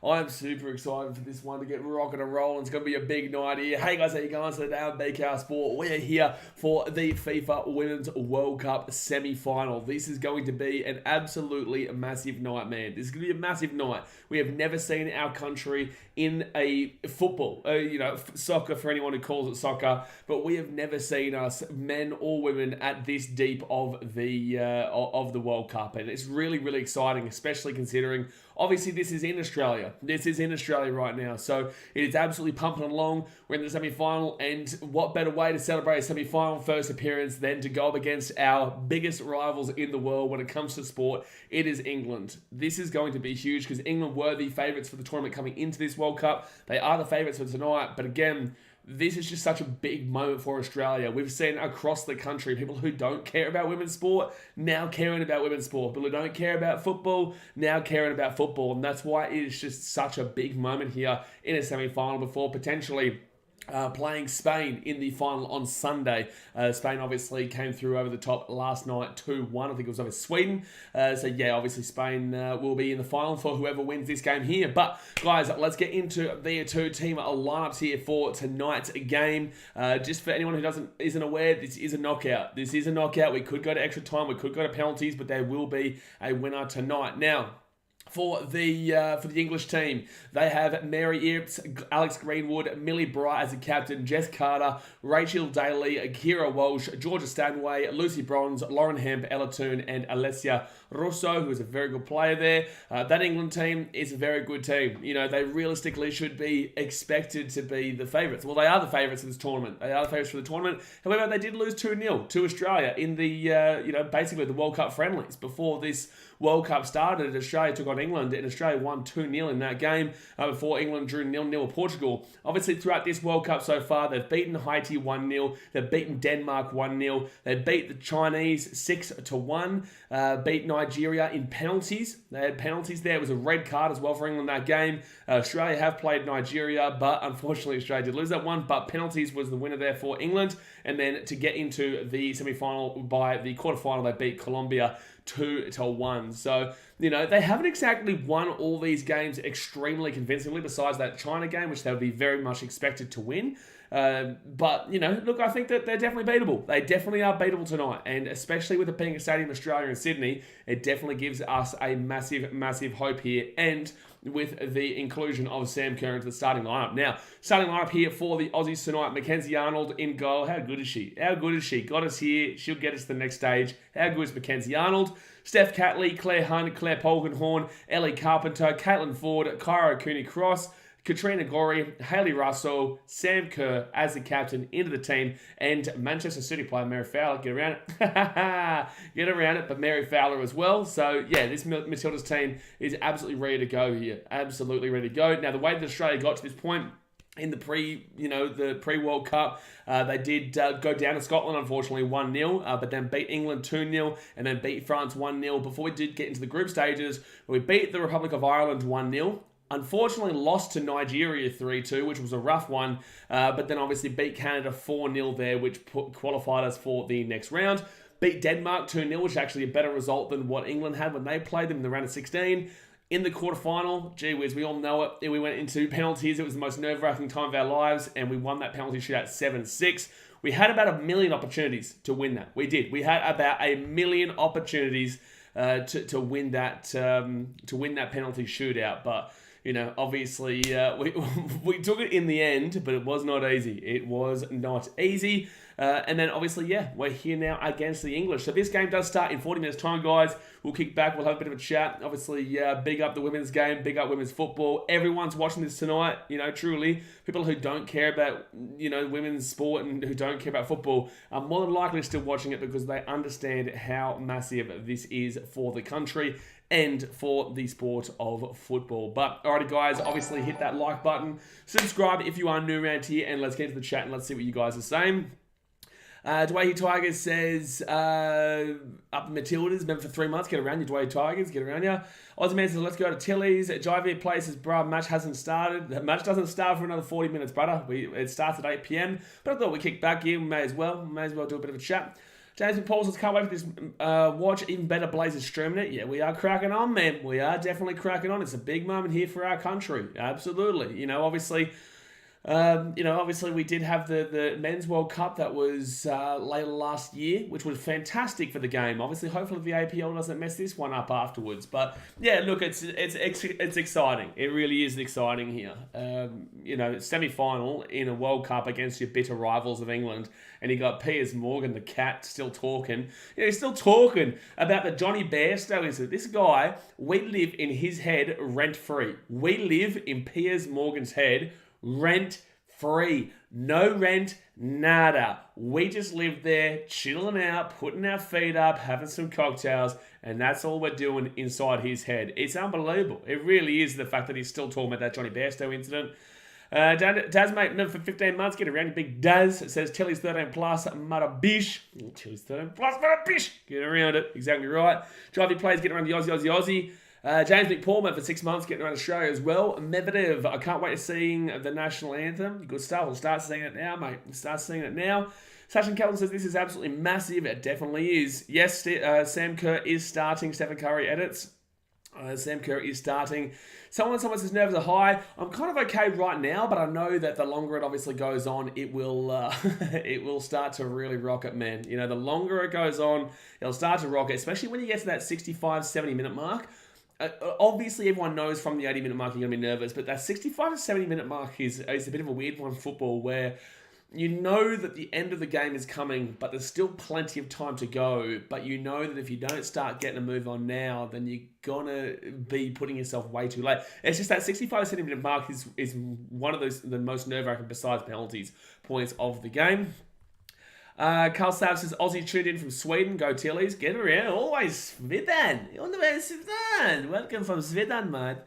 I'm super excited for this one to get rocking and rolling. It's going to be a big night here. Hey guys, how you going? So now BKR Sport, we are here for the FIFA Women's World Cup semi-final. This is going to be an absolutely massive night, man. This is going to be a massive night. We have never seen our country in a football, soccer for anyone who calls it soccer, but we have never seen us, men or women, at this deep of the World Cup, and it's really, really exciting, especially considering obviously this is in Australia. This is in Australia right now, so it is absolutely pumping along. We're in the semi-final, and what better way to celebrate a semi-final first appearance than to go up against our biggest rivals in the world when it comes to sport? It is England. This is going to be huge because England were the favourites for the tournament coming into this World Cup. They are the favourites for tonight, but again, this is just such a big moment for Australia. We've seen across the country people who don't care about women's sport now caring about women's sport. People who don't care about football now caring about football. And that's why it is just such a big moment here in a semi-final before potentially playing Spain in the final on Sunday. Spain obviously came through over the top last night 2-1. I think it was over Sweden. Obviously Spain will be in the final for whoever wins this game here. But guys, let's get into the two team lineups here for tonight's game. Just for anyone who isn't aware, this is a knockout. This is a knockout. We could go to extra time. We could go to penalties, but there will be a winner tonight. Now, for the English team, they have Mary Earps, Alex Greenwood, Millie Bright as a captain, Jess Carter, Rachel Daly, Kira Walsh, Georgia Stanway, Lucy Bronze, Lauren Hemp, Ella Toon, and Alessia Russo, who is a very good player there. That England team is a very good team. You know, they realistically should be expected to be the favourites. Well, they are the favourites of this tournament. They are the favourites for the tournament. However, they did lose 2-0 to Australia in the, basically the World Cup friendlies. Before this World Cup started, Australia took on England, and Australia won 2-0 in that game before England drew 0-0 with Portugal. Obviously, throughout this World Cup so far, they've beaten Haiti 1-0, they've beaten Denmark 1-0, they beat the Chinese 6-1, beat Nigeria in penalties. They had penalties there. It was a red card as well for England that game. Australia have played Nigeria, but unfortunately Australia did lose that one, but penalties was the winner there for England. And then to get into the semi-final by the quarterfinal, they beat Colombia 2-1. So, they haven't exactly won all these games extremely convincingly, besides that China game, which they would be very much expected to win. Look, I think that they're definitely beatable. They definitely are beatable tonight. And especially with it being a stadium Australia and Sydney, it definitely gives us a massive, massive hope here. And with the inclusion of Sam Kerr into the starting lineup. Now, starting lineup here for the Aussies tonight, Mackenzie Arnold in goal. How good is she? How good is she? Got us here. She'll get us to the next stage. How good is Mackenzie Arnold? Steph Catley, Claire Hunt, Claire Polkinghorn, Ellie Carpenter, Caitlin Ford, Kyra Cooney-Cross, Katrina Gorey, Hayley Russell, Sam Kerr as the captain into the team, and Manchester City player Mary Fowler. Get around it. Get around it, but Mary Fowler as well. So, yeah, this Matilda's team is absolutely ready to go here. Absolutely ready to go. Now, the way that Australia got to this point in the pre-World Cup, they did go down to Scotland, unfortunately, 1-0, but then beat England 2-0, and then beat France 1-0 before we did get into the group stages. We beat the Republic of Ireland 1-0. Unfortunately, lost to Nigeria 3-2, which was a rough one, but then obviously beat Canada 4-0 there, which qualified us for the next round. Beat Denmark 2-0, which is actually a better result than what England had when they played them in the round of 16. In the quarterfinal, gee whiz, we all know it. We went into penalties. It was the most nerve-wracking time of our lives, and we won that penalty shootout 7-6. We had about 1 million opportunities to win that. We did. We had about 1 million opportunities to win that penalty shootout, but obviously we took it in the end, but it was not easy. It was not easy. And then obviously, we're here now against the English. So this game does start in 40 minutes time, guys. We'll kick back. We'll have a bit of a chat. Obviously, big up the women's game. Big up women's football. Everyone's watching this tonight. Truly. People who don't care about, women's sport and who don't care about football are more than likely still watching it because they understand how massive this is for the country and for the sport of football. But, alrighty guys, obviously hit that like button. Subscribe if you are new around here, and let's get into the chat and let's see what you guys are saying. Dwayne Tigers says, up the Matildas, member for 3 months, get around you, Dwayne Tigers, get around you. Ozman says, let's go to Tilly's. Jivey Place says, bruh, match hasn't started. The match doesn't start for another 40 minutes, brother. It starts at 8 p.m. But I thought we kicked back here, may as well do a bit of a chat. James McPaul says, can't wait for this watch. Even better, Blazers streaming it. Yeah, we are cracking on, man. We are definitely cracking on. It's a big moment here for our country. Absolutely. Obviously we did have the Men's World Cup that was later last year, which was fantastic for the game. Obviously, hopefully the APL doesn't mess this one up afterwards. But yeah, look, it's exciting. It really is exciting here. Semi-final in a World Cup against your bitter rivals of England, and you got Piers Morgan, the cat, still talking. He's still talking about the Johnny Bairstow incident. This guy, we live in his head rent-free. We live in Piers Morgan's head rent-free. No rent, nada. We just live there, chilling out, putting our feet up, having some cocktails, and that's all we're doing inside his head. It's unbelievable. It really is, the fact that he's still talking about that Johnny Bairstow incident. Daz, mate, for 15 months, get around, you big Daz. It says Tilly's 13 plus, Marabish. Tilly's 13 plus, Marabish. Get around it. Exactly right. Drivey plays, get around the Aussie. James McPaul, mate, for 6 months, getting around Australia as well. Medvedev, I can't wait to seeing the national anthem. Good stuff. We'll start seeing it now, mate. We'll start seeing it now. Sachin Kelton says this is absolutely massive. It definitely is. Yes, Sam Kerr is starting. Stephen Curry edits. Sam Kerr is starting. Someone says nerves are high. I'm kind of okay right now, but I know that the longer it obviously goes on, it will it will start to really rocket, man. You know, the longer it goes on, it'll start to rocket, especially when you get to that 65, 70-minute mark. Obviously, everyone knows from the 80-minute mark you're going to be nervous, but that 65 to 70-minute mark is a bit of a weird one in football, where you know that the end of the game is coming, but there's still plenty of time to go. But you know that if you don't start getting a move on now, then you're going to be putting yourself way too late. It's just that 65 to 70-minute mark is one of the most nerve-wracking, besides penalties, points of the game. Carl Sav says, Aussie tuned in from Sweden. Go Tillies. Get around. Always Sweden. Sweden. Welcome from Sweden, mate.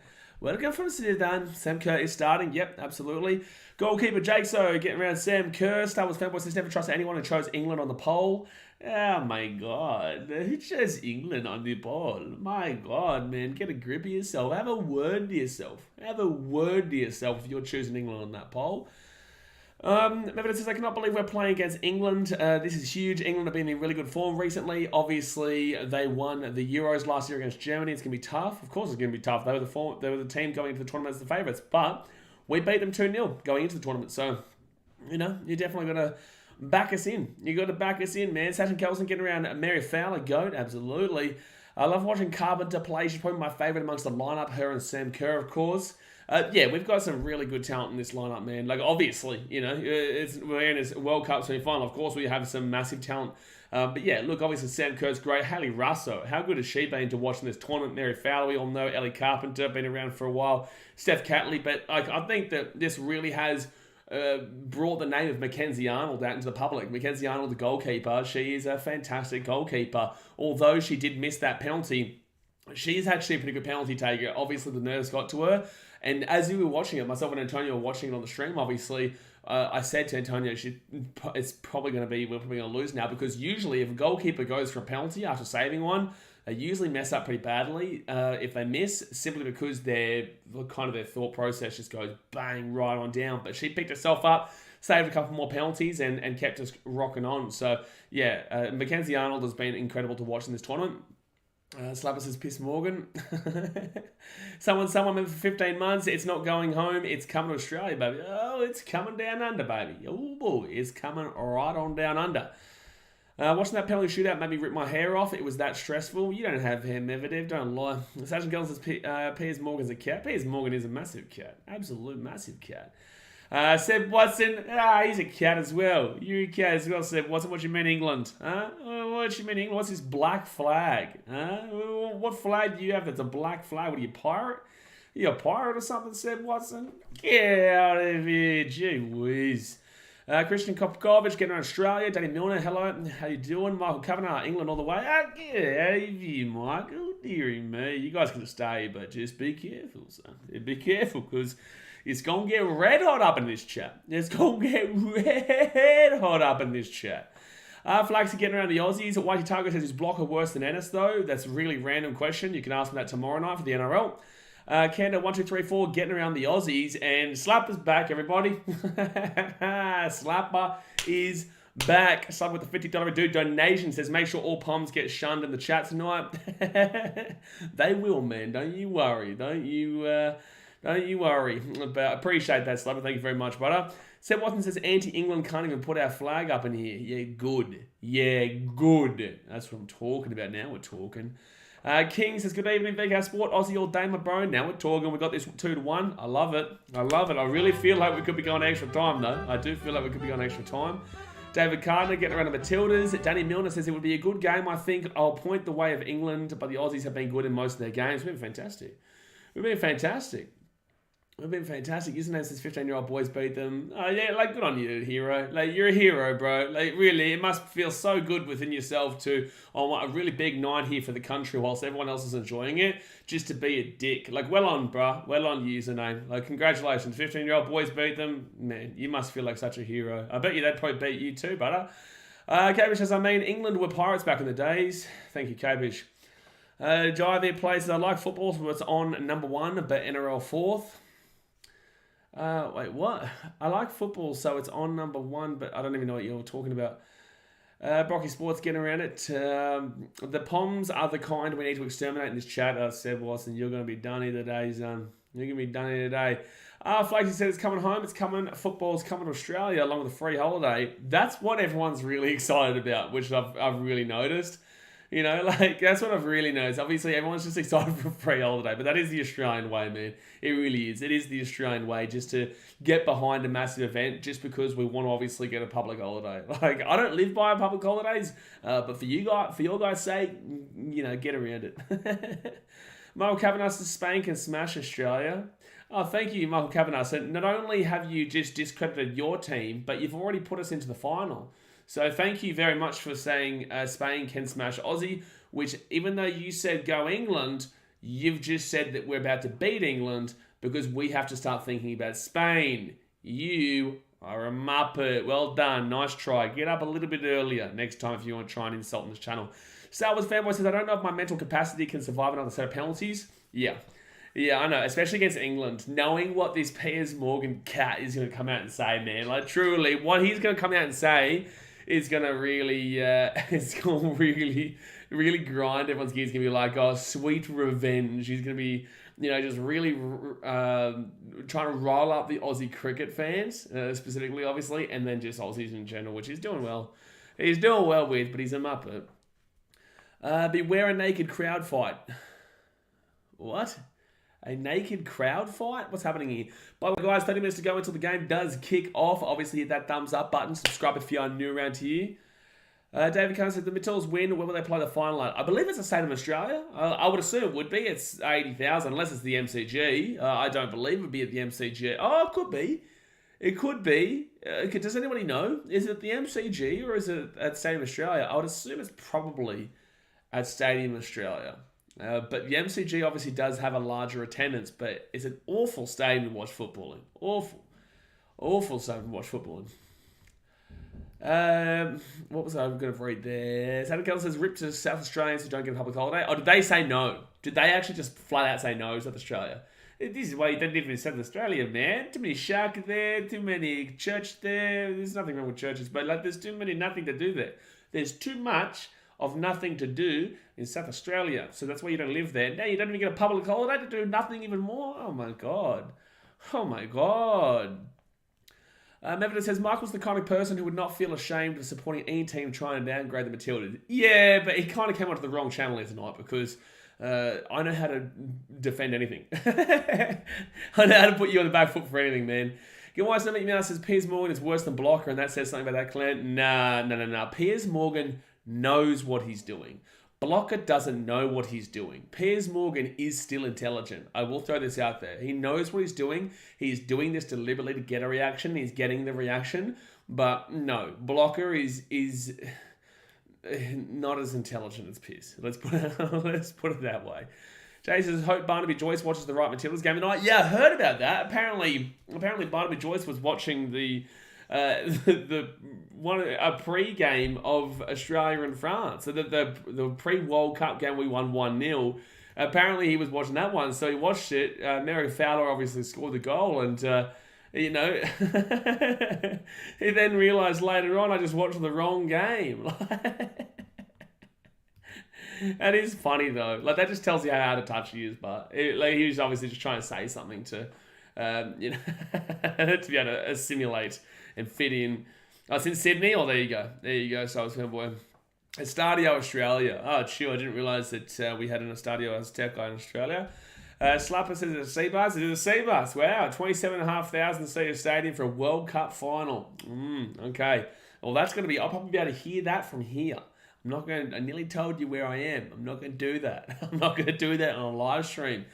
Welcome from Sweden. Sam Kerr is starting. Yep, absolutely. Goalkeeper Jake, so getting around Sam Kerr. Star Wars fanboy says, never trust anyone who chose England on the poll. Oh, my God. Who chose England on the poll? My God, man. Get a grip of yourself. Have a word to yourself. Have a word to yourself if you're choosing England on that poll. Medvedev says, I cannot believe we're playing against England. This is huge. England have been in really good form recently. Obviously, they won the Euros last year against Germany. It's going to be tough. Of course it's going to be tough. They were the team going into the tournament as the favourites. But we beat them 2-0 going into the tournament. So, you're definitely going to back us in. You got to back us in, man. Sachin Kelson getting around Mary Fowler. GOAT, absolutely. I love watching Carpenter play. She's probably my favourite amongst the lineup. Her and Sam Kerr, of course. We've got some really good talent in this lineup, man. Like, obviously, we're in a World Cup semi-final. Of course, we have some massive talent. Obviously, Sam Kerr's great. Haley Russo, how good has she been to watch in this tournament? Mary Fowler, we all know. Ellie Carpenter, been around for a while. Steph Catley. But I think that this really has brought the name of Mackenzie Arnold out into the public. Mackenzie Arnold, the goalkeeper, she is a fantastic goalkeeper. Although she did miss that penalty, she is actually a pretty good penalty taker. Obviously, the nerves got to her. And as we were watching it, myself and Antonio were watching it on the stream, obviously, I said to Antonio, it's probably going to be, we're probably going to lose now, because usually if a goalkeeper goes for a penalty after saving one, they usually mess up pretty badly if they miss, simply because their thought process just goes bang right on down. But she picked herself up, saved a couple more penalties, and kept us rocking on. So, Mackenzie Arnold has been incredible to watch in this tournament. Slapper says, Piss Morgan. Someone for 15 months. It's not going home. It's coming to Australia, baby. Oh, it's coming down under, baby. Oh, boy. It's coming right on down under. Watching that penalty shootout made me rip my hair off. It was that stressful. You don't have hair, Medvedev. Don't lie. Sachin Kelton says, Piers Morgan's a cat. Piers Morgan is a massive cat. Absolute massive cat. Seb Watson, he's a cat as well. You're a cat as well, Seb Watson. What you mean England? What you mean England? What's this black flag? What flag do you have that's a black flag? What are you, pirate? Are you a pirate or something, Seb Watson? Get out of here. Gee whiz. Christian Kopkovich getting around Australia. Danny Milner, hello. How you doing? Michael Kavanagh, England all the way. Get out of here, Michael. Dearie me. You guys can stay, but just be careful, son. Be careful, because it's going to get red hot up in this chat. It's going to get red hot up in this chat. Flaxy getting around the Aussies. Whitey Target says, is Blocker worse than Ennis, though? That's a really random question. You can ask me that tomorrow night for the NRL. Kanda1234 getting around the Aussies. And Slapper's back, everybody. Slapper is back. Sub with the $50 dude donation says, make sure all Poms get shunned in the chat tonight. They will, man. Don't you worry. Don't you worry. But I appreciate that, Slubber. Thank you very much, brother. Seb Watson says, anti-England can't even put our flag up in here. Yeah, good. Yeah, good. That's what I'm talking about. Now we're talking. King says, good evening, VK Sport. Aussie all day, my bro. Now we're talking. We got this 2-1. I love it. I love it. I really feel like we could be going extra time, though. I do feel like we could be going extra time. David Gardner getting around the Matildas. Danny Milner says, it would be a good game. I think I'll point the way of England, but the Aussies have been good in most of their games. We've been fantastic. We've been fantastic. We've been fantastic. Username says 15-year-old boys beat them. Oh, yeah, like, good on you, hero. Like, you're a hero, bro. Like, really, it must feel so good within yourself to, a really big night here for the country whilst everyone else is enjoying it, just to be a dick. Like, well on, bro. Well on, username. Like, congratulations. 15-year-old boys beat them. Man, you must feel like such a hero. I bet you they'd probably beat you too, brother. Cabbage says, England were Pirates back in the days. Thank you, Cabbage. Jivir plays, I like football, so it's on number 1, but NRL 4th. Wait, what? I like football, so it's on number 1, but I don't even know what you're talking about. Brocky Sports getting around it. The Poms are the kind we need to exterminate in this chat. Seb Watson, you're going to be done here today, son. You're going to be done here today. Flakey said it's coming home. It's coming. Football's coming to Australia along with a free holiday. That's what everyone's really excited about, which I've really noticed. You know, like, that's what I've really noticed. Obviously, everyone's just excited for a free holiday, but that is the Australian way, man. It really is. It is the Australian way just to get behind a massive event just because we want to obviously get a public holiday. Like, I don't live by public holidays, but for your guys' sake, you know, get around it. Michael Kavanagh says Spain can smash Australia. Oh, thank you, Michael Kavanagh. So not only have you just discredited your team, but you've already put us into the final. So thank you very much for saying Spain can smash Aussie, which even though you said go England, you've just said that we're about to beat England because we have to start thinking about Spain. You are a muppet. Well done. Nice try. Get up a little bit earlier next time if you want to try and insult this channel. Star Wars Fanboy says, I don't know if my mental capacity can survive another set of penalties. Yeah, I know, especially against England. Knowing what this Piers Morgan cat is going to come out and say, man. Like, truly, what he's going to come out and say is going to really, really grind everyone's gears. He's going to be like, oh, sweet revenge. He's going to be, you know, just really trying to rile up the Aussie cricket fans, specifically, obviously, and then just Aussies in general, which he's doing well. He's doing well with, but he's a muppet. Beware a naked crowd fight. What? A naked crowd fight? What's happening here? By the way, guys, 30 minutes to go until the game does kick off. Obviously, hit that thumbs up button. Subscribe if you are new around here. David Kahn said, the Matildas win. When will they play the final? I believe it's the State of Australia. I would assume it would be. It's 80,000, unless it's the MCG. I don't believe it would be at the MCG. Oh, it could be. It could be. Does anybody know? Is it the MCG or is it at Stadium Australia? I would assume it's probably at Stadium Australia. But the MCG obviously does have a larger attendance, but it's an awful stadium to watch football in. Awful stadium to watch football in. What was I going to read there? Santa Keller says, rip to South Australians who don't get a public holiday. Oh, did they say no? Did they actually just flat out say no, South Australia? This is why you don't live in South Australia, man. Too many sharks there, too many church there. There's nothing wrong with churches, but like, there's nothing to do there. There's too much of nothing to do in South Australia. So that's why you don't live there. Now you don't even get a public holiday to do nothing even more? Oh my God. Oh my God. Mevita says, Michael's the kind of person who would not feel ashamed of supporting any team trying to downgrade the Matildas. Yeah, but he kind of came onto the wrong channel here tonight because I know how to defend anything. I know how to put you on the back foot for anything, man. Get why something now says Piers Morgan is worse than Blocker, and that says something about that clan. Nah. Piers Morgan knows what he's doing. Blocker doesn't know what he's doing. Piers Morgan is still intelligent. I will throw this out there. He knows what he's doing. He's doing this deliberately to get a reaction. He's getting the reaction. But no, Blocker is not as intelligent as Piers. Let's put it that way. Jay says, hope Barnaby Joyce watches the right Matildas game tonight. Yeah, I heard about that. Apparently Barnaby Joyce was watching a pre-game of Australia and France. So the pre-World Cup game we won 1-0. Apparently he was watching that one, so he watched it. Mary Fowler obviously scored the goal, and You know, he then realised later on I just watched the wrong game. That is funny though. Like that just tells you how out of touch he is. But he was obviously just trying to say something to, you know, to be able to assimilate and fit in. Oh, it's in Sydney. Oh, there you go. There you go. So I was going, boy. Estadio Australia. Oh, chill. I didn't realise that we had an Estadio Azteca in Australia. Slapper says it's a C-Bus. It is a C-Bus. Wow. 27,500 seat stadium for a World Cup final. Okay. Well, that's going to be... I'll probably be able to hear that from here. I'm not going to... I nearly told you where I am. I'm not going to do that. I'm not going to do that on a live stream.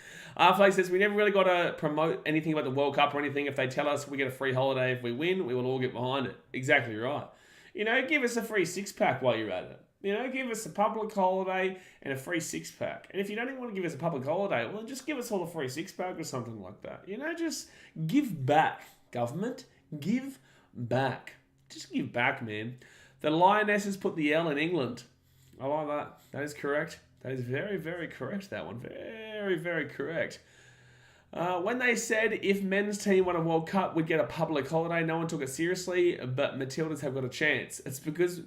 Flake says, we never really got to promote anything about the World Cup or anything. If they tell us we get a free holiday if we win, we will all get behind it. Exactly right. You know, give us a free six-pack while you're at it. You know, give us a public holiday and a free six-pack. And if you don't even want to give us a public holiday, well, just give us all a free six-pack or something like that. You know, just give back, government. Give back. Just give back, man. The Lionesses put the L in England. I like that. That is correct. That is very, very correct, that one. Very, very correct. When they said if men's team won a World Cup, we'd get a public holiday, no one took it seriously, but Matildas have got a chance. It's because...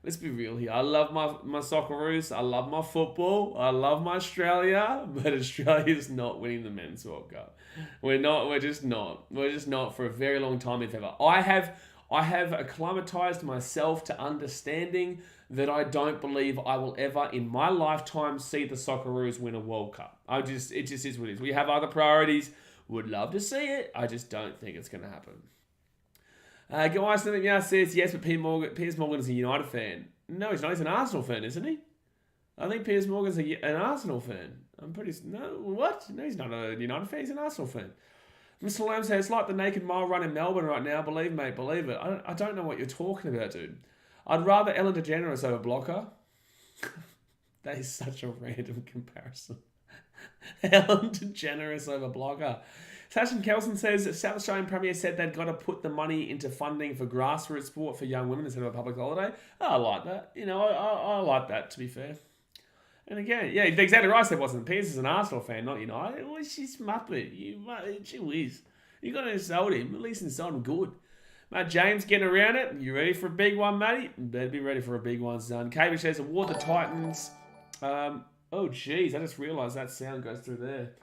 Let's be real here. I love my Socceroos. I love my football. I love my Australia. But Australia's not winning the Men's World Cup. We're not. We're just not. We're just not for a very long time, if ever. I have acclimatized myself to understanding that I don't believe I will ever in my lifetime see the Socceroos win a World Cup. It just is what it is. We have other priorities. Would love to see it. I just don't think it's going to happen. Guy says, yes, but Piers Morgan is a United fan. No, he's not. He's an Arsenal fan, isn't he? I think Piers Morgan's an Arsenal fan. No, what? No, he's not a United fan. He's an Arsenal fan. Mr. Lamb says, it's like the naked mile run in Melbourne right now. Believe me, believe it. I don't know what you're talking about, dude. I'd rather Ellen DeGeneres over Blocker. That is such a random comparison. Ellen DeGeneres over Blocker. Sashin Kelson says, South Australian Premier said they've got to put the money into funding for grassroots sport for young women instead of a public holiday. Oh, I like that. You know, I like that, to be fair. And again, yeah, exactly right. Said wasn't. Pierce is an Arsenal fan, not United. Well, she's muppet. She whiz. You got to insult him. At least insult him good. Mate, James getting around it. You ready for a big one, matey? Better be ready for a big one, son. Cable says, award the Titans. Oh, jeez. I just realised that sound goes through there.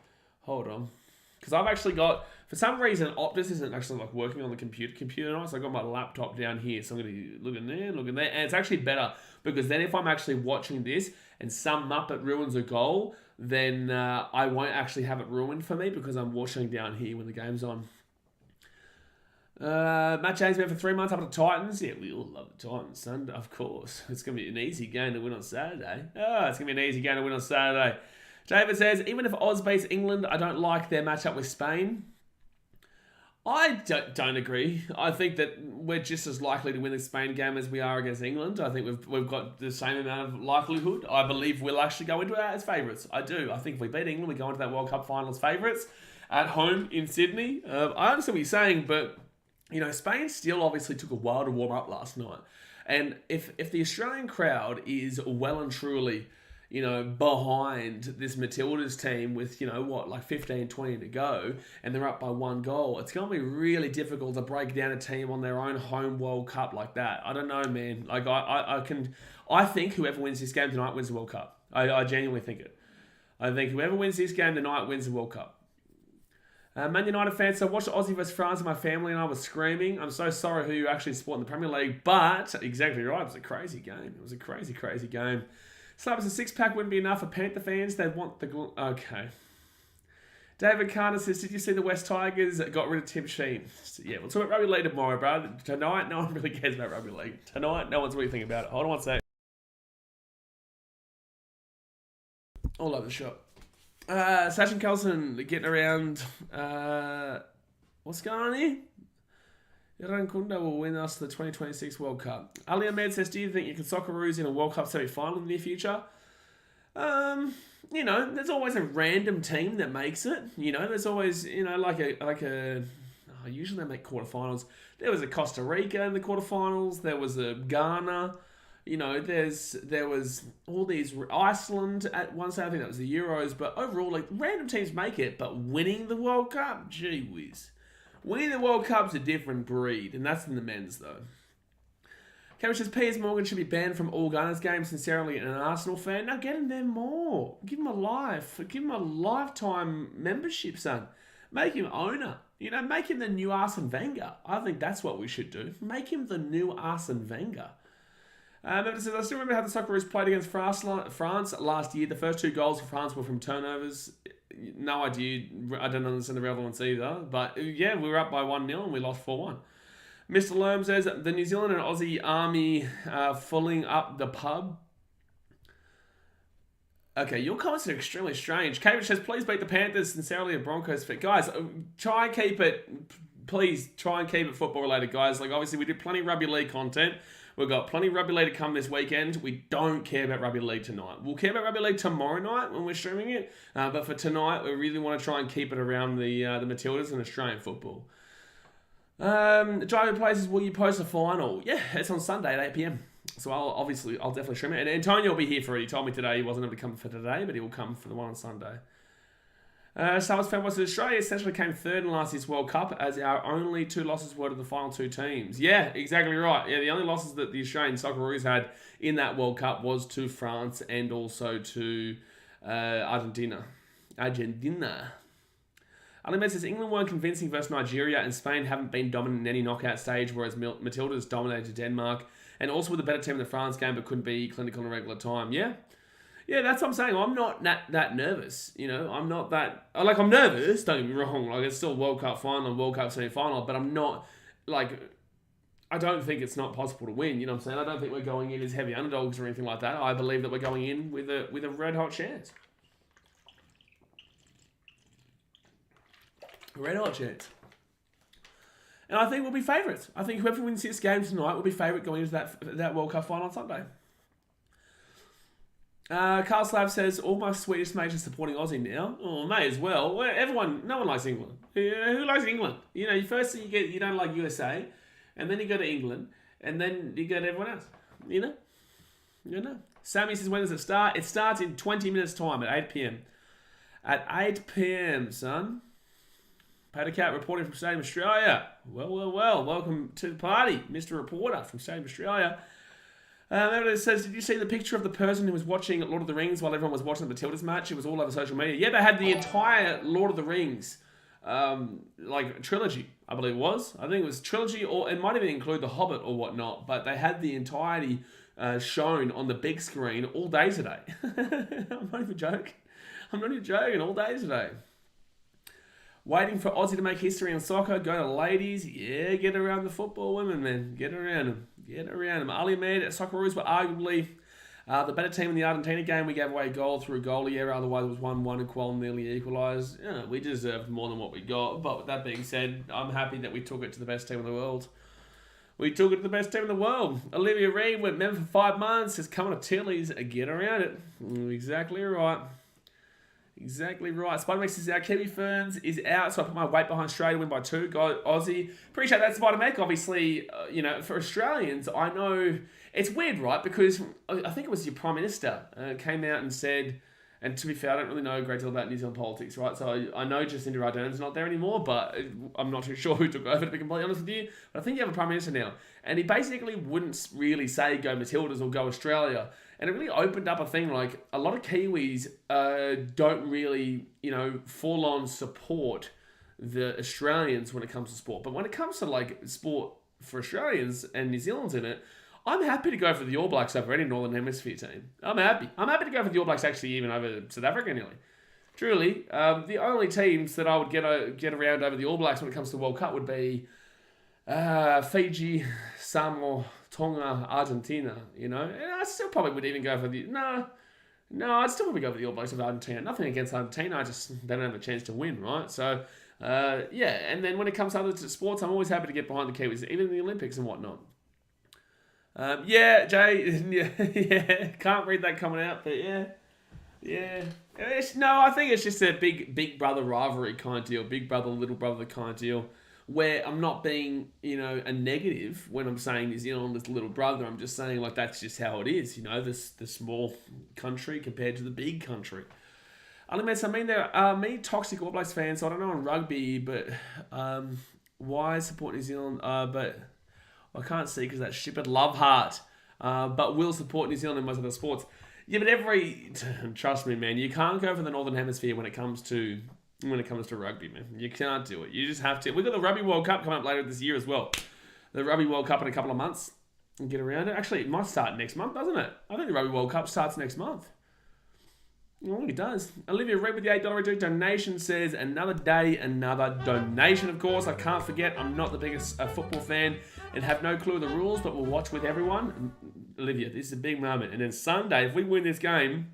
Hold on. Because I've actually got, for some reason, Optus isn't actually like working on the computer now, so I've got my laptop down here, so I'm going to look in there, and it's actually better, because then if I'm actually watching this, and some Muppet ruins a goal, then I won't actually have it ruined for me, because I'm watching down here when the game's on. Matt James been for 3 months up at the Titans. Yeah, we all love the Titans, son, of course. It's going to be an easy game to win on Saturday. It's going to be an easy game to win on Saturday. David says, even if Oz beats England, I don't like their matchup with Spain. I don't agree. I think that we're just as likely to win the Spain game as we are against England. I think we've got the same amount of likelihood. I believe we'll actually go into it as favourites. I do. I think if we beat England, we go into that World Cup final as favourites at home in Sydney. I understand what you're saying, but you know, Spain still obviously took a while to warm up last night. And if the Australian crowd is well and truly, you know, behind this Matildas team with, you know, what, like 15, 20 to go, and they're up by 1 goal, it's going to be really difficult to break down a team on their own home World Cup like that. I don't know, man. Like, I think whoever wins this game tonight wins the World Cup. I genuinely think it. I think whoever wins this game tonight wins the World Cup. Man United fans, so I watched Aussie vs France and my family and I was screaming. I'm so sorry who you actually support in the Premier League, but exactly right, it was a crazy game. It was a crazy, crazy game. Slappers, a six-pack wouldn't be enough for Panther fans. They'd want the... Okay. David Carter says, did you see the West Tigers got rid of Tim Sheen? Yeah, we'll talk about rugby league tomorrow, bro. Tonight, no one really cares about rugby league. Tonight, no one's really thinking about it. Hold on one sec. All over the shop. Sachin Carlson getting around... what's going on here? Iran Kunda will win us the 2026 World Cup. Ali Ahmed says, do you think you can Socceroos in a World Cup semi-final in the near future? You know, there's always a random team that makes it. You know, there's always, you know, usually they make quarterfinals. There was a Costa Rica in the quarterfinals. There was a Ghana. You know, there was all these, Iceland at one side, I think that was the Euros. But overall, like, random teams make it. But winning the World Cup, gee whiz. Winning the World Cup's a different breed, and that's in the men's, though. Cameron says, Piers Morgan should be banned from all Gunners games. Sincerely, an Arsenal fan. Now get him there more. Give him a life. Give him a lifetime membership, son. Make him owner. Make him the new Arsene Wenger. I think that's what we should do. Make him the new Arsene Wenger. Says, I still remember how the Socceroos played against France last year. The first 2 goals for France were from turnovers. No idea. I don't understand the relevance either. But yeah, we were up by 1-0 and we lost 4-1. Mr. Lerm says, the New Zealand and Aussie army filling up the pub. Okay, your comments are extremely strange. Cambridge says, please beat the Panthers. Sincerely, a Broncos fit. Guys, try and keep it, please, try and keep it football related, guys. Like, obviously, we did plenty of rugby league content. We've got plenty of rugby league to come this weekend. We don't care about rugby league tonight. We'll care about rugby league tomorrow night when we're streaming it. But for tonight, we really want to try and keep it around the Matildas and Australian football. Driving places, will you post a final? Yeah, it's on Sunday at 8 p.m. So I'll definitely stream it. And Antonio will be here for it. He told me today he wasn't able to come for today, but he will come for the one on Sunday. Star Wars fan versus Australia essentially came third in last year's World Cup, as our only 2 losses were to the final 2 teams. Yeah, exactly right. Yeah, the only losses that the Australian Socceroos had in that World Cup was to France and also to Argentina. Alimed says, England weren't convincing versus Nigeria, and Spain haven't been dominant in any knockout stage, whereas Matildas dominated Denmark, and also with a better team in the France game, but couldn't be clinical in a regular time. Yeah, that's what I'm saying. I'm not that nervous. I'm not that... I'm nervous, don't get me wrong. It's still a World Cup final and World Cup semi-final, but I'm not, I don't think it's not possible to win. You know what I'm saying? I don't think we're going in as heavy underdogs or anything like that. I believe that we're going in with a red-hot chance. Red-hot chance. And I think we'll be favourites. I think whoever wins this game tonight will be favourite going into that World Cup final on Sunday. Carl Slav says, all my Swedish mates are supporting Aussie now. Oh, may as well. No one likes England. Who likes England? First you don't like USA, and then you go to England, and then you go to everyone else. Sammy says, when does it start? It starts in 20 minutes time at 8 p.m. At 8 p.m, son. Patacat reporting from Stadium Australia. Well. Welcome to the party, Mr. Reporter from Stadium Australia. It says, did you see the picture of the person who was watching Lord of the Rings while everyone was watching the Matildas match? It was all over social media. Yeah, they had the entire Lord of the Rings trilogy, I believe it was. I think it was trilogy, or it might even include The Hobbit or whatnot, but they had the entirety shown on the big screen all day today. I'm not even joking. All day today. Waiting for Aussie to make history in soccer. Go to ladies. Yeah, get around the football women, man. Get around them. Ali Ahmed, Socceroos were arguably the better team in the Argentina game. We gave away a goal through a goalie error. Otherwise, it was 1-1 and Qual nearly equalised. Yeah, we deserved more than what we got. But with that being said, I'm happy that we took it to the best team in the world. Olivia Reed went member for 5 months. Is coming to Tilly's. Get around it. Exactly right. Spider-Man says our Kiwi Ferns is out, so I put my weight behind Australia to win by 2. Go Aussie. Appreciate that, Spider-Man. Obviously, for Australians, I know it's weird, right? Because I think it was your Prime Minister came out and said, and to be fair, I don't really know a great deal about New Zealand politics, right? So I know Jacinda Ardern's not there anymore, but I'm not too sure who took over, to be completely honest with you. But I think you have a Prime Minister now. And he basically wouldn't really say go Matildas or go Australia. And it really opened up a thing, like, a lot of Kiwis don't really, full-on support the Australians when it comes to sport. But when it comes to, sport for Australians and New Zealand's in it, I'm happy to go for the All Blacks over any Northern Hemisphere team. I'm happy to go for the All Blacks actually even over South Africa nearly. Truly, the only teams that I would get around over the All Blacks when it comes to the World Cup would be Fiji, Samoa, Tonga, Argentina, And I still probably would even go for the... No, I'd still probably go for the All Blacks of Argentina. Nothing against Argentina, they don't have a chance to win, right? So, and then when it comes to other sports, I'm always happy to get behind the Kiwis, even in the Olympics and whatnot. Jay, can't read that coming out, but yeah. I think it's just a big brother rivalry kind of deal, big brother, little brother kind of deal, where I'm not being, a negative when I'm saying New Zealand is the little brother. I'm just saying, that's just how it is, the small country compared to the big country. There are many toxic All Blacks fans, so I don't know on rugby, but Why support New Zealand? But I can't see because that stupid love heart. But will support New Zealand in most other sports. Yeah, but trust me, man, you can't go for the Northern Hemisphere when it comes to rugby, man. You can't do it. You just have to. We've got the Rugby World Cup coming up later this year as well. The Rugby World Cup in a couple of months. And get around it. Actually, it might start next month, doesn't it? I think the Rugby World Cup starts next month. Oh, it does. Olivia Reed with the $8 donation says, another day, another donation. Of course, I can't forget, I'm not the biggest football fan and have no clue of the rules, but we'll watch with everyone. Olivia, this is a big moment. And then Sunday, if we win this game,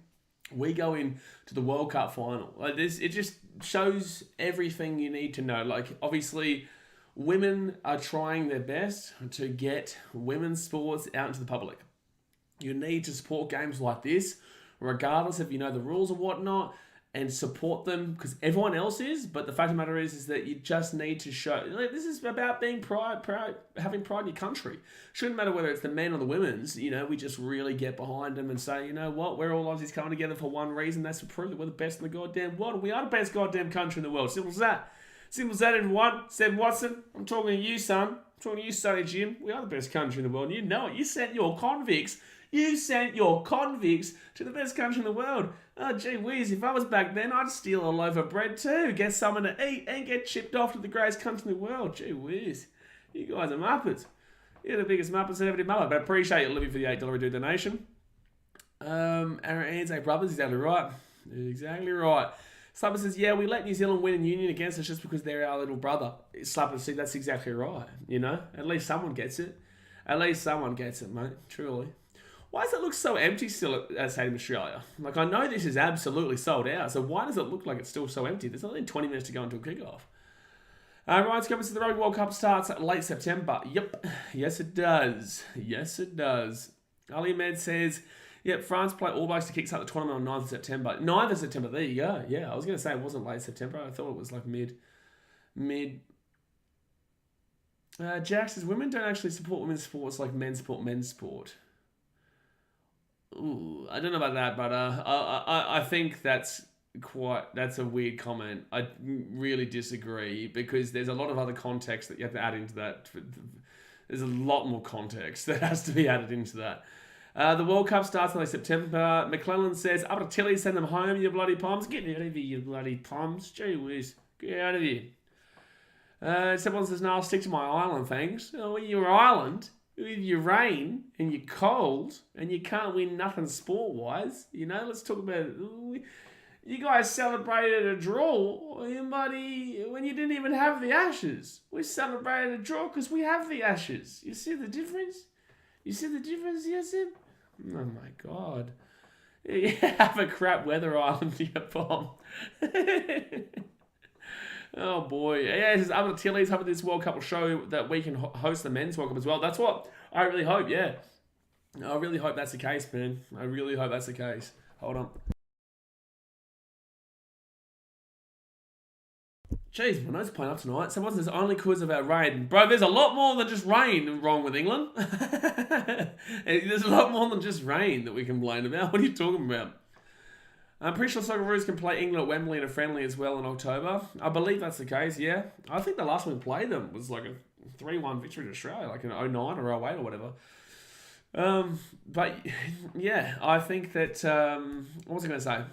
we go into the World Cup final. Like this, it just shows everything you need to know. Like, obviously, women are trying their best to get women's sports out into the public. You need to support games like this, regardless if you know the rules or whatnot, and support them because everyone else is. But the fact of the matter is that you just need to show. Like, this is about being proud, having pride in your country. Shouldn't matter whether it's the men or the women's. We just really get behind them and say, you know what, we're all Aussies coming together for one reason. That's to prove that we're the best in the goddamn world. And we are the best goddamn country in the world. Simple as that. Simple as that, everyone. Sam Watson, I'm talking to you, son. I'm talking to you, Sonny Jim. We are the best country in the world. You know it. You sent your convicts to the best country in the world. Oh, gee whiz, if I was back then, I'd steal a loaf of bread too, get something to eat, and get chipped off to the greatest country in the world. Gee whiz. You guys are muppets. You're the biggest muppets ever did muppet. But I appreciate you, Libby, for the $8 donation. Aaron Anzac Brothers, exactly right. Exactly right. Slapper says, yeah, we let New Zealand win in union against us just because they're our little brother. Slapper says, that's exactly right. At least someone gets it. At least someone gets it, mate. Truly. Why does it look so empty still at Stadium Australia? Like, I know this is absolutely sold out, so why does it look like it's still so empty? There's only 20 minutes to go until kickoff. Ryan's coming to the Rugby World Cup starts late September. Yep. Yes, it does. Yes, it does. Ali Ahmed says, yep, France play All Blacks to kickstart the tournament on 9th of September. 9th of September, there you go. Yeah, I was going to say it wasn't late September. I thought it was like mid. Jack says, women don't actually support women's sports like men support men's sport. Ooh, I don't know about that, but I think that's a weird comment. I really disagree because there's a lot of other context that you have to add into that. There's a lot more context that has to be added into that. The World Cup starts in September. McClellan says, up to Tilly, send them home, you bloody palms. Get out of here, you bloody palms. Gee whiz. Get out of here. Someone says, no, I'll stick to my island, thanks. Oh, your island? With your rain and your cold and you can't win nothing sport-wise. Let's talk about it. You guys celebrated a draw, buddy, when you didn't even have the Ashes. We celebrated a draw because we have the Ashes. You see the difference? Yes, Sim? Oh, my God. You have a crap weather island, you bomb. Oh boy. Yeah, it says other Tilly's hoping this World Cup will show that we can host the men's World Cup as well. That's what I really hope, yeah. I really hope that's the case, man. I really hope that's the case. Hold on. Jeez, my nose playing up tonight. Someone says only cause of our rain. Bro, there's a lot more than just rain wrong with England. There's a lot more than just rain that we can blame about. What are you talking about? I'm pretty sure Socceroos can play England at Wembley in a friendly as well in October. I believe that's the case, yeah. I think the last one we played them was like a 3-1 victory to Australia, like in 09 or 08 or whatever. But, yeah, I think that... what was I going to say?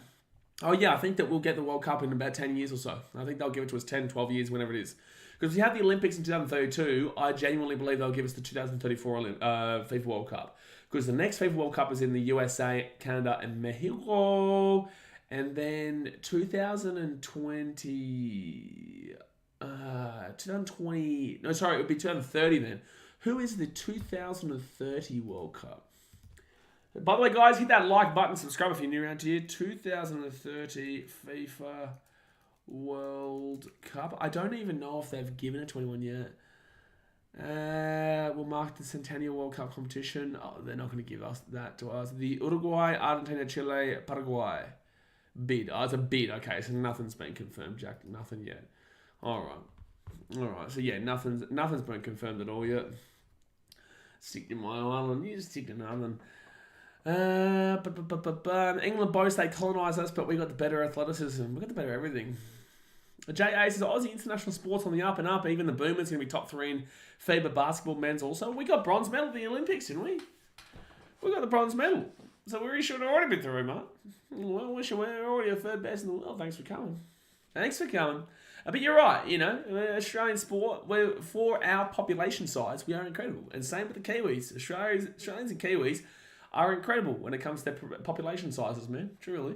Oh, yeah, I think that we'll get the World Cup in about 10 years or so. I think they'll give it to us 10, 12 years, whenever it is. Because if we have the Olympics in 2032, I genuinely believe they'll give us the 2034 FIFA World Cup. Because the next FIFA World Cup is in the USA, Canada, and Mexico. And then 2020... No, sorry, it would be 2030 then. Who is the 2030 World Cup? By the way, guys, hit that like button, subscribe if you're new around here. 2030 FIFA World Cup. I don't even know if they've given it 21 yet. We'll mark the Centennial World Cup competition. Oh, they're not going to give us that to us. The Uruguay, Argentina, Chile, Paraguay bid. Oh, it's a bid. Okay, so nothing's been confirmed, Jack. Nothing yet. All right. So yeah, nothing's been confirmed at all yet. Stick to my island. You just stick to nothing. England boasts they colonised us, but we got the better athleticism. We got the better everything. JA says, Aussie international sports on the up and up. Even the Boomers going to be top 3 in FIBA basketball men's also. We got bronze medal at the Olympics, didn't we? We got the bronze medal. So we should have already been through, mate. Well, we're already a third best in the world. Thanks for coming. Thanks for coming. But you're right, you know, Australian sport, for our population size, we are incredible. And same with the Kiwis. Australians and Kiwis are incredible when it comes to their population sizes, man. Truly.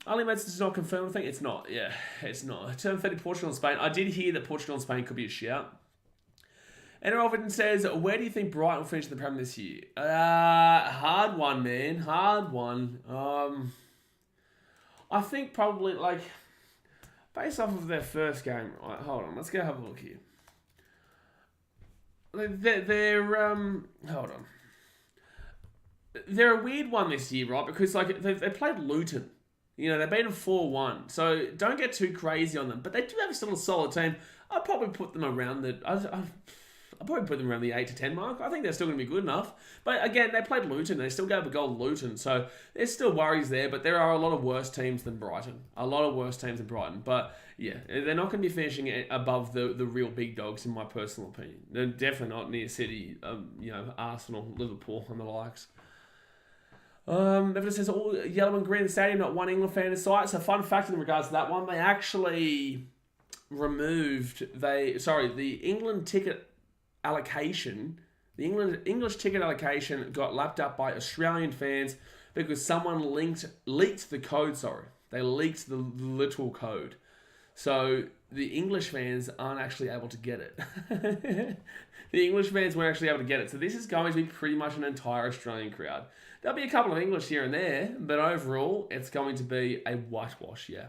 Ali Mets does not confirm anything. It's not. Yeah, it's not. Term 30 Portugal and Spain. I did hear that Portugal and Spain could be a shout. And Elvin says, where do you think Brighton will finish in the Prem this year? Hard one, man. Hard one. I think probably, like, based off of their first game. Right, hold on. Let's go have a look here. Hold on. They're a weird one this year, right? Because, like, they played Luton. You know, they beat them 4-1. So don't get too crazy on them. But they do have still a solid team. I'd probably put them around the... I'll probably put them around the 8 to 10 mark. I think they're still going to be good enough. But again, they played Luton. They still gave a goal to Luton. So there's still worries there. But there are a lot of worse teams than Brighton. But yeah, they're not going to be finishing above the real big dogs, in my personal opinion. They're definitely not near City, Arsenal, Liverpool, and the likes. Evidence says all yellow and green in the stadium, not one England fan in sight. So fun fact in regards to that one, they actually removed the England ticket allocation. The English ticket allocation got lapped up by Australian fans because someone leaked the code. They leaked the literal code. So the English fans aren't actually able to get it. The English fans weren't actually able to get it. So this is going to be pretty much an entire Australian crowd. There'll be a couple of English here and there, but overall, it's going to be a whitewash, yeah.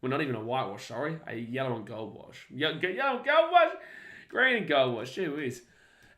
Well, not even a whitewash, sorry. A yellow and gold wash. Yellow and gold wash! Green and gold wash, gee whiz.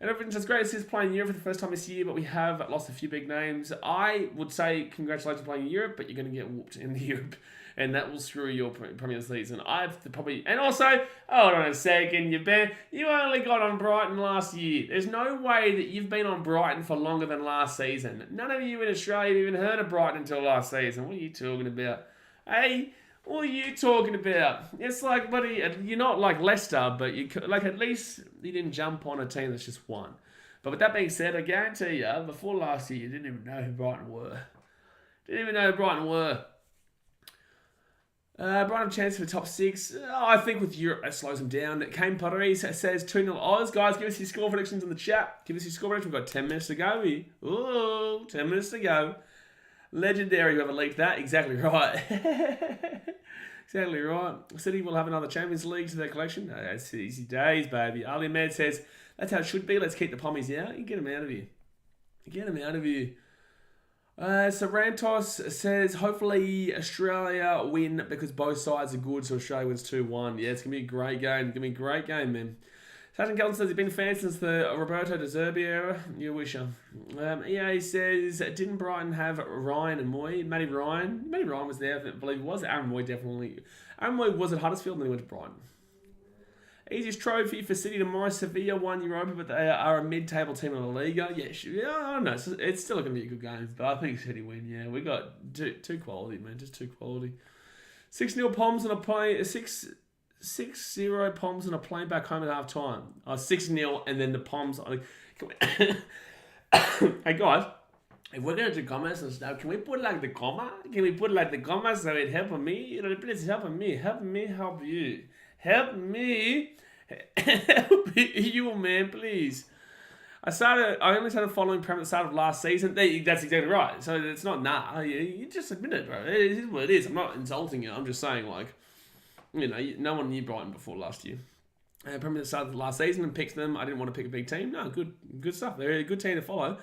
And everything says, great, this is playing Europe for the first time this year, but we have lost a few big names. I would say congratulations on playing Europe, but you're going to get whooped in the Europe, and that will screw your Premier season. And also, hold on a second, you only got on Brighton last year. There's no way that you've been on Brighton for longer than last season. None of you in Australia have even heard of Brighton until last season. What are you talking about? Hey, what are you talking about? It's like, buddy, you're not like Leicester, but at least you didn't jump on a team that's just won. But with that being said, I guarantee you, before last year, you didn't even know who Brighton were. Brighton have a chance for the top 6. I think with Europe, that slows them down. Kane Paris says 2-0 Oz. Guys, give us your score predictions in the chat. We've got 10 minutes to go here. Ooh, 10 minutes to go. Legendary, whoever leaked that. Exactly right. Exactly right. City will have another Champions League to their collection. No, that's easy days, baby. Ali Ahmed says, that's how it should be. Let's keep the pommies out. You get them out of here. Sarantos says, hopefully Australia win because both sides are good, so Australia wins 2-1. Yeah, it's going to be a great game. Man. Sergeant Kelton says he's been a fan since the Roberto De Zerbi era. You wish him. EA says, didn't Brighton have Ryan and Moy? Matty Ryan was there, I believe he was. Aaron Moy definitely. Aaron Moy was at Huddersfield and then he went to Brighton. Easiest trophy for City tomorrow. Sevilla won Europa, but they are a mid-table team in La Liga. Yeah, I don't know. It's still going to be a good game, but I think City win. Yeah, we got too quality, man. Just too quality. 6-0 Poms on a play. 6-0 Poms on a plane back home at half time. 6-0 and then the Poms. Hey guys, if we're going to do comments and stuff, can we put like the comma? So it help me? You know, please help me. Help me help you. Help me help you, man, please. I only started following Prem at the start of last season. That's exactly right. So it's not you just admit it, bro. It is what it is. I'm not insulting you. I'm just saying, like, you know, no one knew Brighton before last year. Prem at the start of the last season and picked them. I didn't want to pick a big team. No, good stuff. They're a good team to follow.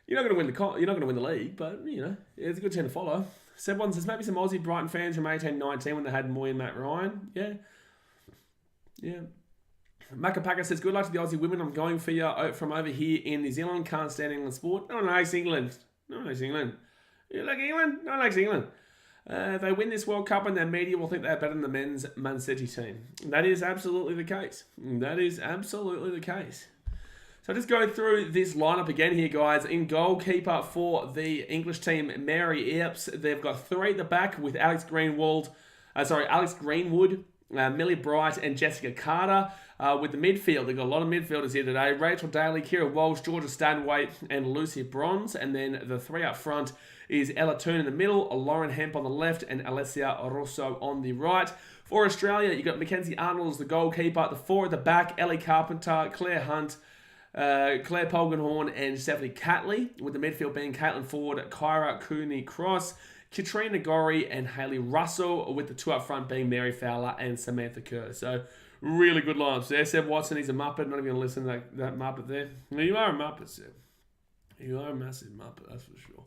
You're not going to win the league, but you know, it's a good team to follow. Seb one says maybe some Aussie Brighton fans from 18-19 when they had Moy and Matt Ryan. Yeah. Macapaka says, good luck to the Aussie women. I'm going for you from over here in New Zealand. Can't stand England sport. No one likes England. You like England? No one likes England. They win this World Cup and their media will think they're better than the men's Man City team. That is absolutely the case. So just go through this lineup again here, guys. In goalkeeper for the English team, Mary Earps. They've got 3 at the back with Alex Greenwald, Alex Greenwood, Millie Bright, and Jessica Carter. With the midfield, they've got a lot of midfielders here today. Rachel Daly, Kira Walsh, Georgia Stanway, and Lucy Bronze. And then the three up front is Ella Toon in the middle, Lauren Hemp on the left, and Alessia Rosso on the right. For Australia, you've got Mackenzie Arnold as the goalkeeper. The four at the back, Ellie Carpenter, Claire Hunt, Claire Polgenhorn, and Stephanie Catley. With the midfield being Caitlin Ford, Kyra Cooney-Cross, Katrina Gorry, and Hayley Russell. With the two up front being Mary Fowler and Samantha Kerr. So, really good lineups there. Seb Watson, he's a Muppet. Not even going to listen to that Muppet there. Well, you are a Muppet, Seb. You are a massive Muppet, that's for sure.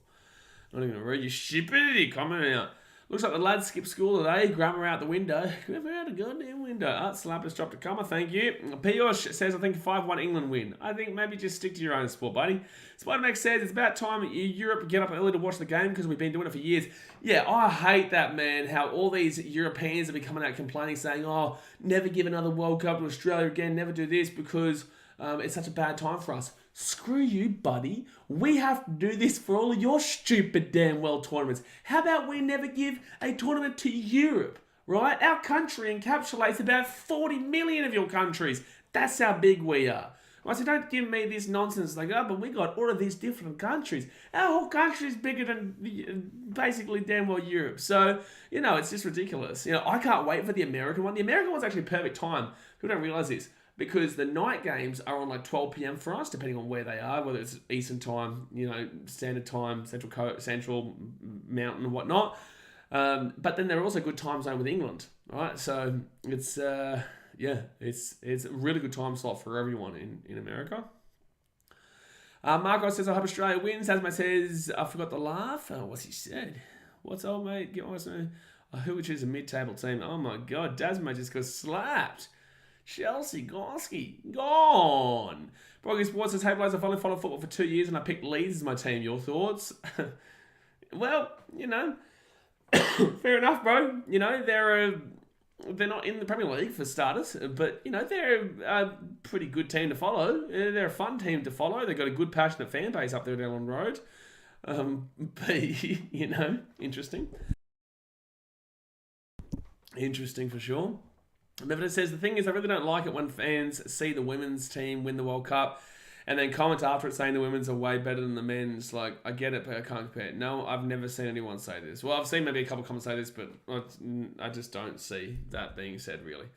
Not even going to read your stupidity comment out. Looks like the lads skipped school today. Grammar out the window. Grammar out the goddamn window. Art Slappers dropped a comma, thank you. Piosh says, I think 5-1 England win. I think maybe just stick to your own sport, buddy. Spider-Max says, it's about time Europe get up early to watch the game because we've been doing it for years. Yeah, I hate that, man, how all these Europeans have been coming out complaining, saying, oh, never give another World Cup to Australia again, never do this because it's such a bad time for us. Screw you, buddy. We have to do this for all of your stupid damn world tournaments. How about we never give a tournament to Europe, right? Our country encapsulates about 40 million of your countries. That's how big we are. Right, so don't give me this nonsense like, oh, but we got all of these different countries. Our whole country is bigger than basically damn well Europe. So, it's just ridiculous. I can't wait for the American one. The American one's actually perfect time. People don't realize this. Because the night games are on like 12 p.m. for us, depending on where they are, whether it's Eastern Time, Standard Time, Central Mountain and whatnot. But then they're also a good time zone with England, right? So it's it's a really good time slot for everyone in America. Marco says, I hope Australia wins. Asma says, I forgot the laugh. Oh, what's he said? What's old mate? Get what's who would choose a mid-table team? Oh my God, Dasma just got slapped. Chelsea, Gorski, gone. Broggy Sports says, hey, Blaze, I've only followed football for 2 years and I picked Leeds as my team. Your thoughts? Well, fair enough, bro. They're not in the Premier League for starters, but, they're a pretty good team to follow. They're a fun team to follow. They've got a good, passionate fan base up there down on the road. But, interesting. Interesting for sure. Mevedith says, the thing is, I really don't like it when fans see the women's team win the World Cup and then comment after it saying the women's are way better than the men's. Like, I get it, but I can't compare it. No, I've never seen anyone say this. Well, I've seen maybe a couple of comments say this, but I just don't see that being said, really.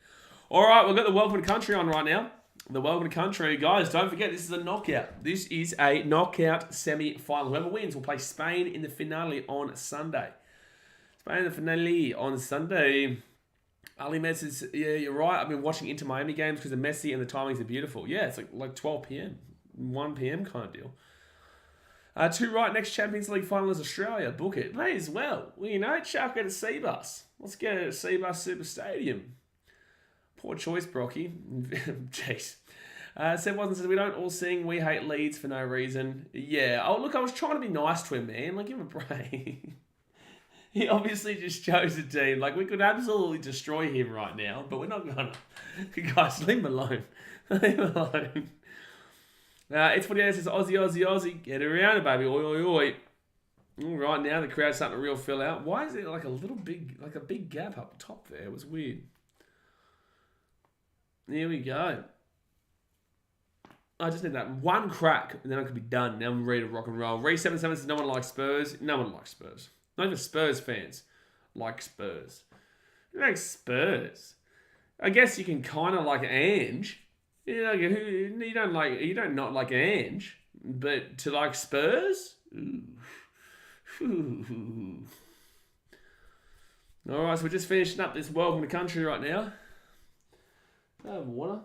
All right, we've got the Welcome to Country on right now. The Welcome to Country. Guys, don't forget, this is a knockout. This is a knockout semi-final. Whoever wins will play Spain in the finale on Sunday. Spain in the finale on Sunday. Ali Med says, yeah, you're right. I've been watching Inter Miami games because of Messi and the timings are beautiful. Yeah, it's like 12 p.m., 1 p.m. kind of deal. Two right, next Champions League final is Australia. Book it. May as well. Well, chuck it at Seabus. Let's get it at Seabus Super Stadium. Poor choice, Brocky. Jeez. Seb Watson says, we don't all sing We Hate Leeds for no reason. Yeah. Oh, look, I was trying to be nice to him, man. Like, give him a break. He obviously just chose a team. Like, we could absolutely destroy him right now, but we're not going to. Guys, leave him alone. Leave him alone. It's 48 says, Aussie, Aussie, Aussie. Get around it, baby. Oi, oi, oi. All right, now the crowd's starting to real fill out. Why is there like a big gap up top there? It was weird. There we go. I just need that one crack, and then I could be done. Now I'm ready to rock and roll. Re77 says, no one likes Spurs. No one likes Spurs. Not even Spurs fans like Spurs. Who likes Spurs? I guess you can kind of like Ange. You don't not like Ange, but to like Spurs? Ooh. All right, so we're just finishing up this Welcome to Country right now. I have water.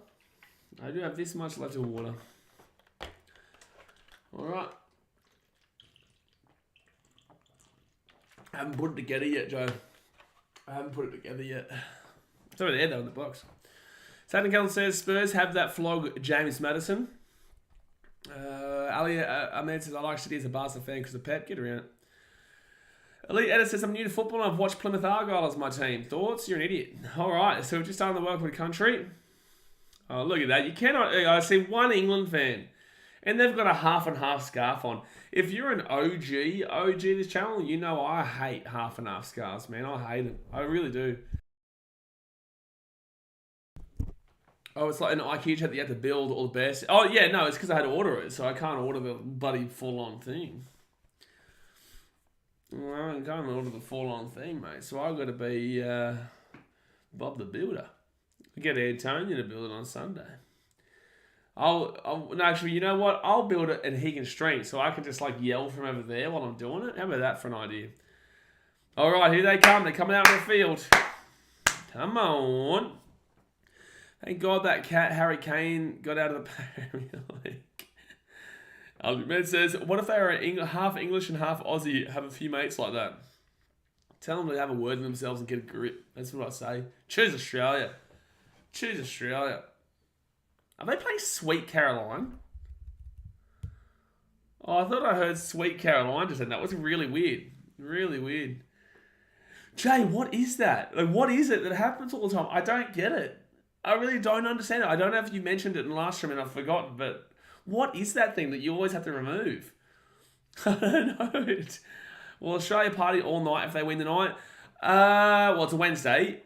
I do have this much left of water. All right. I haven't put it together yet, Joe. I haven't put it together yet. It's over there, though, in the box. Saturn Kellen says, Spurs have that flog James Maddison. Ali Ahmed says, I like City as a Barca fan because of Pep. Get around it. Elite Edit says, I'm new to football and I've watched Plymouth Argyle as my team. Thoughts? You're an idiot. All right, so we're just starting the Welcome to Country. Oh, look at that. You cannot... I see one England fan. And they've got a half and half scarf on. If you're an OG this channel, you know I hate half and half scarves, man. I hate them. I really do. Oh, it's like an IKEA chat that you have to build all the best. Oh, yeah, no, it's because I had to order it, so I can't order the bloody full-on thing. Well, I can't order the full-on thing, mate. So I've got to be Bob the Builder. I get Antonio to build it on Sunday. No, actually, you know what? I'll build it and he can stream, so I can just like yell from over there while I'm doing it. How about that for an idea? All right, here they come. They're coming out in the field. Come on. Thank God that cat Harry Kane got out of the Premier League. Man says, what if they are half English and half Aussie, have a few mates like that? Tell them to have a word in themselves and get a grip. That's what I say. Choose Australia. Choose Australia. Are they playing Sweet Caroline? Oh, I thought I heard Sweet Caroline just then. That was really weird. Really weird. Jay, what is that? Like, what is it that happens all the time? I don't get it. I really don't understand it. I don't know if you mentioned it in the last stream and I've forgotten, but what is that thing that you always have to remove? I don't know. Will Australia party all night if they win tonight? Well, it's a Wednesday.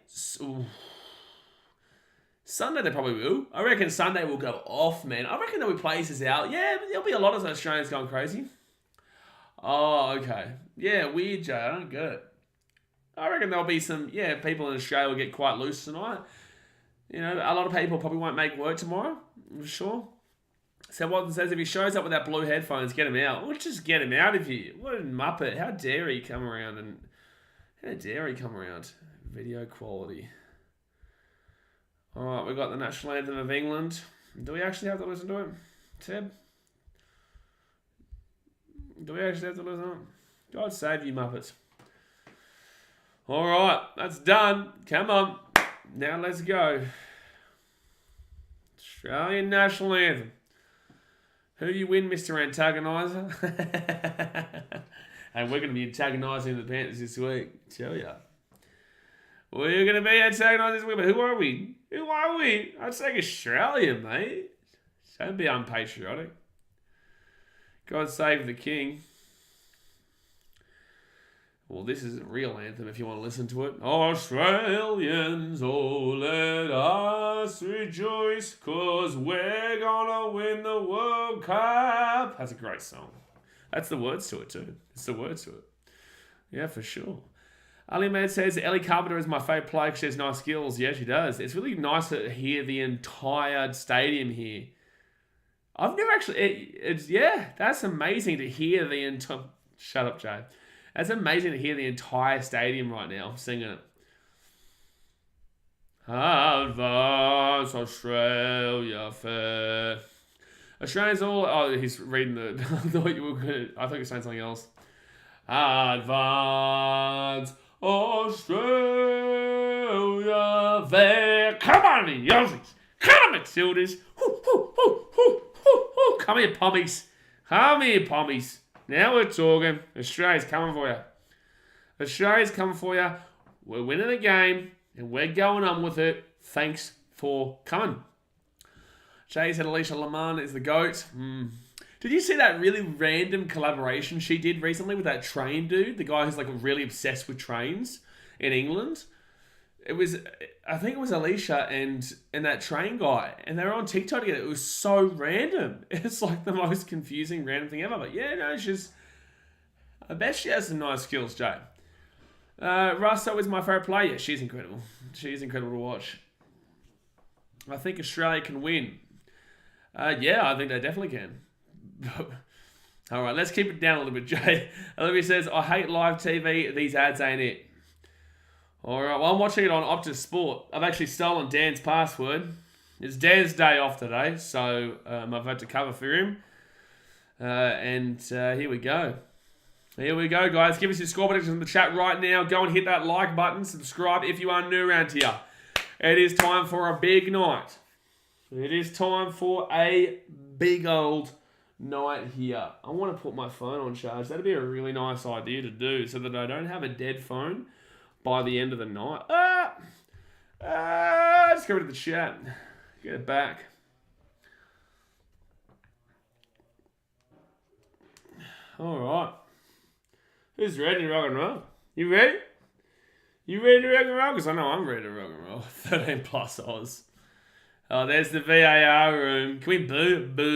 Sunday they probably will. I reckon Sunday will go off, man. I reckon there'll be places out. Yeah, there'll be a lot of Australians going crazy. Oh, okay. Yeah, weird, Jay. I don't get it. I reckon there'll be some, people in Australia will get quite loose tonight. You know, a lot of people probably won't make work tomorrow, I'm sure. So Watson says if he shows up with that blue headphones, get him out. We'll just get him out of here. What a muppet. How dare he come around Video quality. Alright, we've got the national anthem of England. Do we actually have to listen to it? Teb? Do we actually have to listen to it? God save you, muppets. Alright, that's done. Come on. Now let's go. Australian national anthem. Who you win, Mr. Antagonizer? And we're going to be antagonising the Panthers this week. Tell ya. We're going to be antagonising this week, but who are we? Who are we? I'd say Australia, mate. Don't be unpatriotic. God save the king. Well, this is a real anthem if you want to listen to it. Australians, oh, let us rejoice, 'cause we're gonna win the World Cup. That's a great song. That's the words to it, too. It's the words to it. Yeah, for sure. Ali Med says, Ellie Carpenter is my favourite player because she has nice skills. Yeah, she does. It's really nice to hear the entire stadium here. I've never actually... that's amazing to hear the entire... Shut up, Jay. It's amazing to hear the entire stadium right now singing it. Advance Australia fair. Australians all... Oh, he's reading the... I thought you were saying something else. Advance Australia fair. Come on, the Aussies. Come on, Matildas. Come here, Pommies. Come here, Pommies. Now we're talking. Australia's coming for you. Australia's coming for you. We're winning the game, and we're going on with it. Thanks for coming. Jay said Alicia Lamar is the GOAT. Did you see that really random collaboration she did recently with that train dude? The guy who's like really obsessed with trains in England. I think it was Alicia and that train guy, and they were on TikTok together. It was so random. It's like the most confusing random thing ever. But yeah, no, I bet she has some nice skills, Jay. Russo is my favourite player. Yeah, she's incredible. She's incredible to watch. I think Australia can win. Yeah, I think they definitely can. All right, let's keep it down a little bit, Jay. Olivia says, I hate live TV. These ads ain't it. All right, well, I'm watching it on Optus Sport. I've actually stolen Dan's password. It's Dan's day off today, so I've had to cover for him. Here we go. Here we go, guys. Give us your score predictions in the chat right now. Go and hit that like button. Subscribe if you are new around here. It is time for a big night. It is time for a big old night here. I want to put my phone on charge. That'd be a really nice idea to do so that I don't have a dead phone by the end of the night. Let's go to the chat. Get it back. All right. Who's ready to rock and roll? You ready? You ready to rock and roll? Because I know I'm ready to rock and roll. 13 plus Oz. Oh, there's the VAR room. Can we boo? Boo.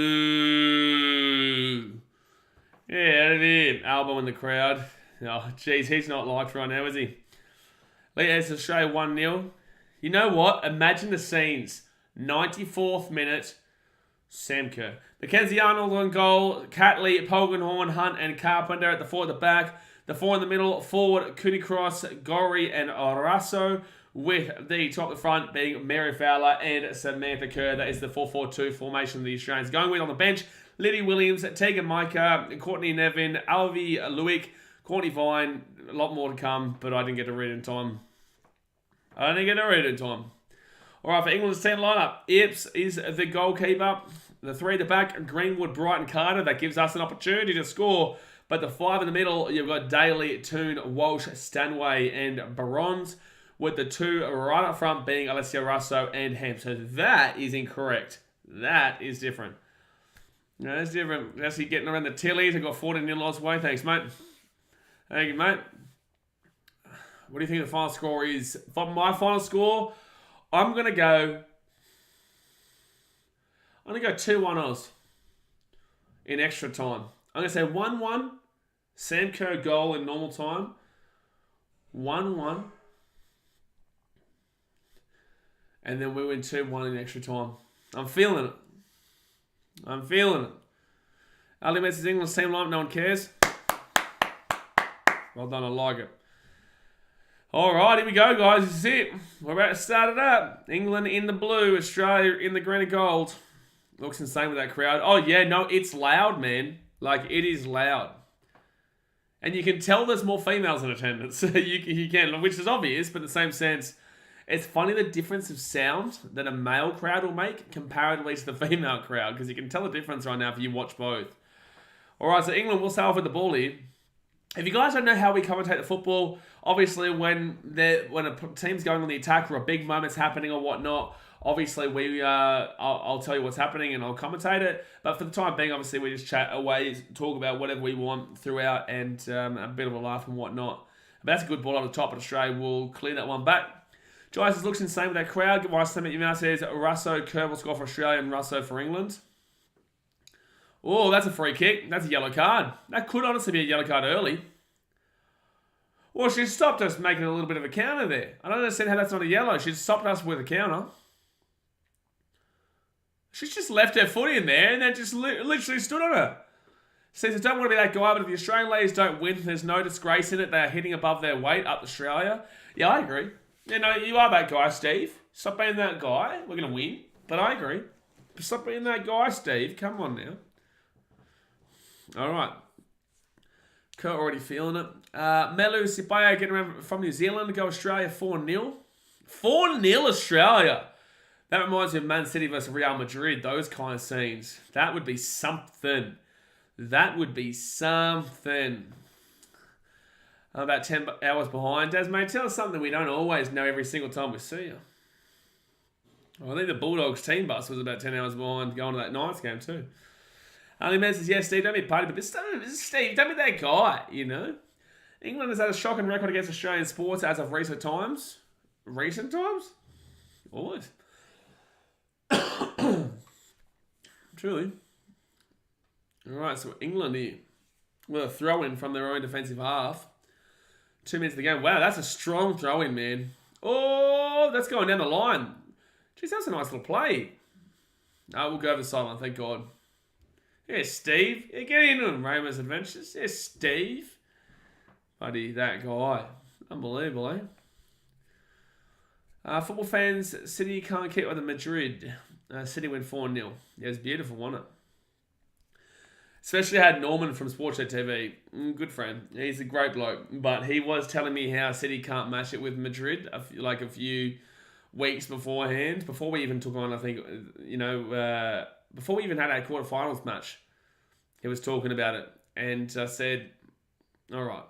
Yeah, out of here. Albo in the crowd. Oh, jeez, he's not liked right now, is he? It's Australia 1-0. You know what? Imagine the scenes. 94th minute. Sam Kerr. Mackenzie Arnold on goal. Catley, Polgenhorn, Hunt, and Carpenter at the four at the back. The four in the middle. Forward, Cooney Cross, Gorry, and Rasso. With the top of the front being Mary Fowler and Samantha Kerr. That is the 4-4-2 formation the Australians going with on the bench. Liddy Williams, Tegan Micah, Courtney Nevin, Alvi Lewick, Courtney Vine. A lot more to come, but I didn't get to read in time. All right, for England's 10 lineup, Ipps is the goalkeeper. The three at the back, Greenwood, Brighton, Carter. That gives us an opportunity to score. But the five in the middle, you've got Daly, Toon, Walsh, Stanway, and Barons. With the two right up front being Alessia Russo and Ham. So that is incorrect. That is different. No, that's different. That's you getting around the Tillies. I got 14-0 lost way. Thanks, mate. Thank you, mate. What do you think the final score is? For my final score, I'm going to go 2-1 Oz in extra time. I'm going to say 1-1. Sam Kerr goal in normal time. 1-1. And then we win 2-1 in extra time. I'm feeling it. Ali Messi's England's team lineup. No one cares. Well done. I like it. All right, here we go, guys. This is it. We're about to start it up. England in the blue. Australia in the green and gold. Looks insane with that crowd. Oh, yeah. No, it's loud, man. Like, it is loud. And you can tell there's more females in attendance. you can, which is obvious, but in the same sense... It's funny the difference of sound that a male crowd will make comparatively to the female crowd because you can tell the difference right now if you watch both. All right, so England will start off with the ball here. If you guys don't know how we commentate the football, obviously when a team's going on the attack or a big moment's happening or whatnot, obviously I'll tell you what's happening and I'll commentate it. But for the time being, obviously we just chat away, talk about whatever we want throughout and a bit of a laugh and whatnot. But that's a good ball over the top, but Australia will clear that one back. Giles looks insane with that crowd. Why Clement Yumau says Russo, Kerr will score for Australia and Russo for England. Oh, that's a free kick. That's a yellow card. That could honestly be a yellow card early. Well, she stopped us making a little bit of a counter there. I don't understand how that's not a yellow. She stopped us with a counter. She's just left her foot in there and then just literally stood on her. Says, I don't want to be that guy, but if the Australian ladies don't win, there's no disgrace in it. They are hitting above their weight up Australia. Yeah, I agree. Yeah, no, you are that guy, Steve. Stop being that guy. We're going to win. But I agree. Stop being that guy, Steve. Come on now. All right. Kurt already feeling it. Melu Sipaya getting around from New Zealand to go Australia 4-0. 4-0 Australia. That reminds me of Man City versus Real Madrid. Those kind of scenes. That would be something. I'm about 10 hours behind. Des, mate, tell us something we don't always know every single time we see you. Well, I think the Bulldogs team bus was about 10 hours behind going to that Knights game too. Ali Man says, yes, Steve, don't be a party, but Steve, don't be that guy, you know. England has had a shocking record against Australian sports as of recent times. Recent times? Always. Truly. All right, so England here with a throw-in from their own defensive half. 2 minutes of the game. Wow, that's a strong throw-in, man. Oh, that's going down the line. Jeez, that was a nice little play. We'll go over the sideline, thank God. Yeah, Steve. Yeah, get into him, Ramos Adventures. Yeah, Steve. Buddy, that guy. Unbelievable, eh? Football fans, City can't keep with the Madrid. City win 4-0. Yeah, it was beautiful, wasn't it? Especially had Norman from Sportsnet TV. Good friend. He's a great bloke. But he was telling me how City can't match it with Madrid a few weeks beforehand. Before we even took on, I think, before we even had our quarterfinals match. He was talking about it. And I said, all right.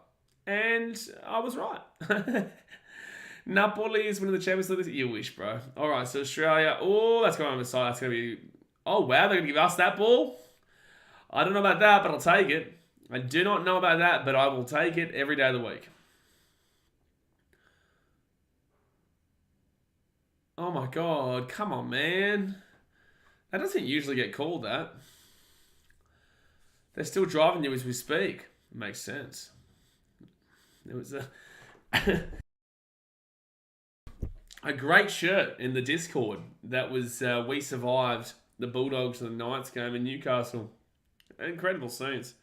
And I was right. Napoli is winning the Champions League. You wish, bro. All right, so Australia. Oh, that's going on the side. That's going to be... Oh, wow, they're going to give us that ball? I don't know about that, but I'll take it. I do not know about that, but I will take it every day of the week. Oh my God, come on, man. That doesn't usually get called that. They're still driving you as we speak. It makes sense. There was a great shirt in the Discord that was we survived the Bulldogs and the Knights game in Newcastle. Incredible scenes.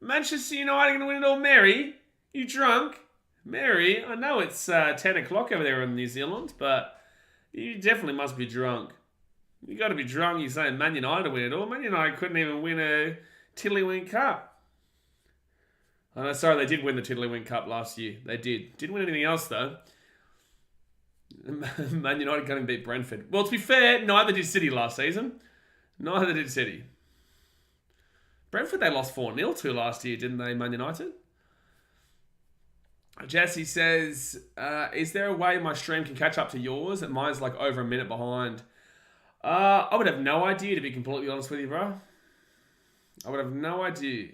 Manchester United going to win it all. Mary, you drunk? Mary, I know it's 10 o'clock over there in New Zealand, but you definitely must be drunk. You got to be drunk. You're saying Man United win it all. Man United couldn't even win a Tiddlywink Cup. Oh, no, sorry, they did win the Tiddlywink Cup last year. They did. Didn't win anything else, though. Man United couldn't beat Brentford. Well, to be fair, neither did City last season. Neither did City. Brentford they lost 4-0 to last year, didn't they, Man United? Jesse says, is there a way my stream can catch up to yours? Mine's like over a minute behind. I would have no idea, to be completely honest with you, bro. I would have no idea.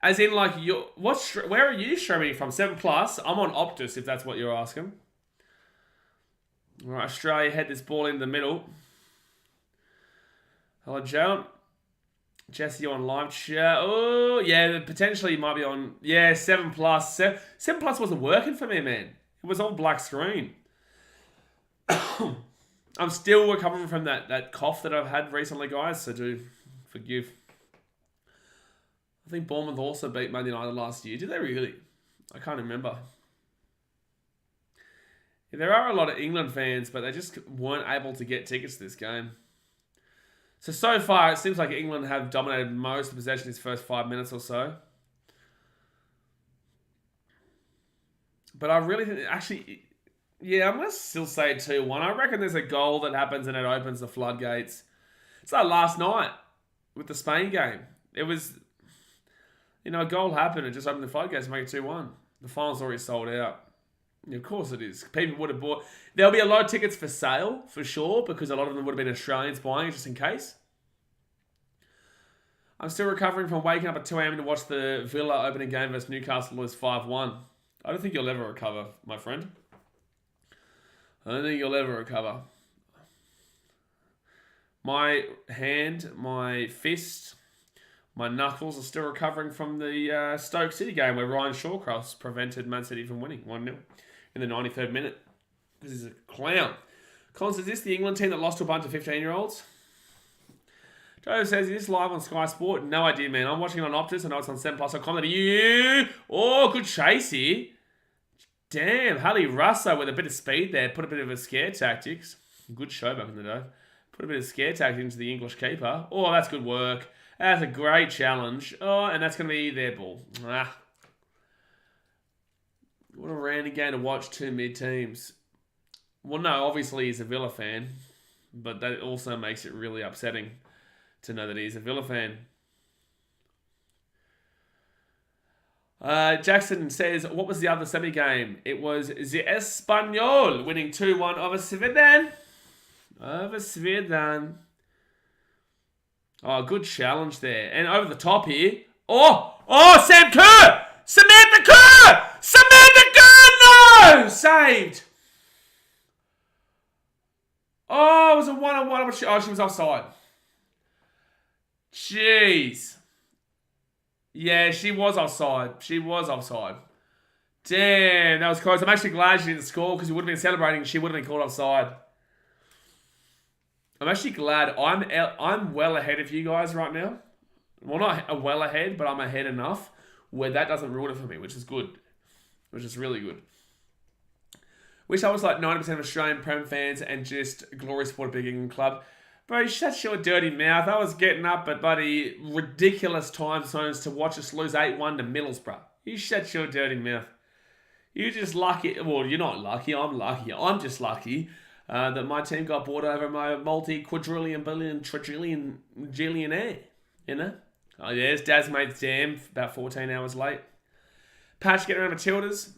As in, like, where are you streaming from? 7 Plus? I'm on Optus, if that's what you're asking. All right, Australia head this ball in the middle. Hello, Joe. Jesse, you on live chat? Oh, yeah, potentially you might be on... Yeah, 7 Plus. 7 Plus wasn't working for me, man. It was all black screen. I'm still recovering from that cough that I've had recently, guys, so do forgive. I think Bournemouth also beat Man United last year. Did they really? I can't remember. Yeah, there are a lot of England fans, but they just weren't able to get tickets to this game. So far, it seems like England have dominated most of the possession in these first 5 minutes or so. But I really think... Actually, yeah, I'm going to still say 2-1. I reckon there's a goal that happens and it opens the floodgates. It's like last night with the Spain game. It was... You know, a goal happened and just opened the floodgates to make it 2-1. The final's already sold out. Yeah, of course it is. People would have bought... There'll be a lot of tickets for sale, for sure, because a lot of them would have been Australians buying it just in case. I'm still recovering from waking up at 2 a.m. to watch the Villa opening game versus Newcastle lose 5-1. I don't think you'll ever recover, my friend. I don't think you'll ever recover. My hand, my fist... My knuckles are still recovering from the Stoke City game where Ryan Shawcross prevented Man City from winning 1-0 in the 93rd minute. This is a clown. Collins, is this the England team that lost to a bunch of 15-year-olds? Joe says, is this live on Sky Sport? No idea, man. I'm watching it on Optus. I know it's on 7plus.com. Oh, good chase here. Damn, Harley Russo with a bit of speed there. Put a bit of a scare tactics. Good show back in the day. Put a bit of scare tactics into the English keeper. Oh, that's good work. That's a great challenge. Oh, and that's going to be their ball. Ah. What a random game to watch, two mid-teams. Well, no, obviously he's a Villa fan. But that also makes it really upsetting to know that he's a Villa fan. Jackson says, what was the other semi-game? It was the Espanyol winning 2-1 over Svidan. Oh, good challenge there. And over the top here. Oh, Sam Kerr! Samantha Kerr! Samantha Kerr! No! Saved. Oh, it was a one-on-one. Oh, she was offside. Jeez. Yeah, she was offside. Damn, that was close. I'm actually glad she didn't score because he would have been celebrating and she would have been called offside. I'm actually glad I'm well ahead of you guys right now. Well, not well ahead, but I'm ahead enough where that doesn't ruin it for me, which is good. Which is really good. Wish I was like 90% of Australian Prem fans and just Glory Sport Big England Club. Bro, shut your dirty mouth. I was getting up at bloody ridiculous time zones to watch us lose 8-1 to Middlesbrough. You shut your dirty mouth. You're just lucky. Well, you're not lucky. I'm lucky. I'm just lucky that my team got bought over my multi-quadrillion, billion, trillion, gillionaire. You know? Oh, yes, Dad's made Sam about 14 hours late. Patch getting around Matildas.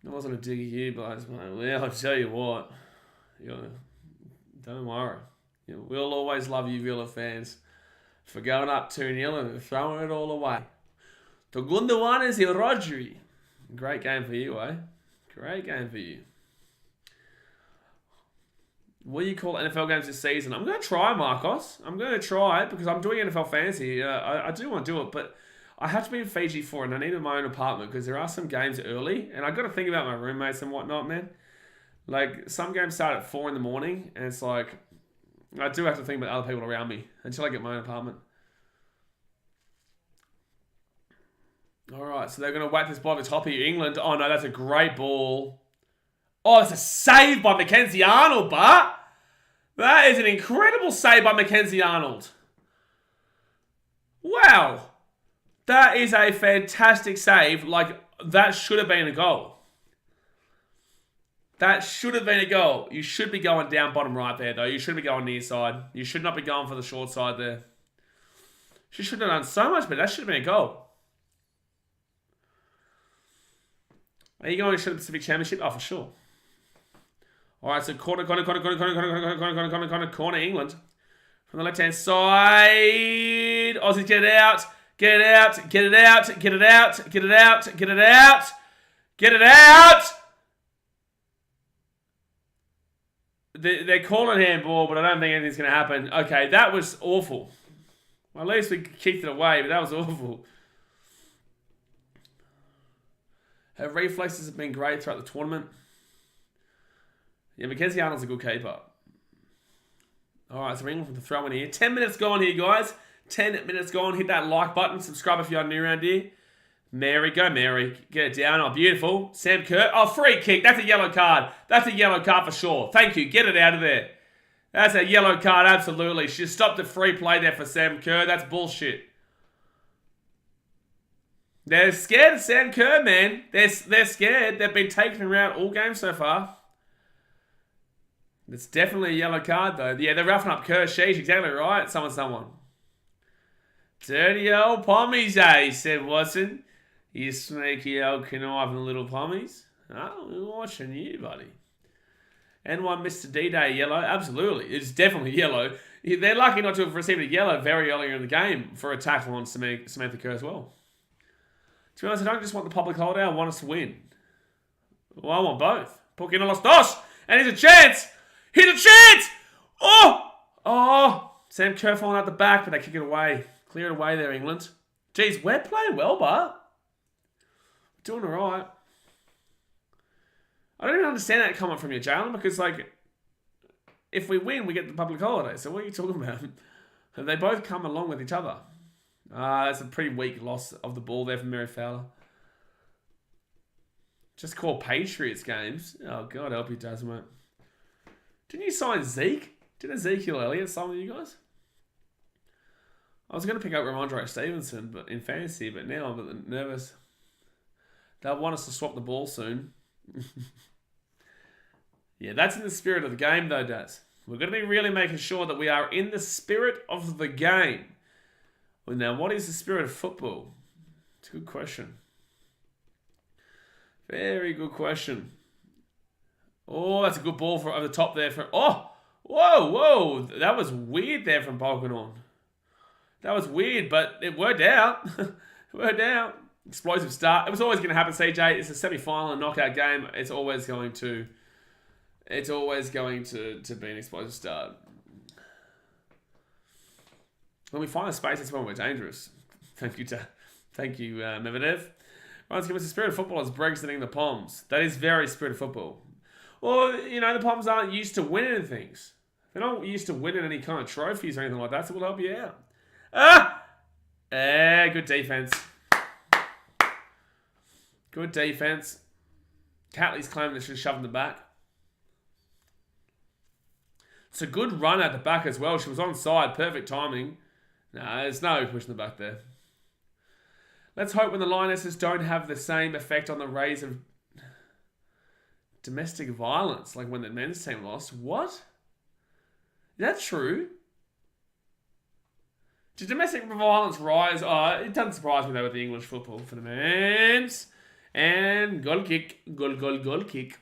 It wasn't a dig at you, guys, mate. Well, I'll tell you what. Don't worry. We'll always love you, Villa fans. for going up 2-0 and throwing it all away. The Gundawan is Rodri. Great game for you, eh? Great game for you. What do you call NFL games this season? I'm going to try, Marcos. I'm going to try it because I'm doing NFL Fantasy. I do want to do it, but I have to be in Fiji for it, and I need my own apartment because there are some games early, and I've got to think about my roommates and whatnot, man. Like, some games start at 4 in the morning, and it's like, I do have to think about other people around me until I get my own apartment. All right, so they're going to whack this ball at the top here. England. Oh, no, that's a great ball. Oh, it's a save by Mackenzie Arnold, but that is an incredible save by Mackenzie Arnold. Wow. That is a fantastic save. Like, that should have been a goal. That should have been a goal. You should be going down bottom right there, though. You should be going near side. You should not be going for the short side there. She should have done so much, but that should have been a goal. Are you going to the Pacific Championship? Oh, for sure. All right, so corner, England. From the left-hand side. Aussies, get it out. Get it out. Get it out. Get it out. Get it out. Get it out. Get it out. They're calling handball, but I don't think anything's going to happen. Okay, that was awful. Well, at least we kicked it away, but that was awful. Her reflexes have been great throughout the tournament. Yeah, Mackenzie Arnold's a good keeper. All right, so we're England for the throw in here. 10 minutes gone here, guys. 10 minutes gone. Hit that like button. Subscribe if you're new around here. Mary, go Mary. Get it down. Oh, beautiful. Sam Kerr. Oh, free kick. That's a yellow card. That's a yellow card for sure. Thank you. Get it out of there. That's a yellow card, absolutely. She stopped the free play there for Sam Kerr. That's bullshit. They're scared of Sam Kerr, man. They're scared. They've been taking him around all game so far. It's definitely a yellow card, though. Yeah, they're roughing up Kerr. Sheesh, exactly right. Someone. Dirty old pommies, eh, said Watson. You sneaky old conniving little pommies. Oh, we're watching you, buddy. And one Mr. D-Day yellow. Absolutely. It's definitely yellow. They're lucky not to have received a yellow very earlier in the game for a tackle on Samantha Kerr as well. To be honest, I don't just want the public holiday. I want us to win. Well, I want both. Porque no los dos. And here's a chance. Here's a chance. Oh. Sam Kerr falling out the back, but they kick it away. Clear it away there, England. Jeez, we're playing well, but doing all right. I don't even understand that comment from you, Jalen, because, like, if we win, we get the public holiday. So what are you talking about? And they both come along with each other. That's a pretty weak loss of the ball there from Mary Fowler. Just call Patriots games. Oh, God help you, Tasman. Didn't you sign Zeke? Didn't Ezekiel Elliott sign with you guys? I was going to pick up Ramondre Stevenson but in fantasy, but now I'm a bit nervous. They'll want us to swap the ball soon. Yeah, that's in the spirit of the game, though, Daz. We're going to be really making sure that we are in the spirit of the game. Well, now, what is the spirit of football? It's a good question. Very good question. Oh, that's a good ball for over the top there. Whoa. That was weird there from Balkanon. That was weird, but it worked out. Explosive start. It was always going to happen, CJ. It's a semi-final and knockout game. It's always going to be an explosive start. When we find a space, that's when we're dangerous. Thank you, Medvedev. Right, let's give us the spirit of football as Brexiting the Poms. That is very spirit of football. Well, the Poms aren't used to winning things. They're not used to winning any kind of trophies or anything like that, so we'll help you out. Good defense. Good defense. Catley's claiming they should have shoved in the back. It's a good run at the back as well. She was onside. Perfect timing. No, there's no pushing the back there. Let's hope when the Lionesses don't have the same effect on the Rays of domestic violence, like when the men's team lost. What? Is that true? Did domestic violence rise? It doesn't surprise me though with the English football for the men's. And goal kick. Goal kick.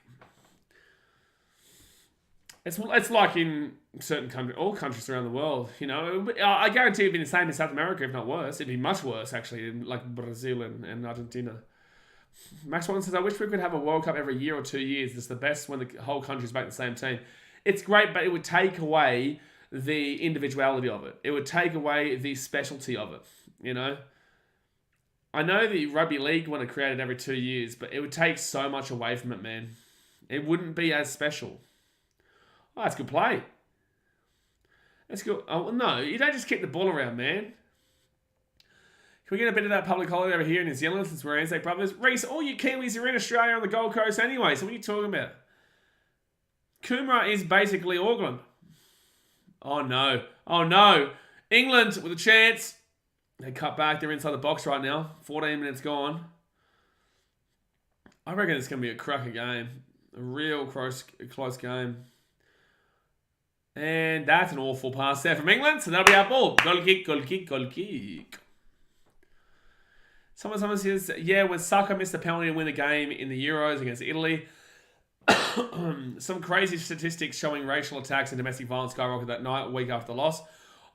It's like in certain countries, all countries around the world. You know, I guarantee it'd be the same in South America, if not worse. It'd be much worse actually, in like Brazil and Argentina. Max One says, I wish we could have a World Cup every year or 2 years. It's the best when the whole country's back the same team. It's great, but it would take away the individuality of it. It would take away the specialty of it, you know? I know the rugby league want to create it every 2 years, but it would take so much away from it, man. It wouldn't be as special. Oh, that's good play. That's good. Oh, no, you don't just kick the ball around, man. Can we get a bit of that public holiday over here in New Zealand since we're Anzac Brothers? Reese, all you Kiwis are in Australia on the Gold Coast anyway, so what are you talking about? Coomera is basically Auckland. Oh, no. Oh, no. England with a chance. They cut back. They're inside the box right now. 14 minutes gone. I reckon it's going to be a cracker game. A real close game. And that's an awful pass there from England. So that'll be our ball. Goal kick, goal kick, goal kick. Someone says, yeah, when Saka missed the penalty to win the game in the Euros against Italy, some crazy statistics showing racial attacks and domestic violence skyrocketed that night, a week after the loss.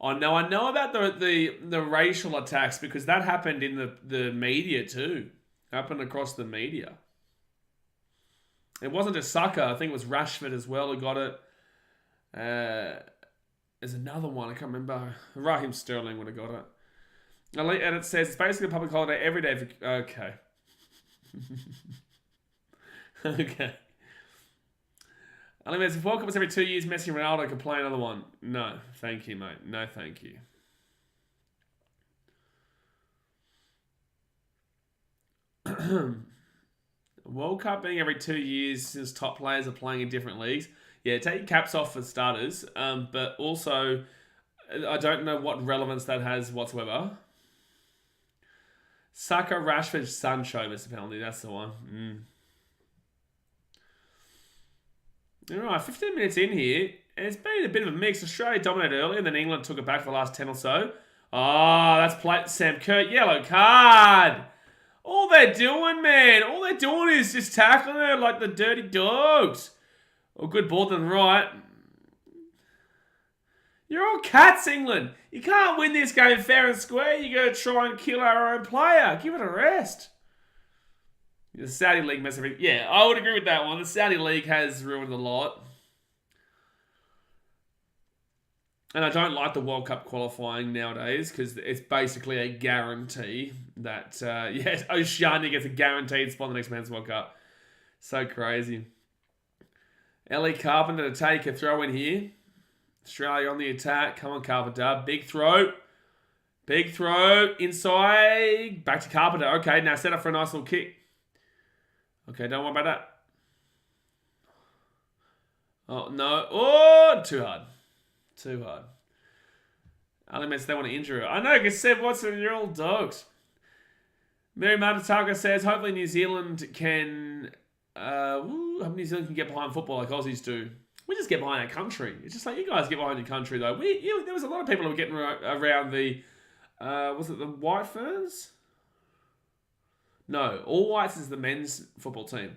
Oh, no, I know about the racial attacks because that happened in the media too. Happened across the media. It wasn't just Saka. I think it was Rashford as well who got it. There's another one. I can't remember. Raheem Sterling would have got it. And it says it's basically a public holiday every day. Okay. Okay. If World Cup was every 2 years, Messi and Ronaldo could play another one. No, thank you, mate. No, thank you. World Cup being every 2 years since top players are playing in different leagues. Yeah, take your caps off for starters. But also, I don't know what relevance that has whatsoever. Saka, Rashford, Sancho missed a penalty. That's the one. All right, 15 minutes in here. And it's been a bit of a mix. Australia dominated early, and then England took it back for the last 10 or so. Oh, that's Sam Kerr. Yellow card. All they're doing, man. All they're doing is just tackling her like the dirty dogs. Oh, good ball done right. You're all cats, England. You can't win this game fair and square. You're going to try and kill our own player. Give it a rest. The Saudi League mess everything. Yeah, I would agree with that one. The Saudi League has ruined a lot. And I don't like the World Cup qualifying nowadays because it's basically a guarantee that, yes, Oceania gets a guaranteed spot in the next Men's World Cup. So crazy. Ellie Carpenter to take a throw in here. Australia on the attack. Come on, Carpenter. Big throw. Big throw. Inside. Back to Carpenter. Okay, now set up for a nice little kick. Okay, don't worry about that. Oh, no. Oh, too hard. Too hard. Elements, they want to injure her. I know, because Seb Watson, you're all dogs. Mary Matataka says, hopefully New Zealand can... New Zealand can get behind football like Aussies do. We just get behind our country. It's just like you guys get behind your country, though. There was a lot of people who were getting around the... was it the White Ferns? No, All Whites is the men's football team.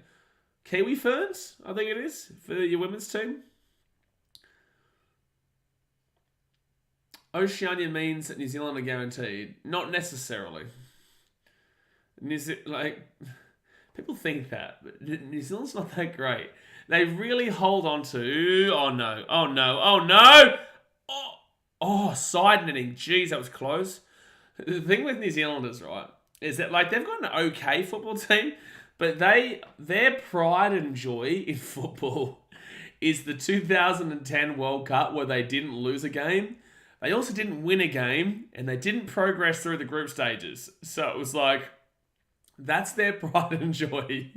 Kiwi Ferns, I think it is, for your women's team. Oceania means that New Zealand are guaranteed. Not necessarily. People think that, but New Zealand's not that great. They really hold on to... Oh, no. Oh, no. Oh, no! Oh, side netting. Jeez, that was close. The thing with New Zealanders, right, is that they've got an okay football team, but their pride and joy in football is the 2010 World Cup where they didn't lose a game. They also didn't win a game, and they didn't progress through the group stages. So it was like, that's their pride and joy.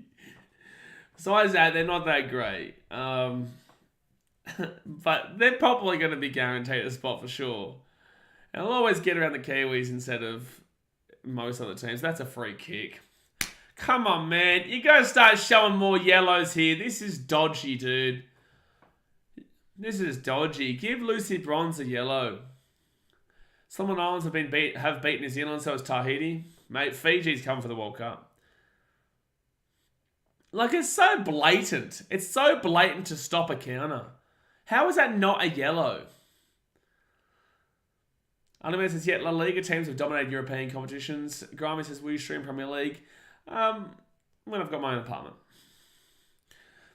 Besides that, they're not that great. But they're probably going to be guaranteed a spot for sure. And they'll always get around the Kiwis instead of most other teams. That's a free kick. Come on, man. You got to start showing more yellows here. This is dodgy, dude. This is dodgy. Give Lucy Bronze a yellow. Solomon Islands have beaten New Zealand, so it's Tahiti. Mate, Fiji's come for the World Cup. It's so blatant. It's so blatant to stop a counter. How is that not a yellow? Unlimited says, yet La Liga teams have dominated European competitions. Grimy says, we stream Premier League. When I've got my own apartment.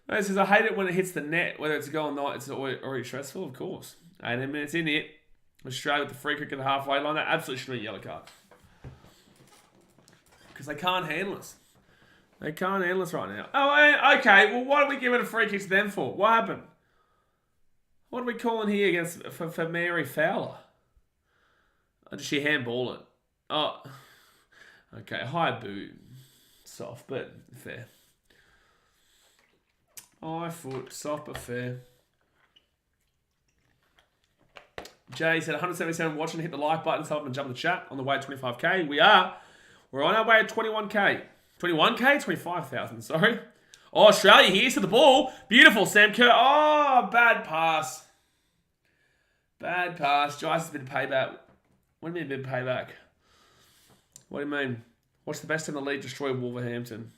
It says, I hate it when it hits the net, whether it's a goal or not. It's already stressful, of course. 18 minutes in it. Australia with the free kick at the halfway line. That absolutely should be a yellow card. Because they can't handle us. They can't handle us right now. Oh, okay. Well, what are we giving a free kick to them for? What happened? What are we calling here for Mary Fowler? Or did she handball it? Oh. Okay, high boot. Soft, but fair. High foot, soft but fair. Jay said 177 watching. Hit the like button, so up and jump in the chat. On the way to 25k. We are. We're on our way to 21k. 21k? 25,000, sorry. Oh, Australia here's to the ball. Beautiful, Sam Kerr. Oh, bad pass. Bad pass. Jice has been payback. What do you mean been payback? What do you mean? What's the best in the league? Destroy Wolverhampton.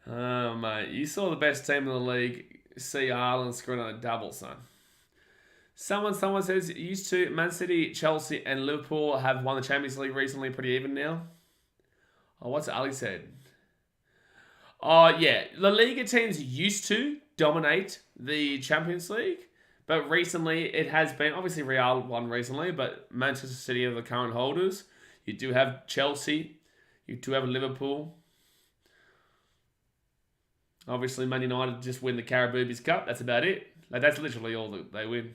Oh, mate. You saw the best team in the league. See Ireland screwing on a double, son. Someone says, used to Man City, Chelsea, and Liverpool have won the Champions League recently, pretty even now. Oh, what's Ali said? Oh, yeah. La Liga teams used to dominate the Champions League, but recently it has been, obviously Real won recently, but Manchester City are the current holders. You do have Chelsea. You do have Liverpool. Obviously, Man United just win the Caraboobies Cup. That's about it. Like, that's literally all that they win.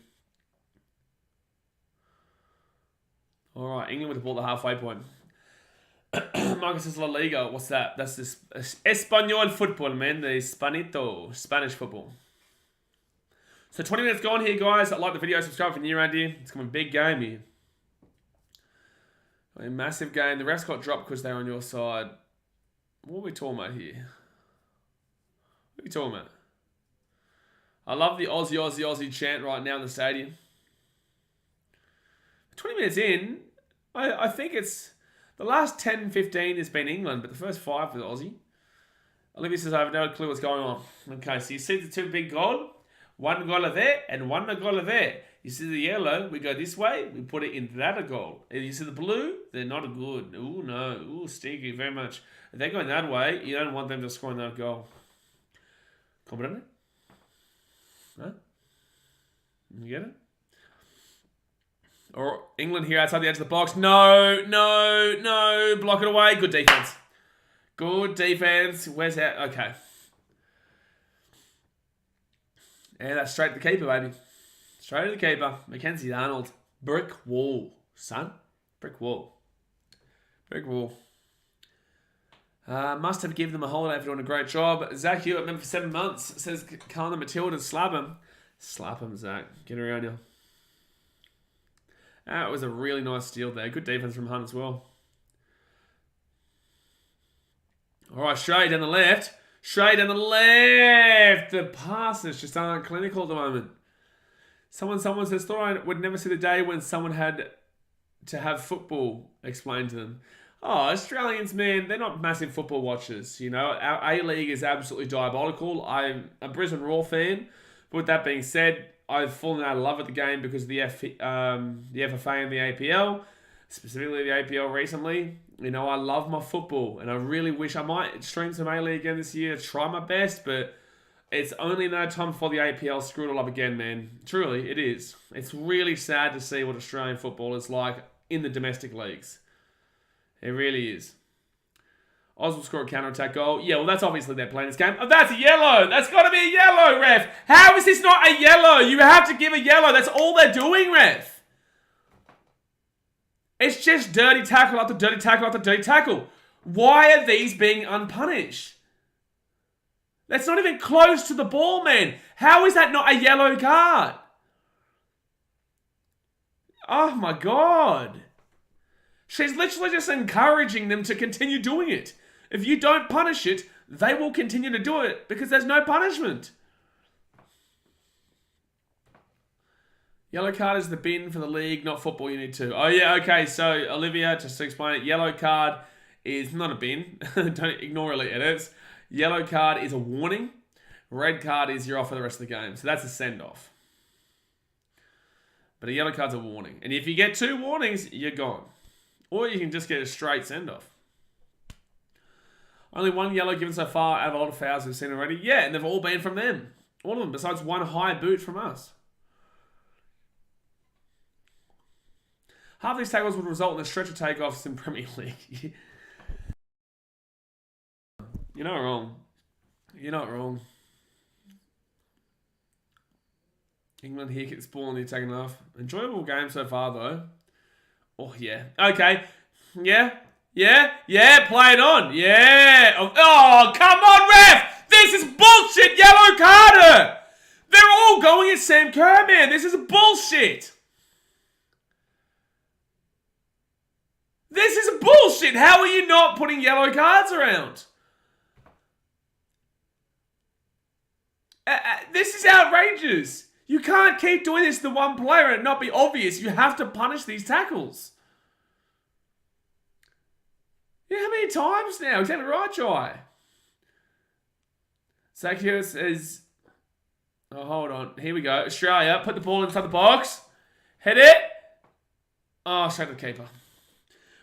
All right, England with the ball at the halfway point. Marcus says La Liga. What's that? That's this Espanol football, man. The Hispanito, Spanish football. So 20 minutes gone here, guys. Like the video, subscribe for new around here. It's coming a big game here. A massive game. The refs got dropped because they're on your side. What are we talking about here? What are you talking about? I love the Aussie, Aussie, Aussie chant right now in the stadium. 20 minutes in, I think it's... The last 10, 15 has been England, but the first 5 was Aussie. Olivia says, I have no clue what's going on. Okay, so you see the 2 big goal? One goal there and one goal there. You see the yellow, we go this way, we put it into that goal. And you see the blue, they're not good. Ooh, no. Ooh, stinky, very much. If they're going that way, you don't want them to score in that goal. Comprende? Huh? You get it? Or England here outside the edge of the box. No, no, no. Block it away. Good defense. Good defense. Where's that? Okay. And that's straight to the keeper, baby. Straight to the keeper. Mackenzie Arnold. Brick wall, son. Brick wall. Brick wall. Must have given them a holiday for doing a great job. Zach Hewitt, member for 7 months, says, can't the Matilda slap him? Slap him, Zach. Get around here. It was a really nice steal there. Good defense from Hunt as well. All right, straight down the left. Straight down the left. The passes just aren't clinical at the moment. Someone says, thought I would never see the day when someone had to have football explained to them. Oh, Australians, man, they're not massive football watchers. You know, our A-League is absolutely diabolical. I'm a Brisbane Roar fan. But with that being said, I've fallen out of love with the game because of the FFA and the APL, specifically the APL recently. You know, I love my football, and I really wish I might stream some A-League again this year, try my best, but it's only no time before the APL screw it all up again, man. Truly, it is. It's really sad to see what Australian football is like in the domestic leagues. It really is. Oz will score a counter-attack goal. Yeah, well, that's obviously they're playing this game. Oh, that's a yellow. That's got to be a yellow, ref. How is this not a yellow? You have to give a yellow. That's all they're doing, ref. It's just dirty tackle after dirty tackle after dirty tackle. Why are these being unpunished? That's not even close to the ball, man. How is that not a yellow card? Oh, my God. She's literally just encouraging them to continue doing it. If you don't punish it, they will continue to do it because there's no punishment. Yellow card is the bin for the league, not football you need to. Oh, yeah, okay. So, Olivia, just to explain it, yellow card is not a bin. Don't ignore early edits. Yellow card is a warning. Red card is you're off for the rest of the game. So that's a send-off. But a yellow card's a warning. And if you get 2 warnings, you're gone. Or you can just get a straight send-off. Only 1 yellow given so far out of a lot of fouls we've seen already. Yeah, and they've all been from them. All of them, besides 1 high boot from us. Half these tackles would result in a stretch of takeoffs in Premier League. You're not wrong. You're not wrong. England here kicks ball and the attacking half. Enjoyable game so far, though. Oh, yeah. Okay. Yeah. Play it on. Yeah. Oh, come on, ref. This is bullshit. Yellow card. They're all going at Sam Kerr, man. This is bullshit. This is bullshit. How are you not putting yellow cards around? This is outrageous. You can't keep doing this to one player and not be obvious. You have to punish these tackles. Yeah, how many times now? Exactly right, Jai. Sakio says... Oh, hold on. Here we go. Australia, put the ball inside the box. Hit it. Oh, straight to the keeper.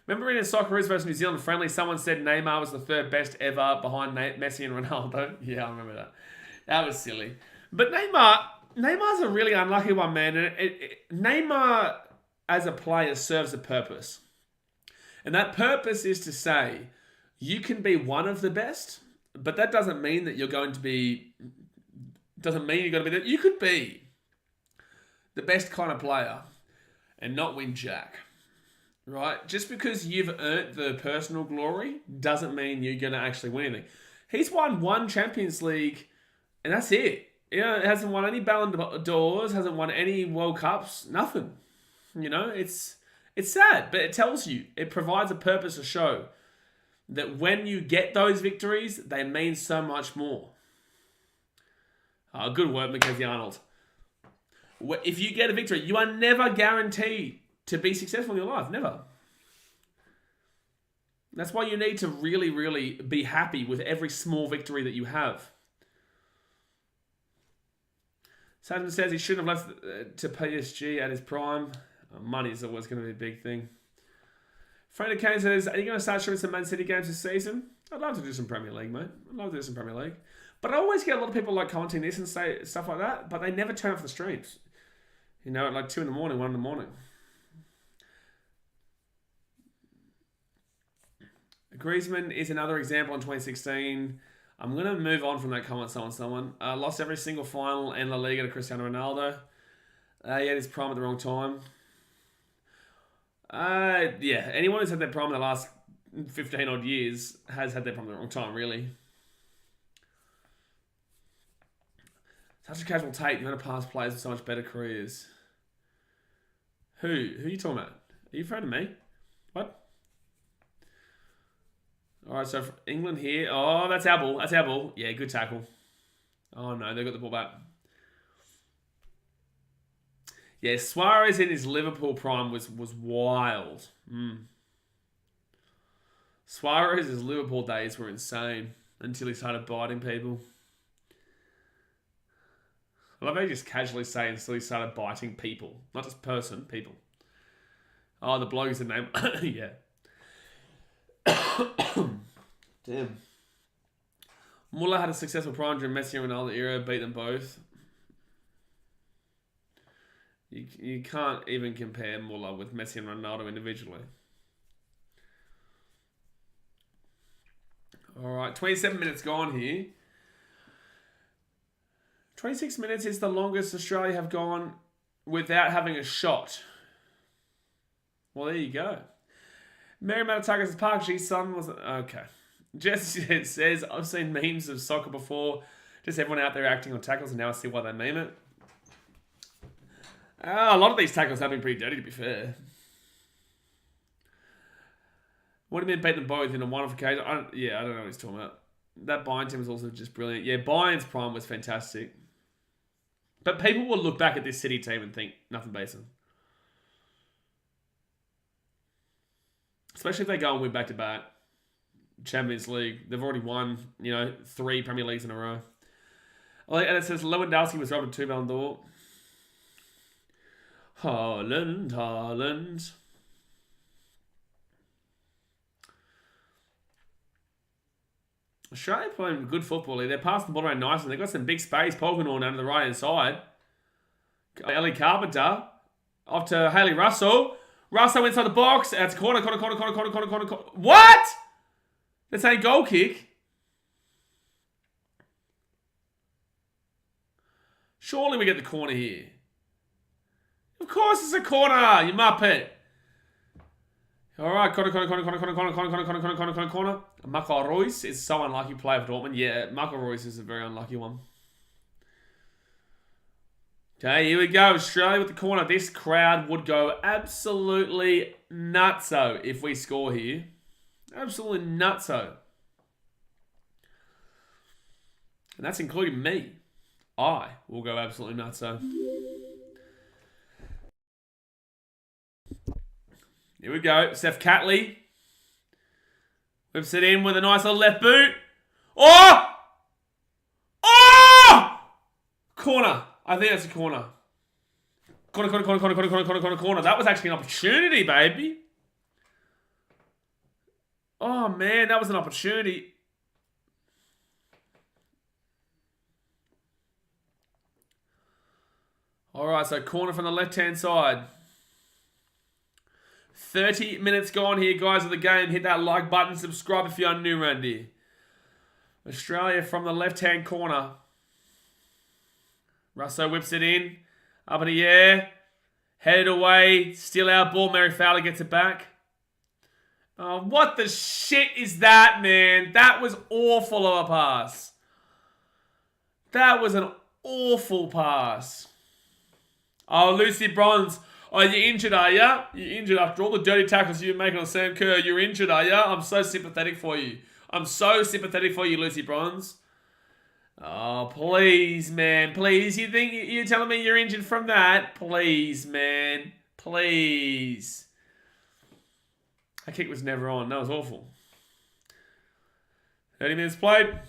Remember in a Socceroos versus New Zealand friendly, someone said Neymar was the 3rd best ever behind Messi and Ronaldo? Yeah, I remember that. That was silly. But Neymar's a really unlucky one, man. Neymar, as a player, serves a purpose. And that purpose is to say, you can be one of the best, but that doesn't mean that you're going to be... Doesn't mean you're going to be... You could be the best kind of player and not win jack. Right? Just because you've earned the personal glory doesn't mean you're going to actually win anything. He's won 1 Champions League, and that's it. You know, hasn't won any Ballon d'Ors, hasn't won any World Cups, nothing. You know, it's sad, but it tells you, it provides a purpose to show that when you get those victories, they mean so much more. Good work, Mackenzie Arnold. If you get a victory, you are never guaranteed to be successful in your life. Never. That's why you need to really, really be happy with every small victory that you have. Saturn says he shouldn't have left to PSG at his prime. Money is always going to be a big thing. Fredo Kane says, are you going to start showing some Man City games this season? I'd love to do some Premier League, mate. I'd love to do some Premier League. But I always get a lot of people like commenting this and say stuff like that, but they never turn off the streams. You know, at like 2 in the morning, 1 in the morning. Griezmann is another example in 2016. I'm going to move on from that comment, someone. Lost every single final in La Liga to Cristiano Ronaldo. He had his prime at the wrong time. Yeah, anyone who's had their prime in the last 15 odd years has had their prime at the wrong time, really. Such a casual take. You're going to pass players with so much better careers. Who are you talking about? Are you afraid of me? What? All right, so England here. Oh, that's our ball. That's our ball. Yeah, good tackle. Oh, no, they got the ball back. Yeah, Suarez in his Liverpool prime was wild. Suarez's Liverpool days were insane until he started biting people. I love how you just casually say until he started biting people. Not just person, people. Oh, the bloke is the name. Yeah. Damn. Muller had a successful prime during Messi and Ronaldo era, beat them both. You can't even compare Muller with Messi and Ronaldo individually. Alright, 27 minutes gone here. 26 minutes is the longest Australia have gone without having a shot. Well, there you go. Mary Matatakas Park, G's son was... Okay. Jesse says, I've seen memes of soccer before. Just everyone out there acting on tackles, and now I see why they meme it. A lot of these tackles have been pretty dirty, to be fair. What do you mean beat them both in a one-off occasion? I don't know what he's talking about. That Bayern team was also just brilliant. Yeah, Bayern's prime was fantastic. But people will look back at this City team and think, nothing beats them. Especially if they go and win back-to-back. Champions League. They've already won, 3 Premier Leagues in a row. And it says Lewandowski was robbed of 2 Ballon d'Or. Haaland. Australia playing good football here. They're passing the ball around nicely. They've got some big space. Pocono down to the right-hand side. Ellie Carpenter. Off to Hayley Russell. Russell inside the box. That's corner. What? That's a goal kick. Surely we get the corner here. Of course it's a corner, you muppet. All right, corner. Marco Reus is so unlucky player for Dortmund. Yeah, Marco Reus is a very unlucky one. Okay, here we go. Australia with the corner. This crowd would go absolutely nutso if we score here. Absolutely nutso. And that's including me. I will go absolutely nutso. Here we go. Steph Catley. Whips it in with a nice little left boot. Oh! Oh! Corner. I think that's a corner. Corner. That was actually an opportunity, baby. Oh, man. That was an opportunity. All right, so corner from the left-hand side. 30 minutes gone here, guys, of the game. Hit that like button. Subscribe if you're new around here. Australia from the left-hand corner. Russo whips it in. Up in the air. Headed away. Still our ball. Mary Fowler gets it back. Oh, what the shit is that, man? That was awful of a pass. That was an awful pass. Oh, Lucy Bronze. Oh, you're injured, are ya? You're injured after all the dirty tackles you're making on Sam Kerr. You're injured, are ya? I'm so sympathetic for you. I'm so sympathetic for you, Lucy Bronze. Oh, please, man. Please. You think you're telling me you're injured from that? Please, man. Please. That kick was never on. That was awful. 30 minutes played.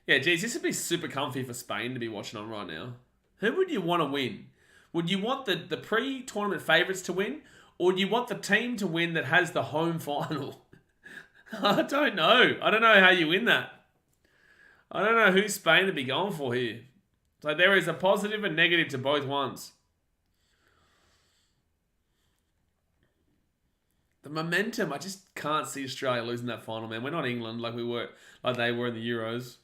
Yeah, geez, this would be super comfy for Spain to be watching on right now. Who would you want to win? Would you want the pre-tournament favourites to win? Or do you want the team to win that has the home final? I don't know. I don't know how you win that. I don't know who Spain would be going for here. So there is a positive and negative to both ones. The momentum, I just can't see Australia losing that final, man. We're not England like they were in the Euros.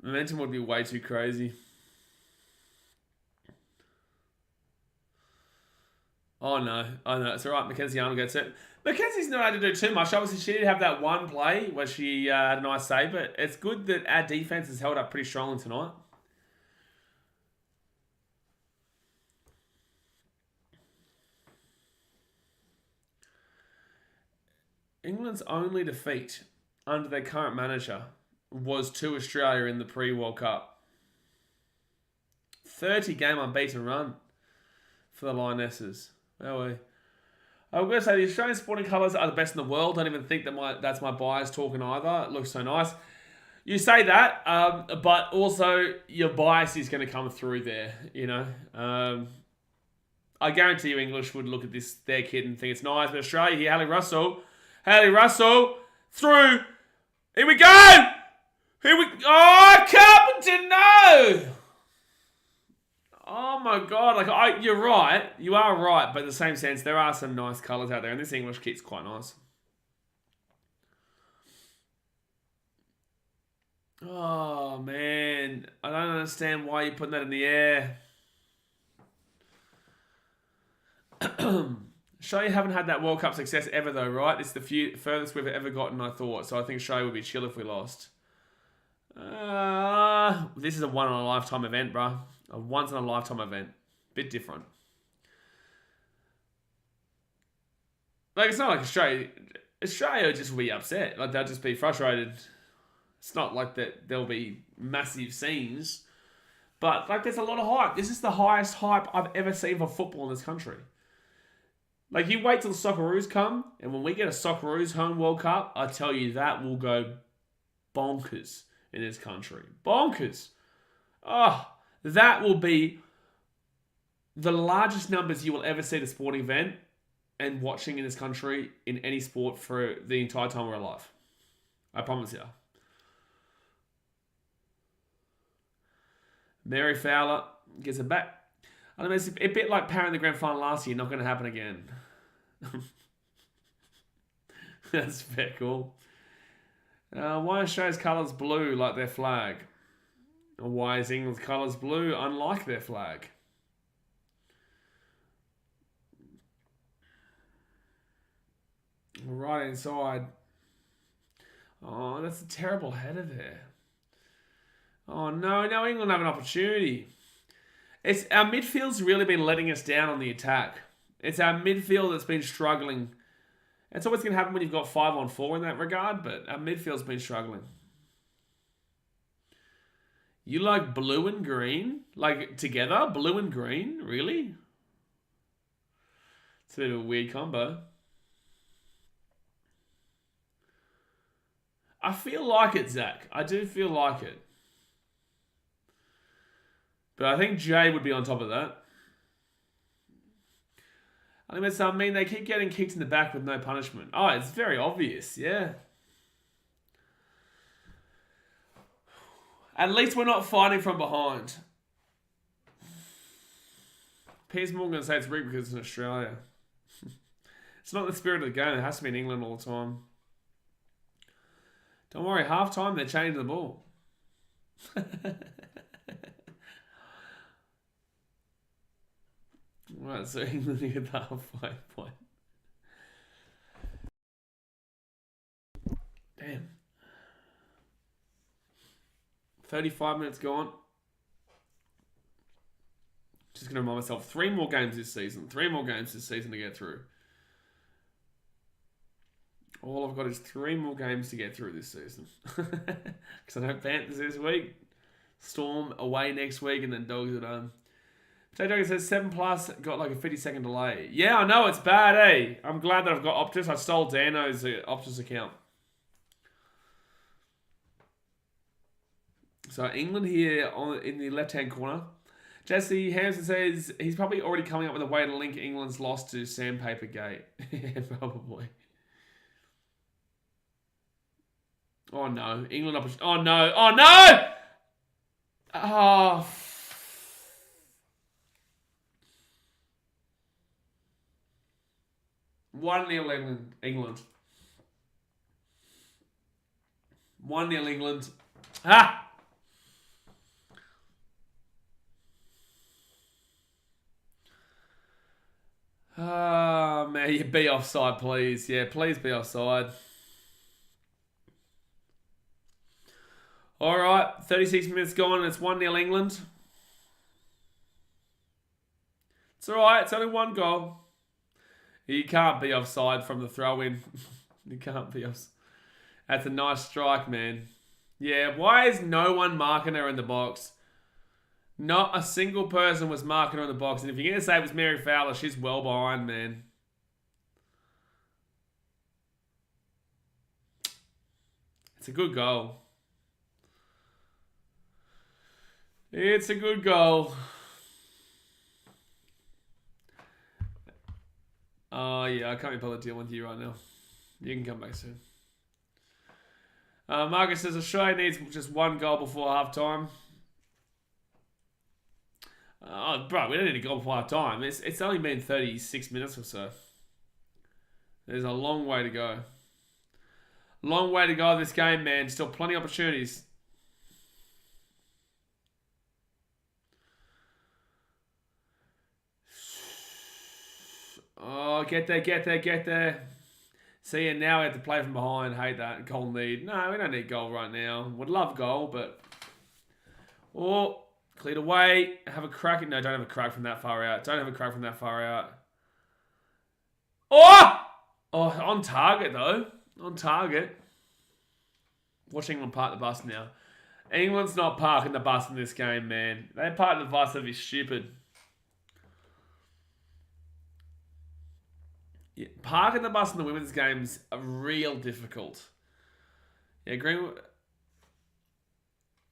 Momentum would be way too crazy. Oh, no. It's all right. Mackenzie Arnold gets it. Mackenzie's not able to do too much. Obviously, she did have that one play where she had a nice save, but it's good that our defense has held up pretty strongly tonight. England's only defeat under their current manager was to Australia in the pre-World Cup. 30-game unbeaten run for the Lionesses. I'm going to say the Australian sporting colours are the best in the world. Don't even think that's my bias talking either. It looks so nice. You say that, but also your bias is going to come through there, you know. I guarantee you English would look at their kid and think it's nice. But Australia here, Hayley Russell, through. Here we go! Oh, Carpenter, no! Oh my God! You're right. You are right, but in the same sense, there are some nice colours out there, and this English kit's quite nice. Oh man, I don't understand why you're putting that in the air. Australia haven't had that World Cup success ever, though, right? It's the furthest we've ever gotten, I thought. So I think Australia would be chill if we lost. This is a one-in-a-lifetime event, bruh. A once-in-a-lifetime event. Bit different. It's not like Australia. Australia just will be upset. They'll just be frustrated. It's not like that there'll be massive scenes. But, there's a lot of hype. This is the highest hype I've ever seen for football in this country. Like, you wait till the Socceroos come, and when we get a Socceroos home World Cup, I tell you, that will go bonkers in this country. Bonkers. Oh, that will be the largest numbers you will ever see at a sporting event and watching in this country in any sport for the entire time we're alive. I promise you. Mary Fowler gets it back. I mean, it's a bit like parrying the grand final last year. Not going to happen again. That's very cool. Why are Australia's colours blue like their flag? Or why is England's colours blue unlike their flag? Right inside. Oh, that's a terrible header there. Oh, no, England have an opportunity. It's our midfield's really been letting us down on the attack. It's our midfield that's been struggling. It's always going to happen when you've got 5-on-4 in that regard, but our midfield's been struggling. You like blue and green? Like, together? Blue and green? Really? It's a bit of a weird combo. I feel like it, Zach. I do feel like it. But I think Jay would be on top of that. I mean, they keep getting kicked in the back with no punishment. Oh, it's very obvious, yeah. At least we're not fighting from behind. Piers Morgan going to say it's rigged because it's in Australia. It's not the spirit of the game. It has to be in England all the time. Don't worry, half-time, they're changing the ball. Right, so England get the halfway point. Damn. 35 minutes gone. Just going to remind myself, 3 more games this season. 3 more games this season to get through. All I've got is 3 more games to get through this season. Because I know Panthers this week. Storm away next week and then Dogs at home. Jay Dragon says 7+, got like a 50-second delay. Yeah, I know, it's bad, eh? I'm glad that I've got Optus. I stole Dano's Optus account. So England here in the left-hand corner. Jesse Hampson says he's probably already coming up with a way to link England's loss to Sandpaper Gate. Yeah, probably. Oh, no. England up. Oh, no. Oh, no! Oh, 1-0 England. 1-0 England. Ah! Oh, man, you be offside, please. Yeah, please be offside. All right, 36 minutes gone, and it's 1-0 England. It's all right, it's only 1 goal. You can't be offside from the throw-in. You can't be offside. That's a nice strike, man. Yeah, why is no one marking her in the box? Not a single person was marking her in the box. And if you're going to say it was Mary Fowler, she's well behind, man. It's a good goal. It's a good goal. Oh, yeah, I can't be bothered dealing with you right now. You can come back soon. Marcus says Australia needs just 1 goal before half-time. Oh, bro, we don't need a goal before half-time. It's only been 36 minutes or so. There's a long way to go. Long way to go in this game, man. Still plenty of opportunities. Oh, get there. See, and now we have to play from behind. Hate that. Goal need. No, we don't need goal right now. Would love goal, but... Oh, cleared away. Have a crack. No, don't have a crack from that far out. Oh! Oh, on target, though. On target. Watch England park the bus now. England's not parking the bus in this game, man. They park the bus, that'd be stupid. Yeah, parking the bus in the women's games are real difficult. Yeah, Green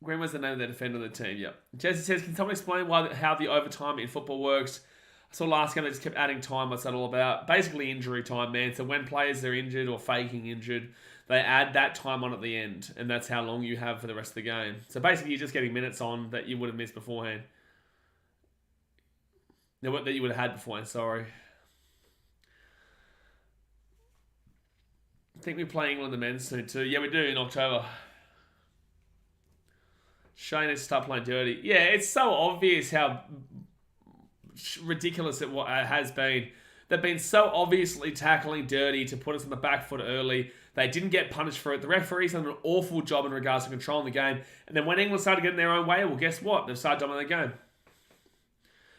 was the name of the defender of the team, yep. Jesse says, can someone explain how the overtime in football works? I saw last game they just kept adding time. What's that all about? Basically injury time, man. So when players are injured or faking injured, they add that time on at the end. And that's how long you have for the rest of the game. So basically you're just getting minutes on that you would have missed beforehand. That you would have had beforehand, sorry. I think we play England the men's soon too. Yeah, we do in October. Shane needs to start playing dirty. Yeah, it's so obvious how ridiculous it has been. They've been so obviously tackling dirty to put us on the back foot early. They didn't get punished for it. The referees done an awful job in regards to controlling the game. And then when England started getting their own way, well, guess what? They've started dominating the game.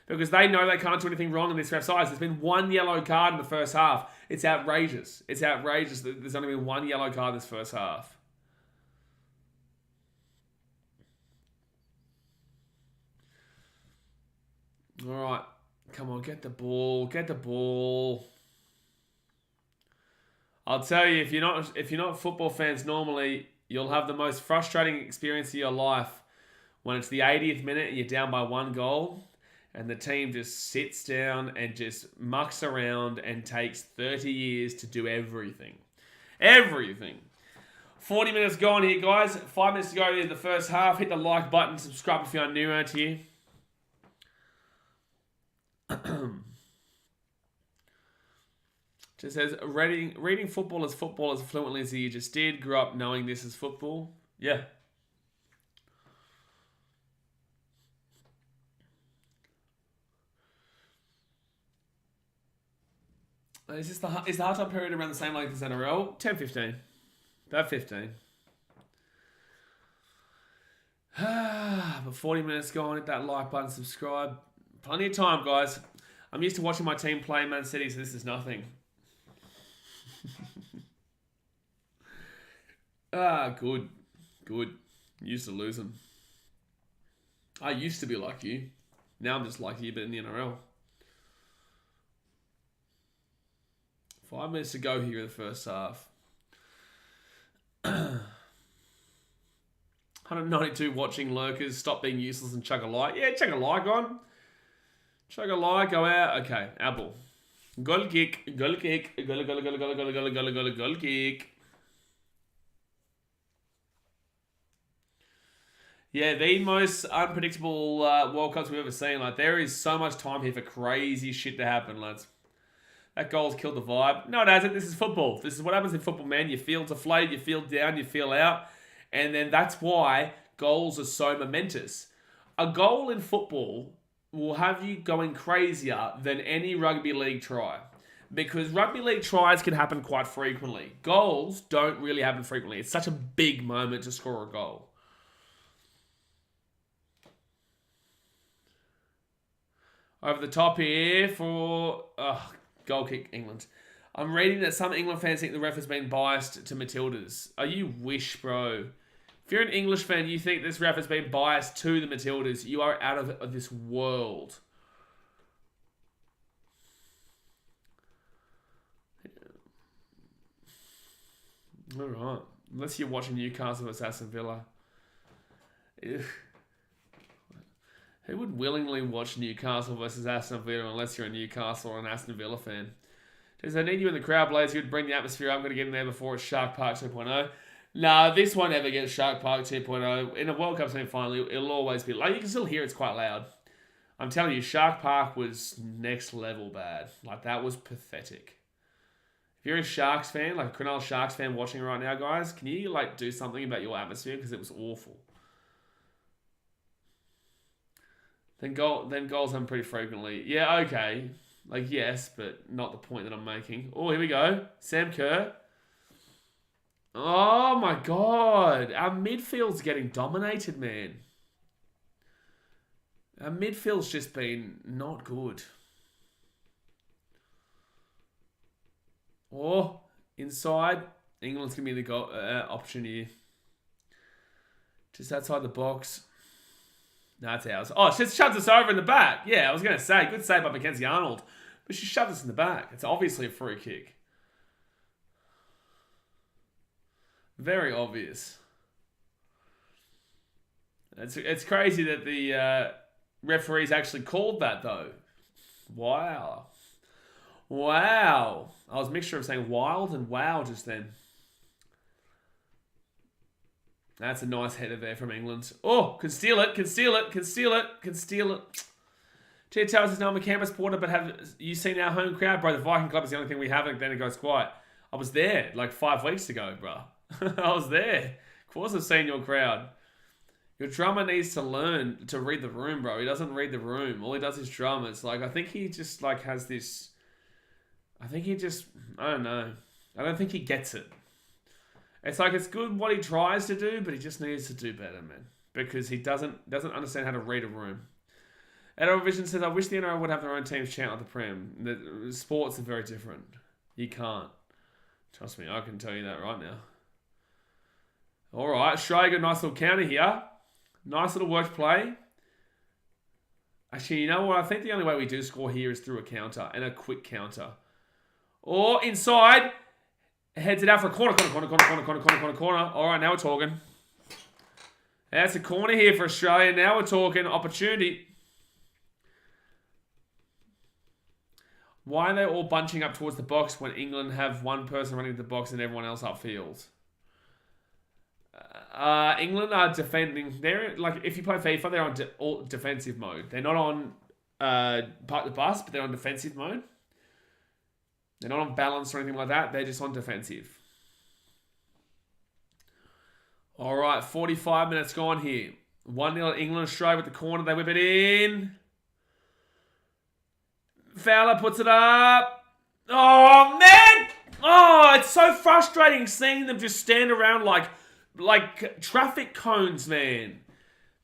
Because they know they can't do anything wrong in this ref's eyes. There's been one yellow card in the first half. It's outrageous. It's outrageous that there's only been one yellow card in this first half. All right. Come on, get the ball. Get the ball. I'll tell you, if you're not football fans normally, you'll have the most frustrating experience of your life when it's the 80th minute and you're down by 1 goal. And the team just sits down and just mucks around and takes 30 years to do everything. Everything. 40 minutes gone here, guys. 5 minutes to go in the first half. Hit the like button. Subscribe if you're new around here. Just says, reading football as fluently as you just did. Grew up knowing this is football. Yeah. Is the halftime period around the same length as NRL? 10-15. About 15. But 40 minutes gone. Hit that like button, subscribe. Plenty of time, guys. I'm used to watching my team play Man City, so this is nothing. Good. Good. Used to lose them. I used to be like you. Now I'm just like you, but in the NRL. 5 minutes to go here in the first half. 192 watching lurkers. Stop being useless and chuck a like. Yeah, chuck a like on. Chuck a like, go out. Okay, Apple. Goal kick. Goal kick. Goal kick. Yeah, the most unpredictable World Cups we've ever seen. Like, there is so much time here for crazy shit to happen, lads. That goal's killed the vibe. No, it hasn't. This is football. This is what happens in football, man. You feel deflated, you feel down, you feel out. And then that's why goals are so momentous. A goal in football will have you going crazier than any rugby league try. Because rugby league tries can happen quite frequently. Goals don't really happen frequently. It's such a big moment to score a goal. Over the top here for... goal kick, England. I'm reading that some England fans think the ref has been biased to Matildas. Oh, you wish, bro. If you're an English fan, you think this ref has been biased to the Matildas, you are out of this world. All right. Unless you're watching Newcastle vs Aston Villa. Ugh. Who would willingly watch Newcastle versus Aston Villa unless you're a Newcastle or an Aston Villa fan? Does they need you in the crowd, Blaze? You'd bring the atmosphere. I'm going to get in there before it's Shark Park 2.0. Nah, this won't ever get Shark Park 2.0. In a World Cup semi-final, it'll always be... Like, you can still hear it's quite loud. I'm telling you, Shark Park was next level bad. Like, that was pathetic. If you're a Sharks fan, like a Cronulla Sharks fan watching right now, guys, can you, like, do something about your atmosphere? Because it was awful. Then goals happen pretty frequently. Yeah, okay. Like, yes, but not the point that I'm making. Oh, here we go. Sam Kerr. Oh, my God. Our midfield's getting dominated, man. Our midfield's just been not good. Oh, inside. England's going to be the goal, opportunity. Just outside the box. No, it's ours. Oh, it just shuts us over in the back. Yeah, I was going to say, good save by Mackenzie Arnold. But she shoved us in the back. It's obviously a free kick. Very obvious. It's crazy that the referees actually called that, though. Wow. Wow. I was a mixture of saying wild and wow just then. That's a nice header there from England. Oh, can steal it, can steal it, can steal it, can steal it. Tia tells us now I'm a Canberra supporter, but have you seen our home crowd? Bro, the Viking Club is the only thing we haven't. Then it goes quiet. I was there like 5 weeks ago, bro. I was there. Of course I've seen your crowd. Your drummer needs to learn to read the room, bro. He doesn't read the room. All he does is drum. It's like, I think he just like has this... I don't know. I don't think he gets it. It's like, it's good what he tries to do, but he just needs to do better, man. Because he doesn't understand how to read a room. Adult Vision says, I wish the NRL would have their own teams chant like the Prem. The sports are very different. You can't. Trust me, I can tell you that right now. All right, Australia got a nice little counter here. Nice little work play. Actually, you know what? I think the only way we do score here is through a counter and a quick counter. Or inside, heads it out for a corner. All right, now we're talking. That's a corner here for Australia. Now we're talking opportunity. Why are they all bunching up towards the box when England have one person running to the box and everyone else upfield? England are defending. They're like, if you play FIFA, they're on all defensive mode. They're not on park the bus, but they're on defensive mode. They're not on balance or anything like that. They're just on defensive. All right, 45 minutes gone here. 1-0 England. Australia with the corner. They whip it in. Fowler puts it up. Oh, man! Oh, it's so frustrating seeing them just stand around like traffic cones, man.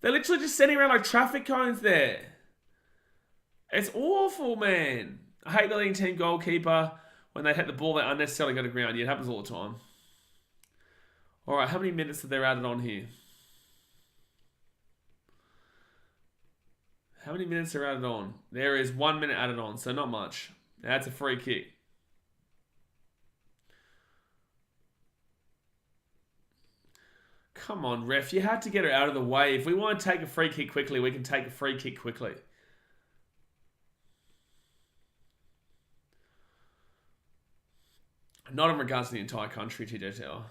They're literally just standing around like traffic cones there. It's awful, man. I hate the leading team goalkeeper. When they hit the ball, they unnecessarily go to ground. Yeah, it happens all the time. All right, how many minutes have they added on here? How many minutes are added on? There is 1 minute added on, so not much. That's a free kick. Come on, ref. You had to get her out of the way. If we want to take a free kick quickly, we can take a free kick quickly. Not in regards to the entire country, TJ Tower.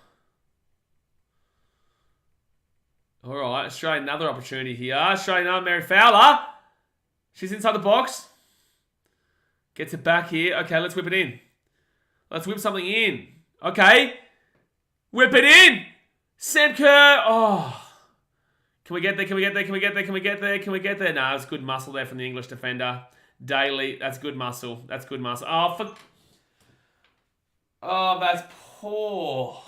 All right, Australia, another opportunity here. Australia, Mary Fowler. She's inside the box. Gets it back here. Okay, let's whip it in. Let's whip something in. Okay. Whip it in. Sam Kerr. Oh. Can we get there? Can we get there? Can we get there? Can we get there? Can we get there? Nah, it's good muscle there from the English defender. Daly. That's good muscle. That's good muscle. Oh, that's poor.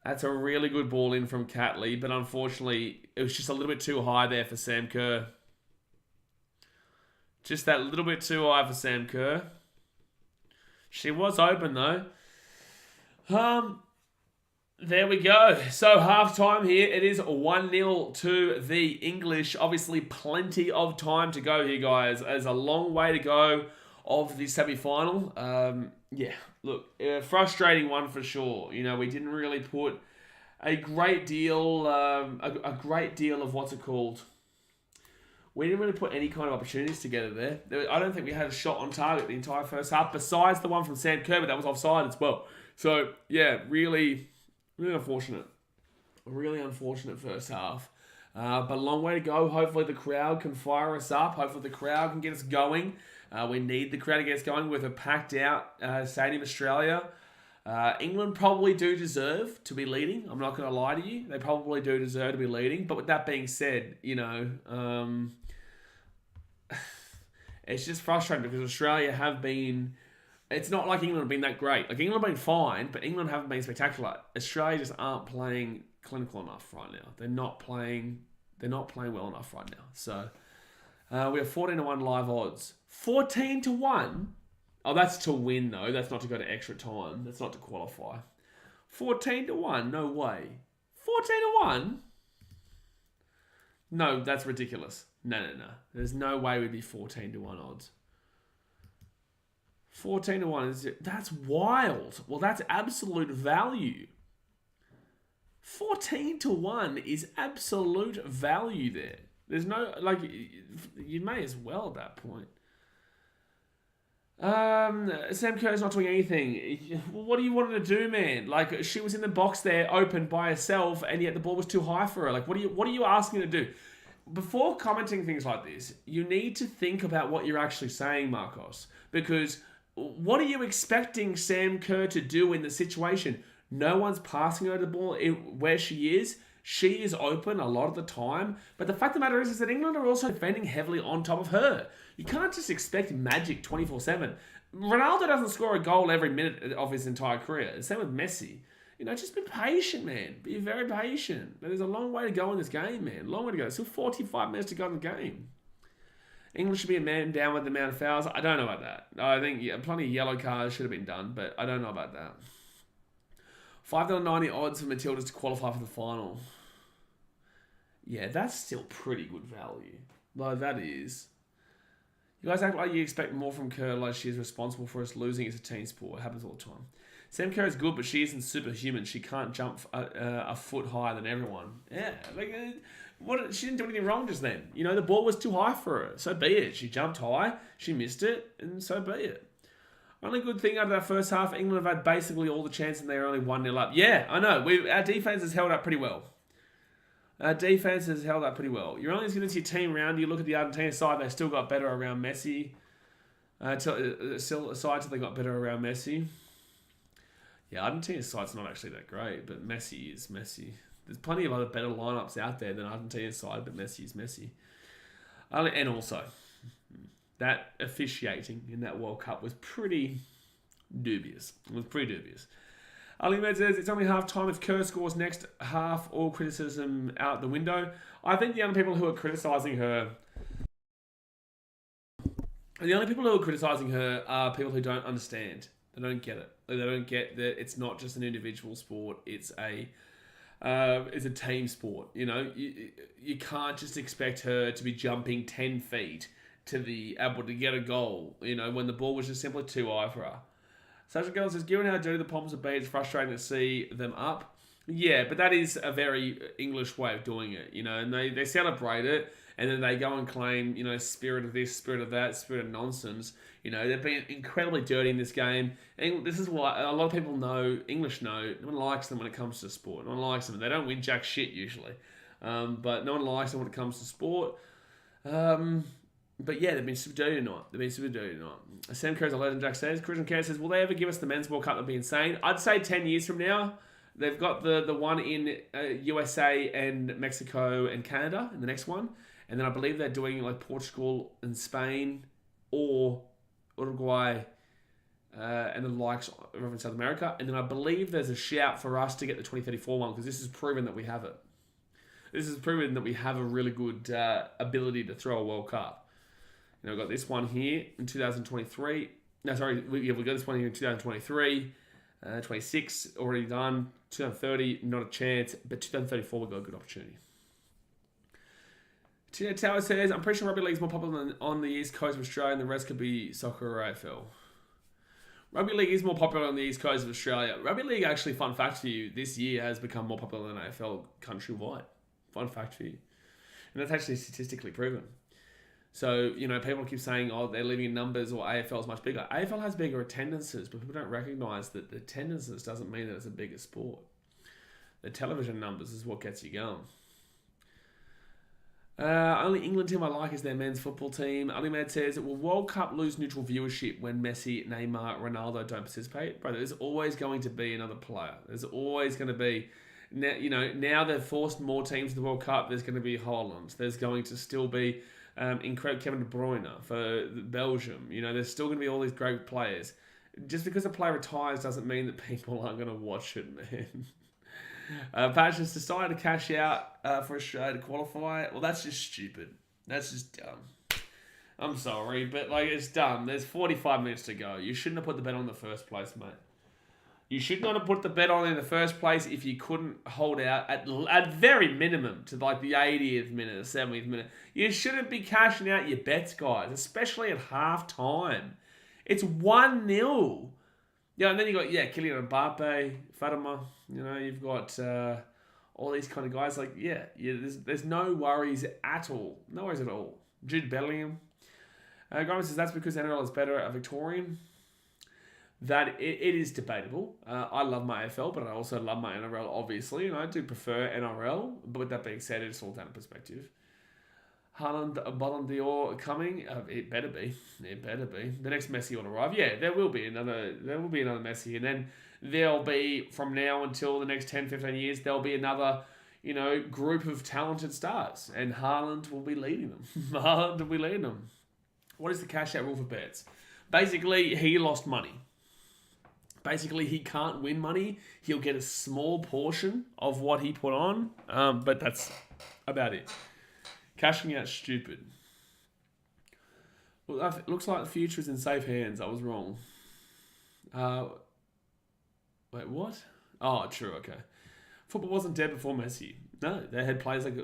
That's a really good ball in from Catley, but unfortunately, it was just a little bit too high there for Sam Kerr. Just that little bit too high for Sam Kerr. She was open, though. There we go. So, half-time here. It is 1-0 to the English. Obviously, plenty of time to go here, guys. There's a long way to go of the semi-final. Yeah, look, a frustrating one for sure. You know, we didn't really put a great deal, a great deal of what's it called? We didn't really put any kind of opportunities together there. I don't think we had a shot on target the entire first half, besides the one from Sam Kerr, but that was offside as well. So, yeah, really unfortunate. A really unfortunate first half. But a long way to go. Hopefully the crowd can fire us up. Hopefully the crowd can get us going. We need the crowd to get us going with a packed out Stadium Australia. England probably do deserve to be leading. I'm not going to lie to you. They probably do deserve to be leading. But with that being said, you know, it's just frustrating because Australia have been... It's not like England have been that great. Like, England have been fine, but England haven't been spectacular. Australia just aren't playing clinical enough right now. They're not playing well enough right now. So, we have 14-1 live odds. 14-1? Oh, that's to win, though. That's not to go to extra time. That's not to qualify. 14-1? No way. 14-1? No, that's ridiculous. No. There's no way we'd be 14 to 1 odds. 14 to 1 that's wild. Well, that's absolute value. 14 to 1 is absolute value there. There's no, like, you may as well at that point. Sam Kerr's not doing anything. What do you want her to do, man? Like, she was in the box there, open by herself, and yet the ball was too high for her. Like, what are you asking her to do? Before commenting things like this, you need to think about what you're actually saying, Marcos. Because what are you expecting Sam Kerr to do in the situation? No one's passing her the ball where she is. She is open a lot of the time. But the fact of the matter is that England are also defending heavily on top of her. You can't just expect magic 24/7. Ronaldo doesn't score a goal every minute of his entire career. Same with Messi. Just be patient, man. Be very patient. There's a long way to go in this game, man. Long way to go. Still 45 minutes to go in the game. England should be a man down with the amount of fouls. I don't know about that. I think plenty of yellow cards should have been done, but I don't know about that. $5.90 odds for Matildas to qualify for the final. Yeah, that's still pretty good value. Like, that is. You guys act like you expect more from Kerr, like she is responsible for us losing. It's a team sport. It happens all the time. Sam Kerr is good, but she isn't superhuman. She can't jump a foot higher than everyone. Yeah, she didn't do anything wrong just then. The ball was too high for her. So be it. She jumped high, she missed it, and so be it. Only good thing out of that first half, England have had basically all the chances and they're only 1-0 up. Yeah, I know. Our defense has held up pretty well. You're only as good as your team around. You look at the Argentina side, they still got better around Messi. Still aside till they got better around Messi. Yeah, Argentina's side's not actually that great, but Messi is Messi. There's plenty of other better lineups out there than Argentina's side, but Messi is Messi. And also, that officiating in that World Cup was pretty dubious. Ali Med says, it's only half time. If Kerr scores next half, all criticism out the window. I think the only people who are criticising her are people who don't understand. They don't get it. They don't get that it's not just an individual sport. It's a team sport. You can't just expect her to be jumping 10 feet to be able to get a goal, when the ball was just simply too high for her. Sasha Girl says, given how dirty the Poms have been, it's frustrating to see them up. Yeah, but that is a very English way of doing it, and they celebrate it, and then they go and claim, spirit of this, spirit of that, spirit of nonsense. They've been incredibly dirty in this game. And this is why a lot of people English know, no one likes them when it comes to sport. No one likes them. They don't win jack shit usually. But no one likes them when it comes to sport. But yeah, they've been super dirty tonight. Sam Kerr's a legend, Jack says. Christian Kerr says, will they ever give us the men's World Cup? That'd be insane. I'd say 10 years from now. They've got the one in USA and Mexico and Canada in the next one. And then I believe they're doing like Portugal and Spain or Uruguay and the likes over in South America. And then I believe there's a shout for us to get the 2034 one because this has proven that we have it. This has proven that we have a really good ability to throw a World Cup. We've got this one here in 2023. No, sorry, we got this one here in 2023. 26 already done. 2030, not a chance. But 2034, we've got a good opportunity. Tina Tower says, I'm pretty sure rugby league is more popular on the east coast of Australia and the rest could be soccer or AFL. Rugby league is more popular on the east coast of Australia. Rugby league, actually, fun fact for you, this year has become more popular than AFL countrywide. Fun fact for you. And that's actually statistically proven. So, people keep saying, they're living in numbers or AFL is much bigger. AFL has bigger attendances, but people don't recognise that the attendances doesn't mean that it's a bigger sport. The television numbers is what gets you going. Only England team I like is their men's football team. Ali Med says, will World Cup lose neutral viewership when Messi, Neymar, Ronaldo don't participate? Bro, there's always going to be another player. There's always going to be... Now they've forced more teams to the World Cup. There's going to be Holland. There's going to still be incredible Kevin De Bruyne for Belgium. There's still going to be all these great players. Just because a player retires doesn't mean that people aren't going to watch it, man. Patch has decided to cash out for Australia to qualify. Well, that's just stupid. That's just dumb. I'm sorry, but it's dumb. There's 45 minutes to go. You shouldn't have put the bet on in the first place, mate. You should not have put the bet on in the first place if you couldn't hold out at very minimum to like the 80th minute, the 70th minute. You shouldn't be cashing out your bets, guys, especially at half time. It's 1-0. Yeah, and then you got Kylian Mbappe, Fatima. You've got all these kind of guys. Like there's no worries at all. No worries at all. Jude Bellingham. Grimes says that's because NRL is better at Victorian. That it is debatable. I love my AFL, but I also love my NRL, obviously, and I do prefer NRL. But with that being said, it's all down to perspective. Haaland, Ballon d'Or coming. It better be. It better be. The next Messi will arrive. Yeah, there will be another Messi, and then there'll be, from now until the next 10, 15 years, there'll be another, group of talented stars, and Haaland will be leading them. Haaland will be leading them. What is the cash out rule for bets? Basically, he lost money. Basically, he can't win money. He'll get a small portion of what he put on, but that's about it. Cashing out stupid. Well, it looks like the future is in safe hands. I was wrong. Wait, what? Oh, true, okay. Football wasn't dead before Messi. No, they had players like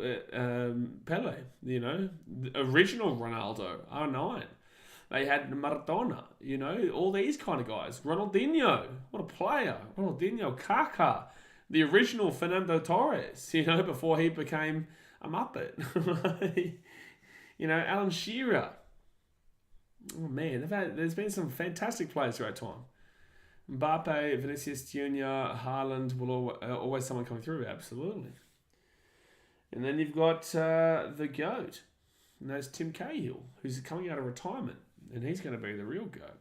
Pele, the original Ronaldo, R9. They had Maradona, all these kind of guys. Ronaldinho, what a player. Ronaldinho, Kaká, the original Fernando Torres, before he became a Muppet. Alan Shearer. Oh, man, there's been some fantastic players throughout time. Mbappe, Vinicius Jr., Haaland, will always someone coming through, absolutely. And then you've got the GOAT, and that's Tim Cahill, who's coming out of retirement. And he's going to be the real GOAT.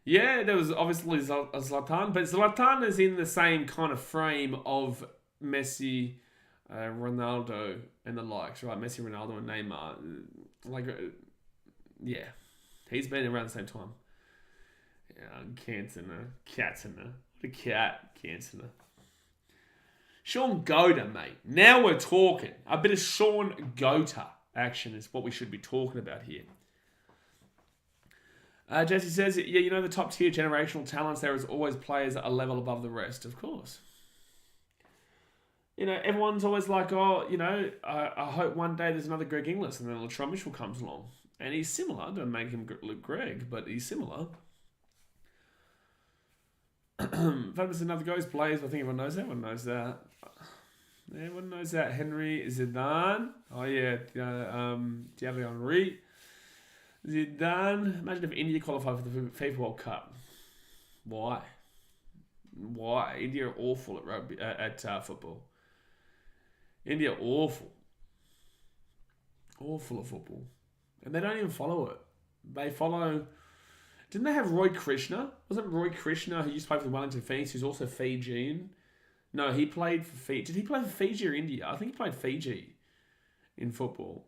Yeah, there was obviously Zlatan, but Zlatan is in the same kind of frame of Messi, Ronaldo, and the likes, right? Messi, Ronaldo, and Neymar. He's been around the same time. Cantona. What a cat, Cantona. Sean Goater, mate. Now we're talking. A bit of Sean Goater action is what we should be talking about here. Jesse says, the top tier generational talents, there is always players a level above the rest, of course. Everyone's always like, I hope one day there's another Greg Inglis, and then Latrell Mitchell comes along. And he's similar. Don't make him look Greg, but he's similar. Famous another goes players, I think everyone knows that. Everyone knows that. Henry Zidane. Oh, yeah. Thierry Henry. Zidane. Imagine if India qualified for the FIFA World Cup. Why? India are awful at rugby, at football. India are awful. Awful at football. And they don't even follow it. They follow... Didn't they have Roy Krishna? Wasn't Roy Krishna, who used to play for the Wellington Phoenix, who's also Fijian? No, he played for Fiji. Did he play for Fiji or India? I think he played Fiji in football.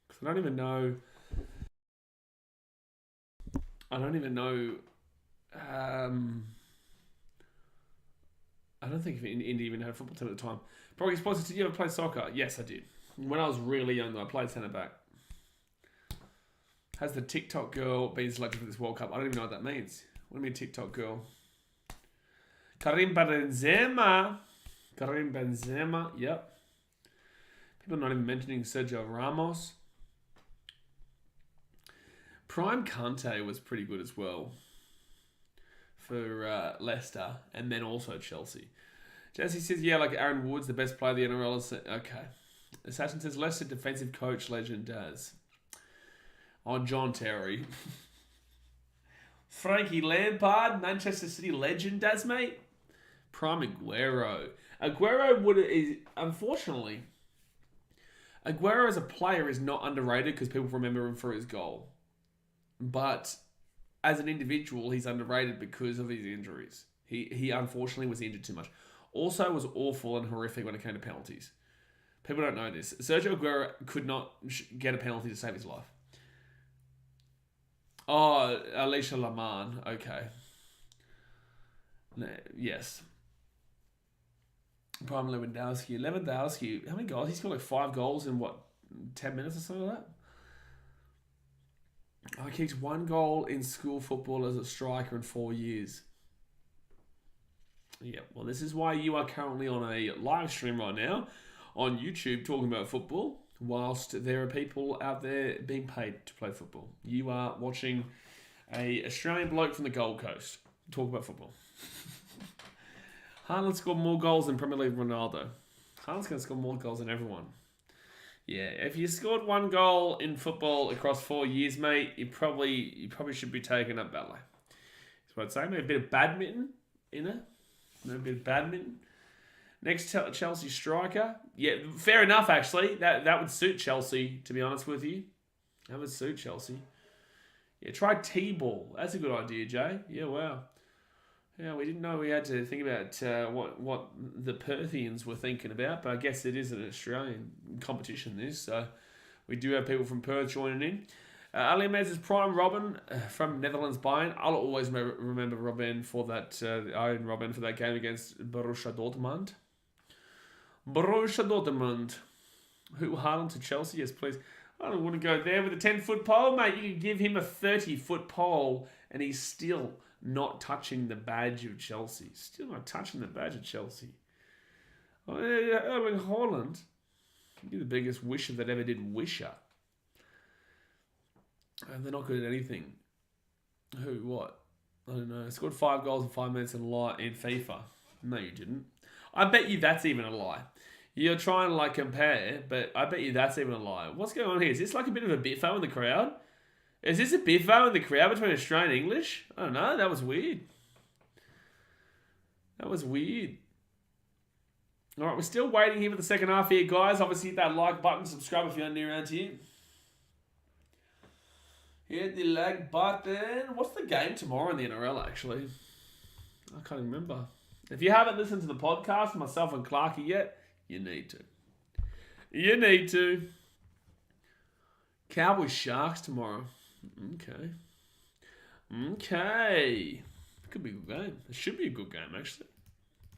Because I don't even know... I don't think India even had a football team at the time. Probably supposed to. You ever played soccer? Yes, I did. When I was really young, though, I played centre back. Has the TikTok girl been selected for this World Cup? I don't even know what that means. What do you mean TikTok girl? Karim Benzema. Yep. People are not even mentioning Sergio Ramos. Prime Kante was pretty good as well for Leicester, and then also Chelsea. Jesse says, like Aaron Woods, the best player the NRL is... Okay. Assassin says, Leicester defensive coach legend does. Oh, John Terry. Frankie Lampard, Manchester City legend does, mate. Prime Aguero. Unfortunately, Aguero as a player is not underrated because people remember him for his goal. But as an individual, he's underrated because of his injuries. He unfortunately was injured too much. Also was awful and horrific when it came to penalties. People don't know this. Sergio Aguero could not get a penalty to save his life. Oh, Alicia Laman. Okay. Yes. Prime Lewandowski. How many goals? He's got like 5 goals in 10 minutes or something like that? I kicked 1 goal in school football as a striker in 4 years. Yeah, well, this is why you are currently on a live stream right now on YouTube talking about football, whilst there are people out there being paid to play football. You are watching a Australian bloke from the Gold Coast talk about football. Haaland scored more goals than Premier League Ronaldo. Haaland's going to score more goals than everyone. Yeah, if you scored 1 goal in football across 4 years, mate, you probably should be taking up ballet. That's what I'd say. Maybe a bit of badminton in it. Maybe a bit of badminton. Next, Chelsea striker. Yeah, fair enough, actually. That would suit Chelsea, to be honest with you. That would suit Chelsea. Yeah, try T-ball. That's a good idea, Jay. Yeah, wow. Yeah, we didn't know we had to think about what the Perthians were thinking about, but I guess it is an Australian competition, this, so we do have people from Perth joining in. Ali Ahmed's prime Robin from Netherlands Bayern. I'll always remember Robin for that. I own Robin for that game against Borussia Dortmund. Borussia Dortmund. Who Haaland to Chelsea? Yes, please. I don't want to go there with a 10-foot pole, mate. You can give him a 30-foot pole, and he's still not touching the badge of Chelsea. Still not touching the badge of Chelsea. Erling Haaland. You're the biggest wisher that ever did wisher. And they're not good at anything. Who? What? I don't know. Scored 5 goals in 5 minutes in FIFA. No, you didn't. I bet you that's even a lie. You're trying to compare, but I bet you that's even a lie. What's going on here? Is this like a bit of a biffo in the crowd? Is this a biffo in the crowd between Australian and English? I don't know. That was weird. That was weird. All right, we're still waiting here for the second half here, guys. Obviously, hit that like button. Subscribe if you're new around here. Hit the like button. What's the game tomorrow in the NRL, actually? I can't remember. If you haven't listened to the podcast, myself and Clarky yet, you need to. You need to. Cowboys Sharks tomorrow. Okay. Could be a good game. It should be a good game, actually.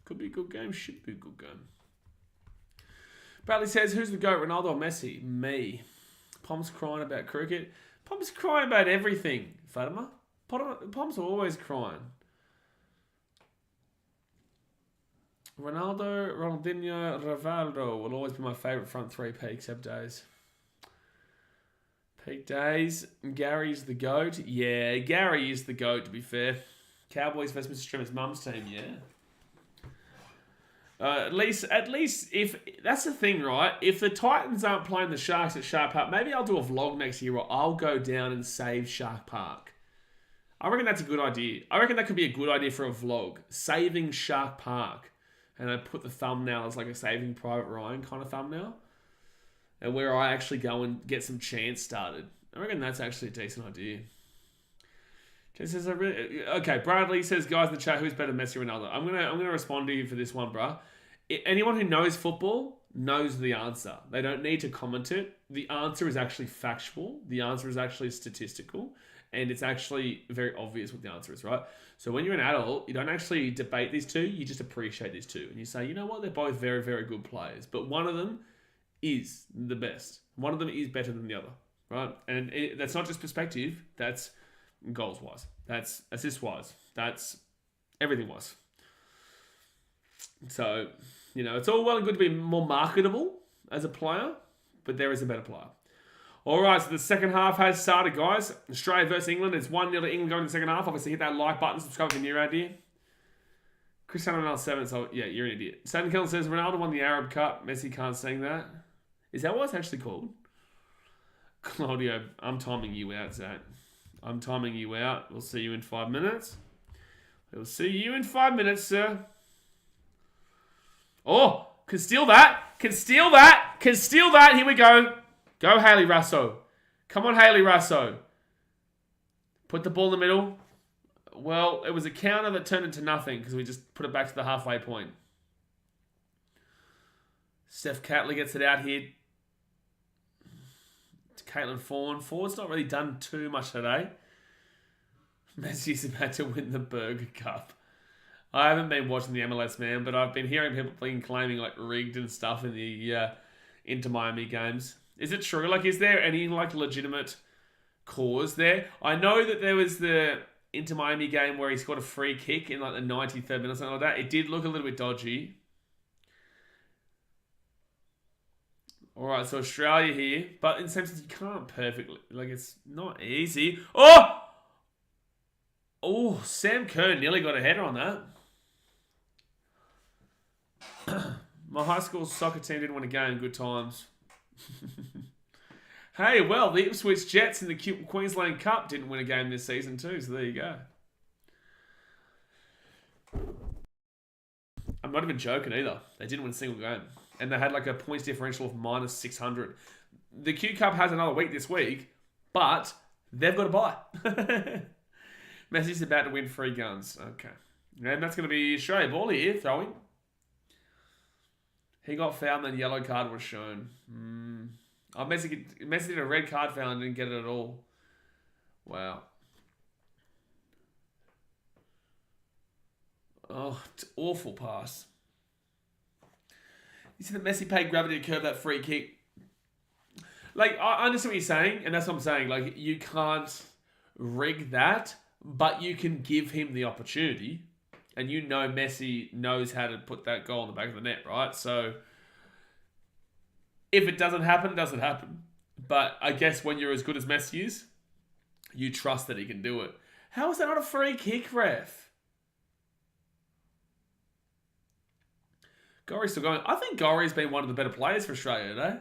Could be a good game. Should be a good game. Bradley says, who's the GOAT, Ronaldo or Messi? Me. Pom's crying about cricket. Pom's crying about everything, Fatima. Pom's always crying. Ronaldo, Ronaldinho, Rivalry will always be my favourite front three peak except days. Peak days. Gary's the GOAT. Yeah, Gary is the GOAT, to be fair. Cowboys versus Mr. Strimmer's mum's team, yeah. At least, if that's the thing, right? If the Titans aren't playing the Sharks at Shark Park, maybe I'll do a vlog next year where I'll go down and save Shark Park. I reckon that's a good idea. I reckon that could be a good idea for a vlog. Saving Shark Park. And I put the thumbnail as like a Saving Private Ryan kind of thumbnail. And where I actually go and get some chants started. I reckon that's actually a decent idea. Okay, Bradley says, guys in the chat, who's better, Messi or Ronaldo? I'm gonna respond to you for this one, bruh. Anyone who knows football knows the answer. They don't need to comment it. The answer is actually factual. The answer is actually statistical. And it's actually very obvious what the answer is, right? So when you're an adult, you don't actually debate these two. You just appreciate these two. And you say, you know what? They're both very, very good players. But one of them is the best. One of them is better than the other, right? And that's not just perspective. That's goals-wise. That's assist-wise. That's everything-wise. So, it's all well and good to be more marketable as a player, but there is a better player. All right, so the second half has started, guys. Australia versus England. It's 1-0 to England going in the second half. Obviously, hit that like button. Subscribe if you're new around here. Cristiano Ronaldo 7, so yeah, you're an idiot. Satan Kellen says, Ronaldo won the Arab Cup. Messi can't sing that. Is that what it's actually called? Claudio, I'm timing you out, Zach. I'm timing you out. We'll see you in 5 minutes. We'll see you in 5 minutes, sir. Oh, can steal that. Can steal that. Can steal that. Here we go. Go, Hayley Rasso. Come on, Hayley Rasso. Put the ball in the middle. Well, it was a counter that turned into nothing because we just put it back to the halfway point. Steph Catley gets it out here. To Caitlin Fawn. Fawn's not really done too much today. Messi's about to win the Burger Cup. I haven't been watching the MLS, man, but I've been hearing people claiming rigged and stuff in the Inter Miami games. Is it true? Is there any legitimate cause there? I know that there was the Inter Miami game where he scored a free kick in like the 93rd minute or something like that. It did look a little bit dodgy. All right, so Australia here, but in some sense you can't perfectly, like it's not easy. Oh, Sam Kerr nearly got a header on that. My high school soccer team didn't win a game. Good times. Hey, well, the Ipswich Jets in the Queensland Cup didn't win a game this season too, so there you go. I'm not even joking either. They didn't win a single game. And they had like a points differential of minus 600. The Q Cup has another week this week, but they've got to buy. Messi's about to win 3 guns. Okay. And that's going to be Australia ball here, throwing. He got fouled and then yellow card was shown. Oh, Messi did a red card foul and didn't get it at all. Wow. Oh, it's awful pass. You see that Messi paid gravity to curve that free kick. Like, I understand what you're saying, and that's what I'm saying. Like, you can't rig that, but you can give him the opportunity. And you know Messi knows how to put that goal in the back of the net, right? So, if it doesn't happen, it doesn't happen. But I guess when you're as good as Messi is, you trust that he can do it. How is that not a free kick, ref? Gorry's still going. I think Gorry's been one of the better players for Australia today.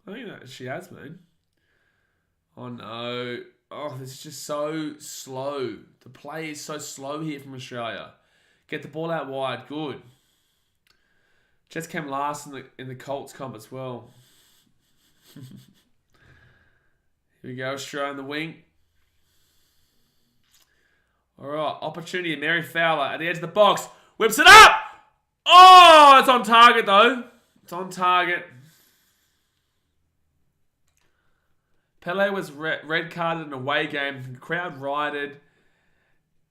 I think that she has been. Oh no. Oh, this is just so slow. The play is so slow here from Australia. Get the ball out wide. Good. Jets came last in the Colts comp as well. Here we go. Australia in the wing. All right. Opportunity. Mary Fowler at the edge of the box. Whips it up. Oh, it's on target though. It's on target. Pele was red carded in an away game. The crowd rioted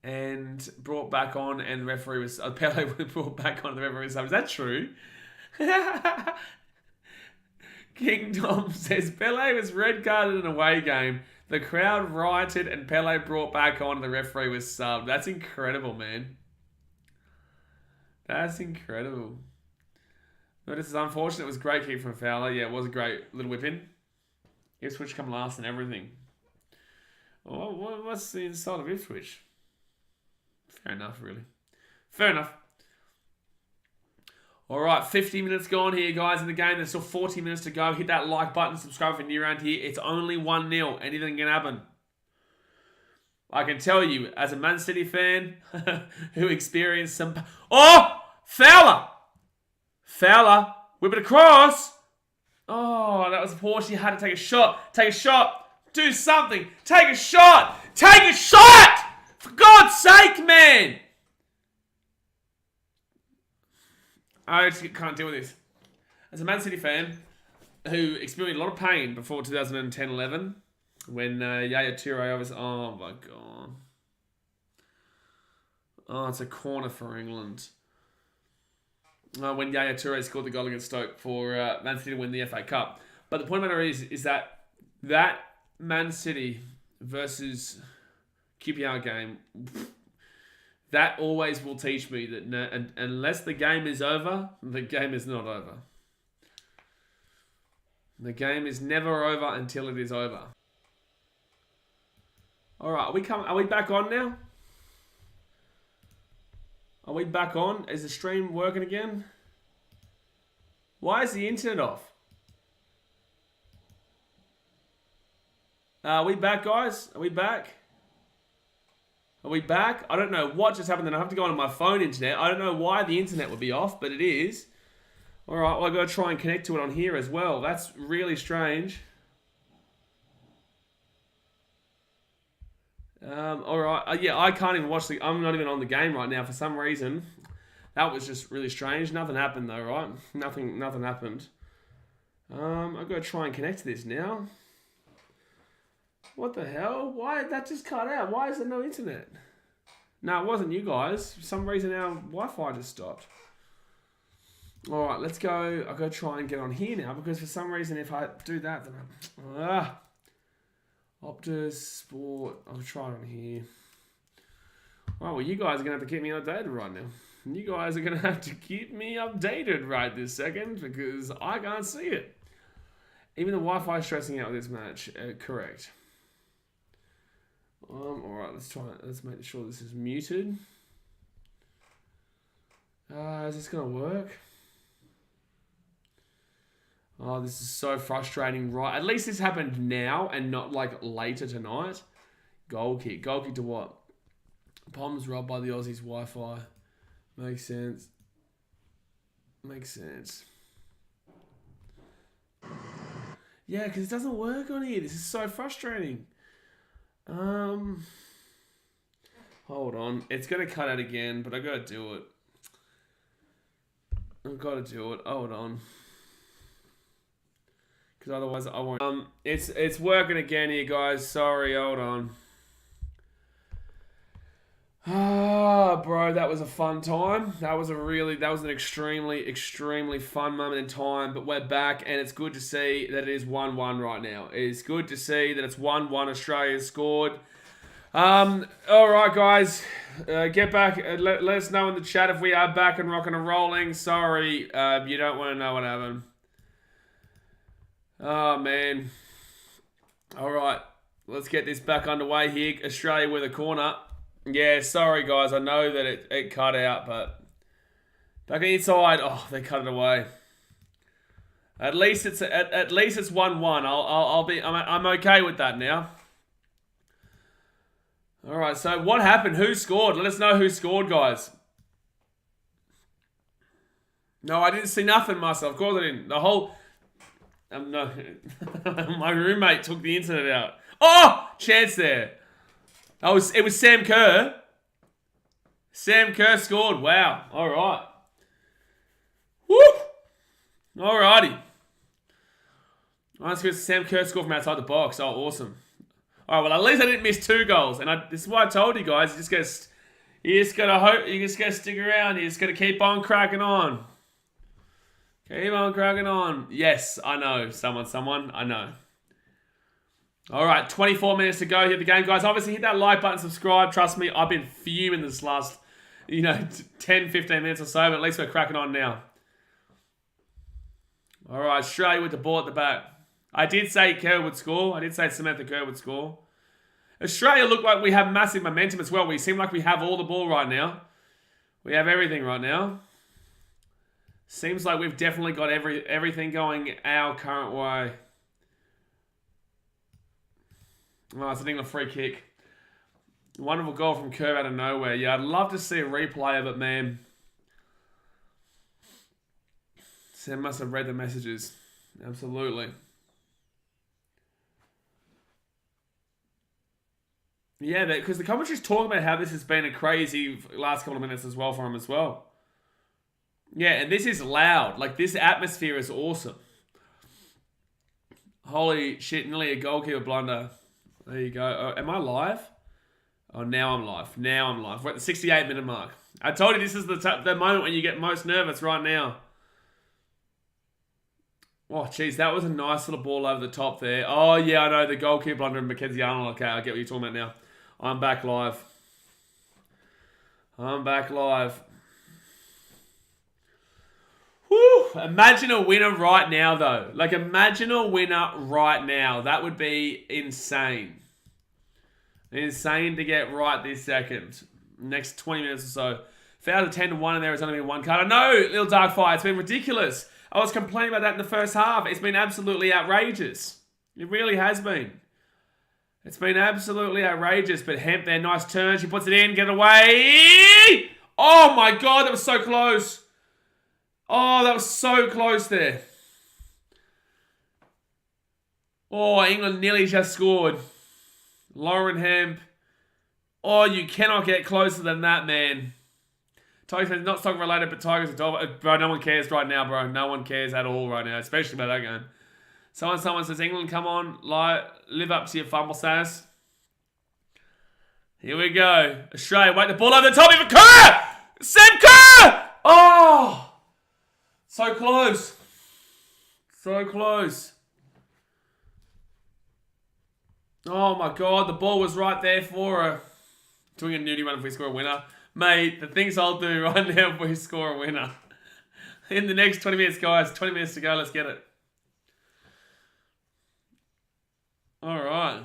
and brought back on, and the referee was Pele was brought back on. And the referee was. Is that true? King Tom says Pele was red carded in an away game. The crowd rioted and Pele brought back on, and the referee was subbed. That's incredible, man. That's incredible. But this is unfortunate. It was a great kick from Fowler. Yeah, it was a great little whip in. Ipswich come last and everything. Oh, what's the inside of Ipswich? Fair enough, really. Fair enough. All right, 50 minutes gone here, guys, in the game. There's still 40 minutes to go. Hit that like button, subscribe if you're new around here. It's only 1-0. Anything can happen. I can tell you, as a Man City fan who experienced some... Oh! Fowler! Fowler, whip it across. Oh, that was poor. She had to take a shot. Take a shot. Do something. Take a shot. Take a shot! For God's sake, man! I just can't deal with this. As a Man City fan who experienced a lot of pain before 2010-11 when Yaya Toure was... Oh, my God. Oh, it's a corner for England. When Yaya Toure scored the goal against Stoke for Man City to win the FA Cup. But the point of the matter is that Man City versus QPR game, that always will teach me that unless the game is over, the game is not over. The game is never over until it is over. All right, are we back on now? Are we back on? Is the stream working again? Why is the internet off? Are we back, guys? Are we back? Are we back? I don't know what just happened. Then I have to go on my phone internet. I don't know why the internet would be off, but it is. All right, well, I've got to try and connect to it on here as well. That's really strange. All right. Yeah, I can't even watch I'm not even on the game right now for some reason. That was just really strange. Nothing happened though, right? Nothing happened. I've got to try and connect to this now. What the hell? Why that just cut out? Why is there no internet? No, it wasn't you guys. For some reason our Wi-Fi just stopped. All right, let's go. I've got to try and get on here now because for some reason, if I do that, then Optus, Sport. I'll try it on here. Well, you guys are going to have to keep me updated right now. You guys are going to have to keep me updated right this second because I can't see it. Even the Wi-Fi is stressing out this match. Correct. All right, let's try it. Let's make sure this is muted. Is this going to work? Oh, this is so frustrating, right? At least this happened now and not like later tonight. Goal kick. Goal kick to what? Palms robbed by the Aussies Wi-Fi. Makes sense. Makes sense. Yeah, because it doesn't work on here. This is so frustrating. Hold on. It's going to cut out again, but I got to do it. I've got to do it. Hold on. Because otherwise I won't. It's working again here, guys. Sorry, hold on. Bro, that was a fun time. That was an extremely fun moment in time. But we're back, and it's good to see that it is 1-1 right now. It's good to see that it's 1-1. Australia's scored. All right, guys. Get back. Let us know in the chat if we are back and rocking and rolling. Sorry, you don't want to know what happened. Oh, man. All right. Let's get this back underway here. Australia with a corner. Yeah, sorry, guys. I know that it cut out, but back inside. Oh, they cut it away. At least it's 1-1. I'm okay with that now. All right. So what happened? Who scored? Let us know who scored, guys. No, I didn't see nothing myself. Of course I didn't. The whole. No, my roommate took the internet out. Oh, chance there. It was Sam Kerr. Sam Kerr scored. Wow. All right. Woo. All righty. That's good. Sam Kerr scored from outside the box. Oh, awesome. All right. Well, at least I didn't miss 2 goals, and this is why I told you guys. You just gotta hope. You just gotta stick around. You just gotta keep on cracking on. Keep on cracking on. Yes, I know. Someone. I know. All right, 24 minutes to go here at the game, guys. Obviously, hit that like button, subscribe. Trust me, I've been fuming this last, 10, 15 minutes or so, but at least we're cracking on now. All right, Australia with the ball at the back. I did say Kerr would score. I did say Samantha Kerr would score. Australia look like we have massive momentum as well. We seem like we have all the ball right now. We have everything right now. Seems like we've definitely got everything going our current way. Oh, it's an England free kick. Wonderful goal from Kerr out of nowhere. Yeah, I'd love to see a replay of it, man. Sam must have read the messages. Absolutely. Yeah, because the commentary's talking about how this has been a crazy last couple of minutes as well for him as well. Yeah, and this is loud. Like, this atmosphere is awesome. Holy shit, nearly a goalkeeper blunder. There you go. Am I live? Oh, now I'm live. We're at the 68-minute mark. I told you this is the moment when you get most nervous right now. Oh, jeez, that was a nice little ball over the top there. Oh, yeah, I know. The goalkeeper blunder and Mackenzie Arnold. Okay, I get what you're talking about now. I'm back live. Woo! Imagine a winner right now, though. Like, imagine a winner right now. That would be insane. Insane to get right this second. Next 20 minutes or so. Foul to 10-1 and there has only been 1 card. I know, Little Dark Fire. It's been ridiculous. I was complaining about that in the first half. It's been absolutely outrageous. It really has been. It's been absolutely outrageous. But Hemp there, nice turn. She puts it in, get away. Oh my God, that was so close. Oh, that was so close there. Oh, England nearly just scored. Lauren Hemp. Oh, you cannot get closer than that, man. Tigers fans, not stock related, but Tigers are Dolphins. Bro, no one cares right now, bro. No one cares at all right now, especially about that game. Someone says, England, come on, live up to your fumble status. Here we go. Australia, wait the ball over the top. Even Kerr! Sam Kerr! Oh! So close. So close. Oh my God, the ball was right there for her. Doing a nudie run if we score a winner. Mate, the things I'll do right now if we score a winner. In the next 20 minutes, guys. 20 minutes to go. Let's get it. All right.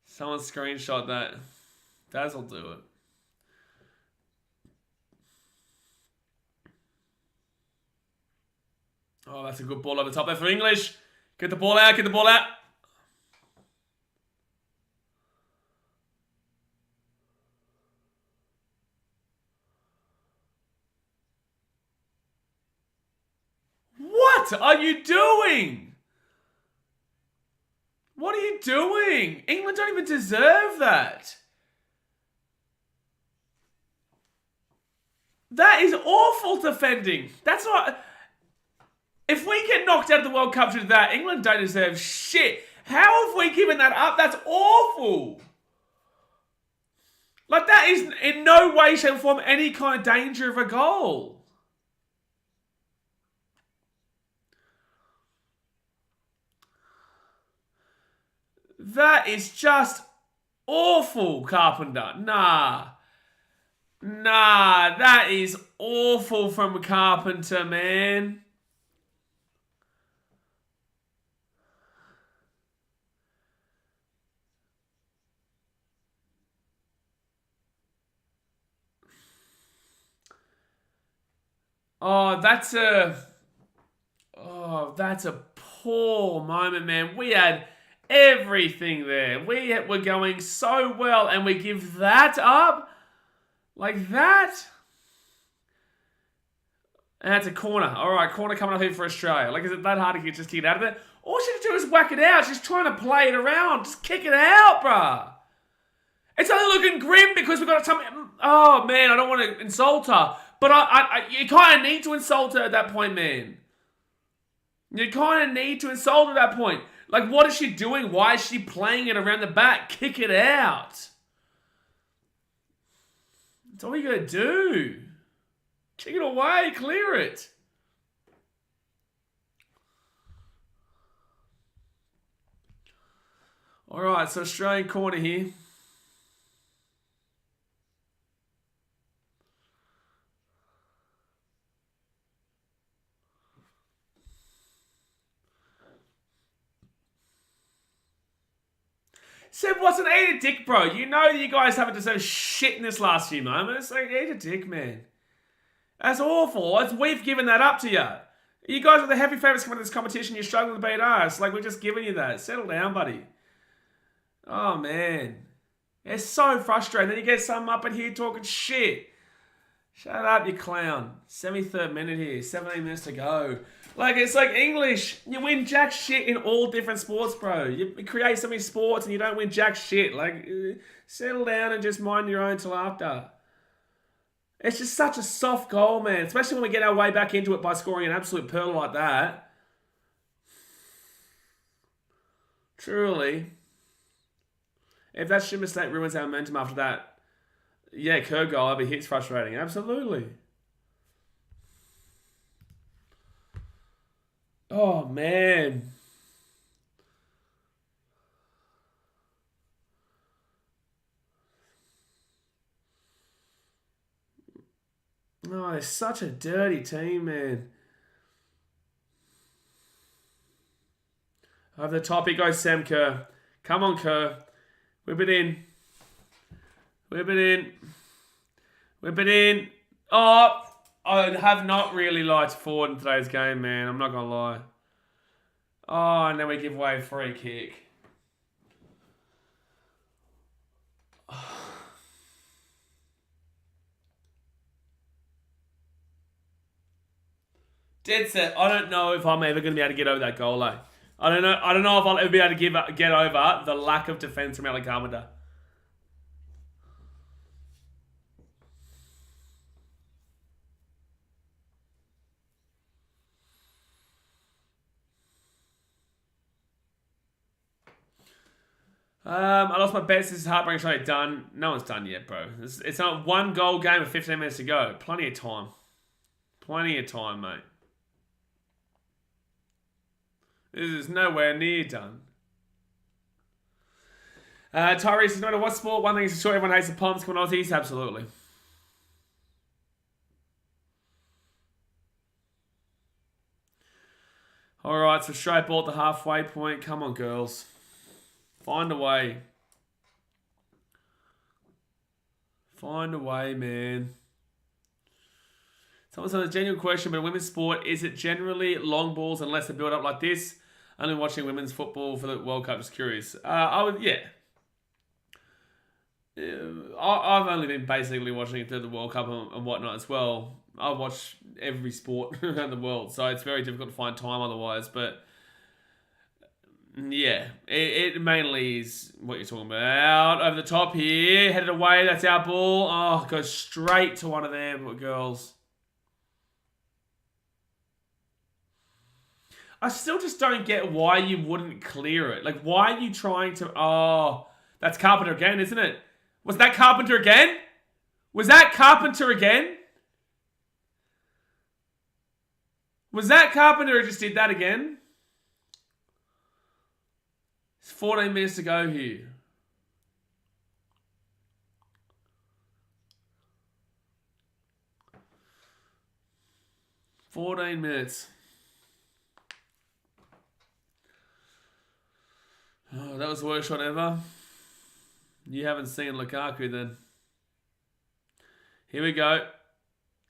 Someone screenshot that. Daz will do it. Oh, that's a good ball over the top there for English. Get the ball out. Get the ball out. What are you doing? What are you doing? England don't even deserve that. That is awful defending. That's not... If we get knocked out of the World Cup due to that, England don't deserve shit. How have we given that up? That's awful. Like, that is in no way, shape, or form any kind of danger of a goal. That is just awful, Carpenter. Nah, that is awful from Carpenter, man. Oh, that's a poor moment, man. We had everything there. We were going so well, and we give that up like that. And that's a corner. All right, corner coming up here for Australia. Like, is it that hard to just kick it out of it? All she had to do is whack it out. She's trying to play it around. Just kick it out, bruh. It's only looking grim because we've got something. Oh man, I don't want to insult her. But you kind of need to insult her at that point, man. You kind of need to insult her at that point. Like, what is she doing? Why is she playing it around the back? Kick it out. That's all you gotta do. Kick it away. Clear it. All right, so Australian corner here. Seb wasn't eat a dick, bro. You know you guys haven't deserved shit in this last few moments. Like, eat a dick, man. That's awful. We've given that up to you. You guys are the heavy favourites coming to this competition. You're struggling to beat us. Like, we're just giving you that. Settle down, buddy. Oh, man. It's so frustrating. Then you get some up in here talking shit. Shut up, you clown. 73rd minute here. 17 minutes to go. Like, it's like English. You win jack shit in all different sports, bro. You create so many sports and you don't win jack shit. Like, settle down and just mind your own till after. It's just such a soft goal, man. Especially when we get our way back into it by scoring an absolute pearl like that. Truly. If that shit mistake ruins our momentum after that, yeah, Kerr goal, every hit's frustrating. Absolutely. Oh, man. Oh, they're such a dirty team, man. Over the top, here goes Sam Kerr. Come on, Kerr. Whip it in. Whip it in. Whip it in. Oh, I have not really liked Ford in today's game, man. I'm not going to lie. Oh, and then we give away a free kick. Dead set. I don't know if I'm ever going to be able to get over that goal line. I don't know if I'll ever be able to get over the lack of defense from Alex Carpenter. I lost my bets. This is heartbreaking. Done. No one's done yet, bro. It's not one goal game with 15 minutes to go. Plenty of time. Plenty of time, mate. This is nowhere near done. Tyrese says, no matter what sport, one thing is for sure, everyone hates the pumps. Come on, Aussies. Absolutely. All right, so straight ball at the halfway point. Come on, girls. Find a way. Find a way, man. Someone said a genuine question, but in women's sport, is it generally long balls unless they build up like this? Only watching women's football for the World Cup, just curious. Yeah. I've only been basically watching it through the World Cup and whatnot as well. I watch every sport around the world, so it's very difficult to find time otherwise. But yeah, it mainly is what you're talking about. Over the top here, headed away. That's our ball. Oh, goes straight to one of them girls. I still just don't get why you wouldn't clear it. Like, why are you trying to... Oh, that's Carpenter again, isn't it? Was that Carpenter again? Was that Carpenter again? Was that Carpenter who just did that again? It's 14 minutes to go here. $14 minutes. Oh, that was the worst shot ever. You haven't seen Lukaku then. Here we go.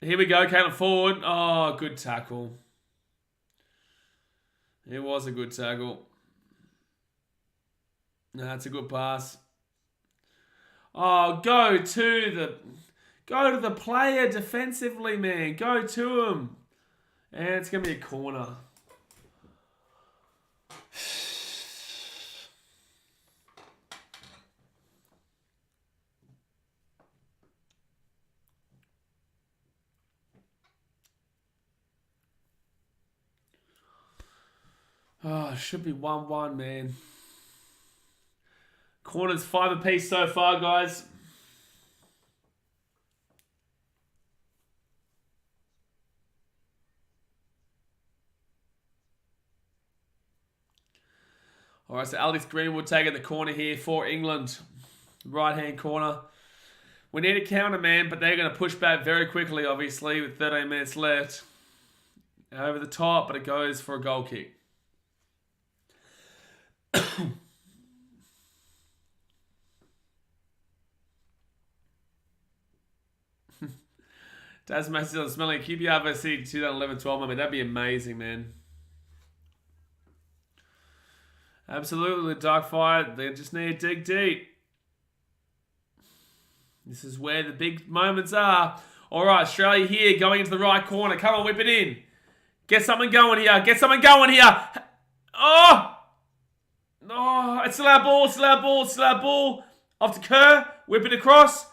Here we go. Caitlin forward. Oh, good tackle. It was a good tackle. That's a good pass. Oh, go to the player defensively, man. Go to him. And it's going to be a corner. Oh, it should be 1-1, man. Corners 5 apiece so far, guys. All right, so Alex Greenwood taking the corner here for England. Right-hand corner. We need a counter, man, but they're going to push back very quickly, obviously, with 13 minutes left. Over the top, but it goes for a goal kick. Daz Massive smelling QPR versus 2011-12. I mean, that'd be amazing, man. Absolutely, Dark Fire. They just need to dig deep. This is where the big moments are. All right, Australia here going into the right corner. Come on, whip it in. Get something going here. Get something going here. Oh! Oh, it's still our ball, still our ball, still our ball. Off to Kerr. Whip it across.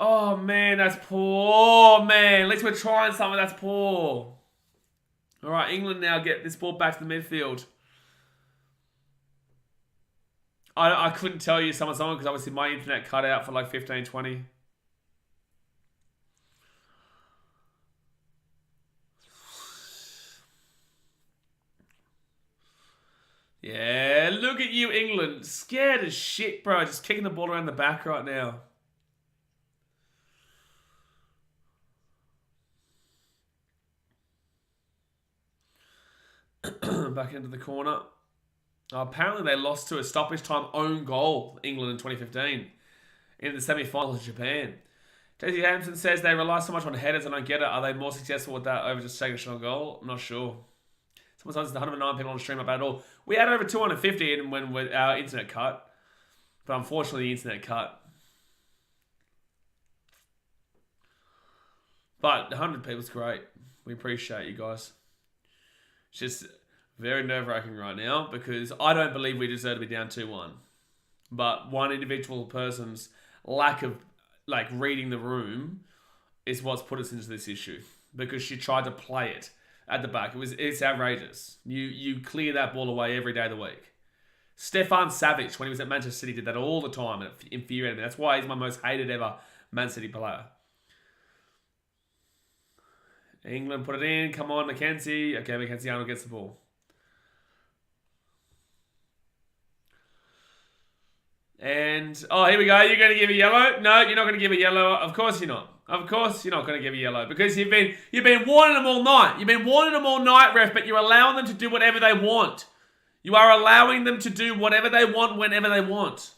Oh, man, that's poor. Man, at least we're trying something. That's poor. All right, England now get this ball back to the midfield. I couldn't tell you someone because obviously my internet cut out for like 15, 20. Yeah, look at you, England. Scared as shit, bro. Just kicking the ball around the back right now. Back into the corner. Apparently they lost to a stoppage time own goal, England in 2015, in the semi-finals of Japan. Daisy Hampson says they rely so much on headers, and I don't get it. Are they more successful with that over just taking a shot on goal? I'm not sure. Someone says 109 people on the stream up at all. We had over 250 when our internet cut. But unfortunately, the internet cut. But 100 people's great. We appreciate you guys. It's just very nerve-wracking right now because I don't believe we deserve to be down 2-1. But one individual person's lack of reading the room is what's put us into this issue. Because she tried to play it at the back. It's outrageous. You clear that ball away every day of the week. Stefan Savic, when he was at Manchester City, did that all the time and it infuriated me. That's why he's my most hated ever Man City player. England put it in. Come on, Mackenzie. Okay, Mackenzie Arnold gets the ball. And, oh, here we go. You're going to give a yellow? No, you're not going to give a yellow. Of course you're not. Of course you're not going to give a yellow. Because you've been warning them all night. You've been warning them all night, ref, but you're allowing them to do whatever they want. You are allowing them to do whatever they want whenever they want.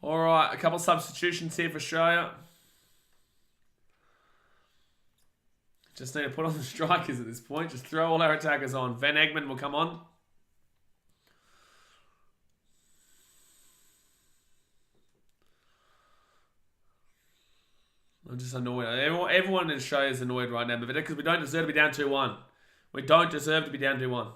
All right, a couple substitutions here for Australia. Just need to put on the strikers at this point. Just throw all our attackers on. Van Egmond will come on. I'm just annoyed. Everyone in Australia is annoyed right now because we don't deserve to be down 2-1. We don't deserve to be down 2-1.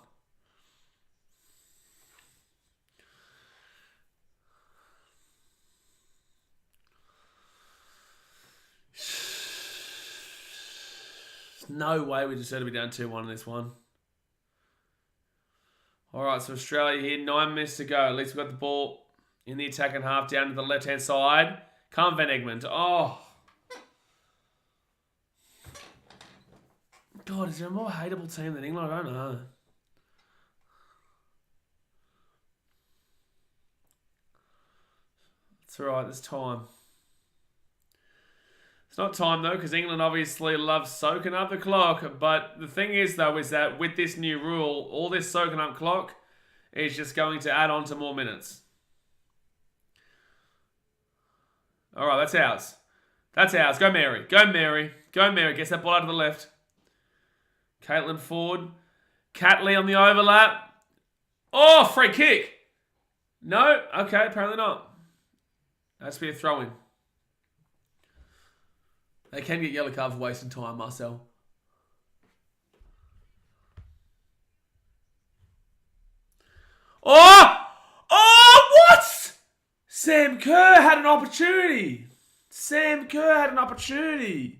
No way we deserve to be down 2-1 in this one. Alright, so Australia here, 9 minutes to go. At least we've got the ball in the attacking half down to the left-hand side. Come Van Egmond. Oh. God, is there a more hateable team than England? I don't know. It's alright, there's time. It's not time, though, because England obviously loves soaking up the clock. But the thing is, though, is that with this new rule, all this soaking up clock is just going to add on to more minutes. All right, that's ours. That's ours. Go Mary. Go Mary. Go Mary. Gets that ball out to the left. Caitlin Ford. Catley on the overlap. Oh, free kick. No? Okay, apparently not. That's be a throw-in. They can get yellow card for wasting time, Marcel. Oh! Oh, what? Sam Kerr had an opportunity. Sam Kerr had an opportunity.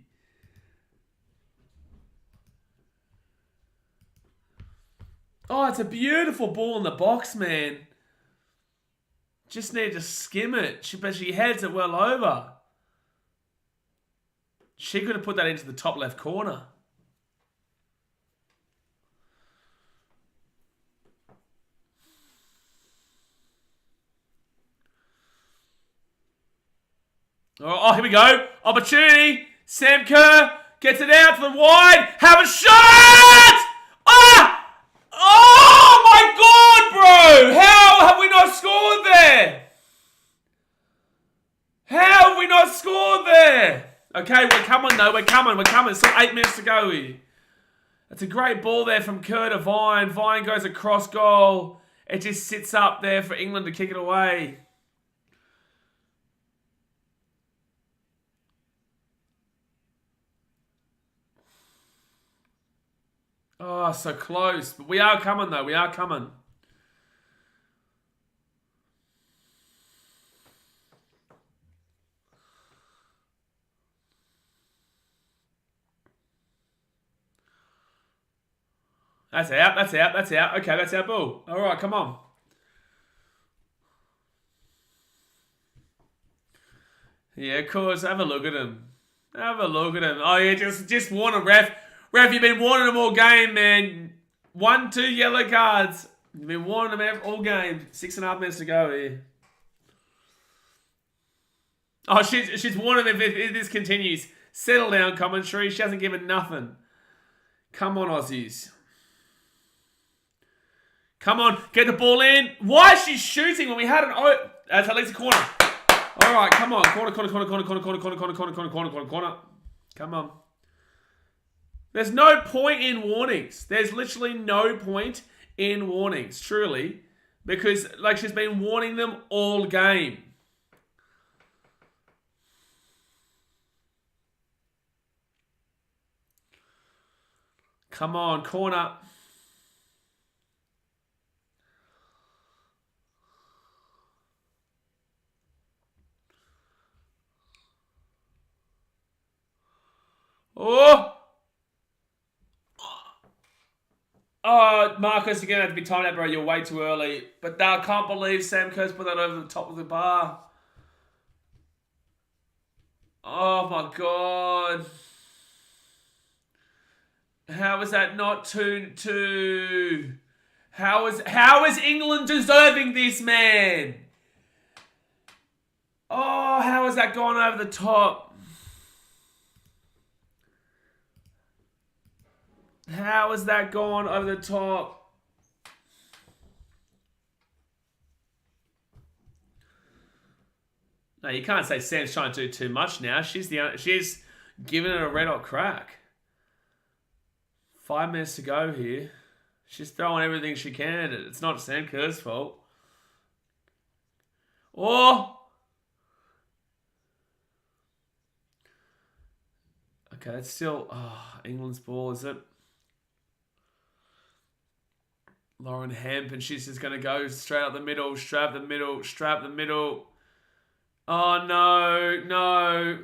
Oh, it's a beautiful ball in the box, man. Just need to skim it. But she heads it well over. She could have put that into the top left corner. Oh, here we go. Opportunity. Sam Kerr gets it out to the wide. Have a shot! Ah! Oh my God, bro! How have we not scored there? How have we not scored there? Okay, we're coming though. We're coming. Still 8 minutes to go here. That's a great ball there from Kerr to Vine. Vine goes across goal. It just sits up there for England to kick it away. Oh, so close. But we are coming though. We are coming. That's out. Okay, that's our ball. All right, come on. Yeah, of course. Have a look at him. Oh, yeah, just warn him, ref. Ref, you've been warning him all game, man. 1, 2 yellow cards. You've been warning him all game. 6.5 minutes to go here. Oh, she's warning him if this continues. Settle down, commentary. She hasn't given nothing. Come on, Aussies. Come on, get the ball in. Why is she shooting when we had an... Oh, that's at least a corner. All right, come on. Corner. Come on. There's no point in warnings. There's literally no point in warnings, truly. Because, like, she's been warning them all game. Come on, corner. Oh, Marcus, you're going to have to be timed out, bro. You're way too early. But I can't believe Sam Kerr's put that over the top of the bar. Oh my god. How is that not 2-2? How is England deserving this, man? Oh, how has that gone over the top? How has that gone over the top? No, you can't say Sam's trying to do too much now. She's giving it a red hot crack. 5 minutes to go here. She's throwing everything she can at it. It's not Sam Kerr's fault. Oh! Okay, that's still England's ball, is it? Lauren Hemp, and she's just going to go straight up the middle, strap the middle. Oh, no, no.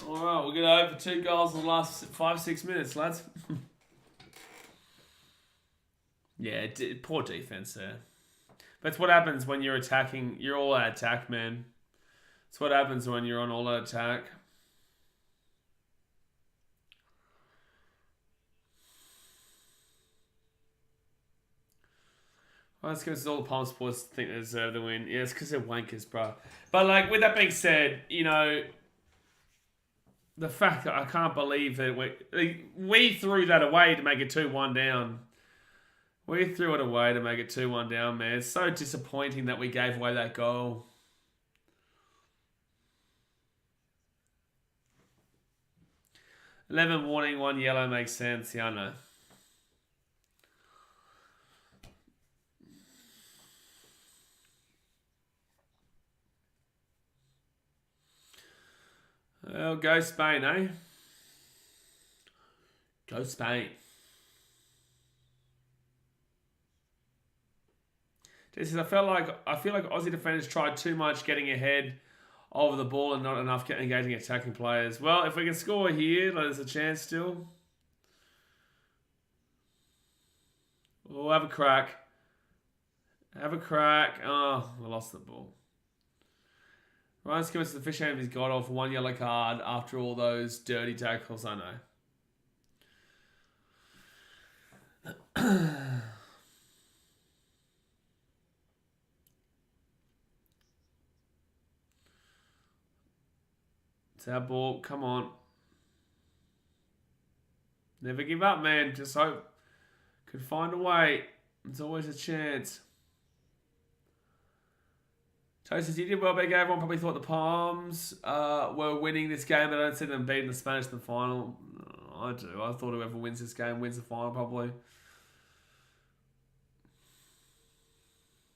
All right, we're going to over 2 goals in the last 5-6 minutes, lads. Yeah, poor defense there. That's what happens when you're attacking. You're all out attack, man. That's what happens when you're on all out attack. Well, that's because all the Palm Sports think they deserve the win. Yeah, it's because they're wankers, bro. But, like, with that being said, you know, the fact that I can't believe that we threw that away to make it 2-1 down. We threw it away to make it 2-1 down, man. It's so disappointing that we gave away that goal. $11 warning, 1 yellow makes sense. Yeah, I know. Well, go Spain, eh? Go Spain. I feel like Aussie defenders tried too much getting ahead of the ball and not enough engaging attacking players. Well, if we can score here, there's a chance still. We'll have a crack. Have a crack. Oh, we lost the ball. Ryan Skimmers the fish hand he's got off 1 yellow card after all those dirty tackles, I know. It's our ball. Come on. Never give up, man. Just hope. Could find a way. There's always a chance. Toasters, you did well, Big. Everyone probably thought the Palms were winning this game, but I don't see them beating the Spanish in the final. I do. I thought whoever wins this game wins the final, probably.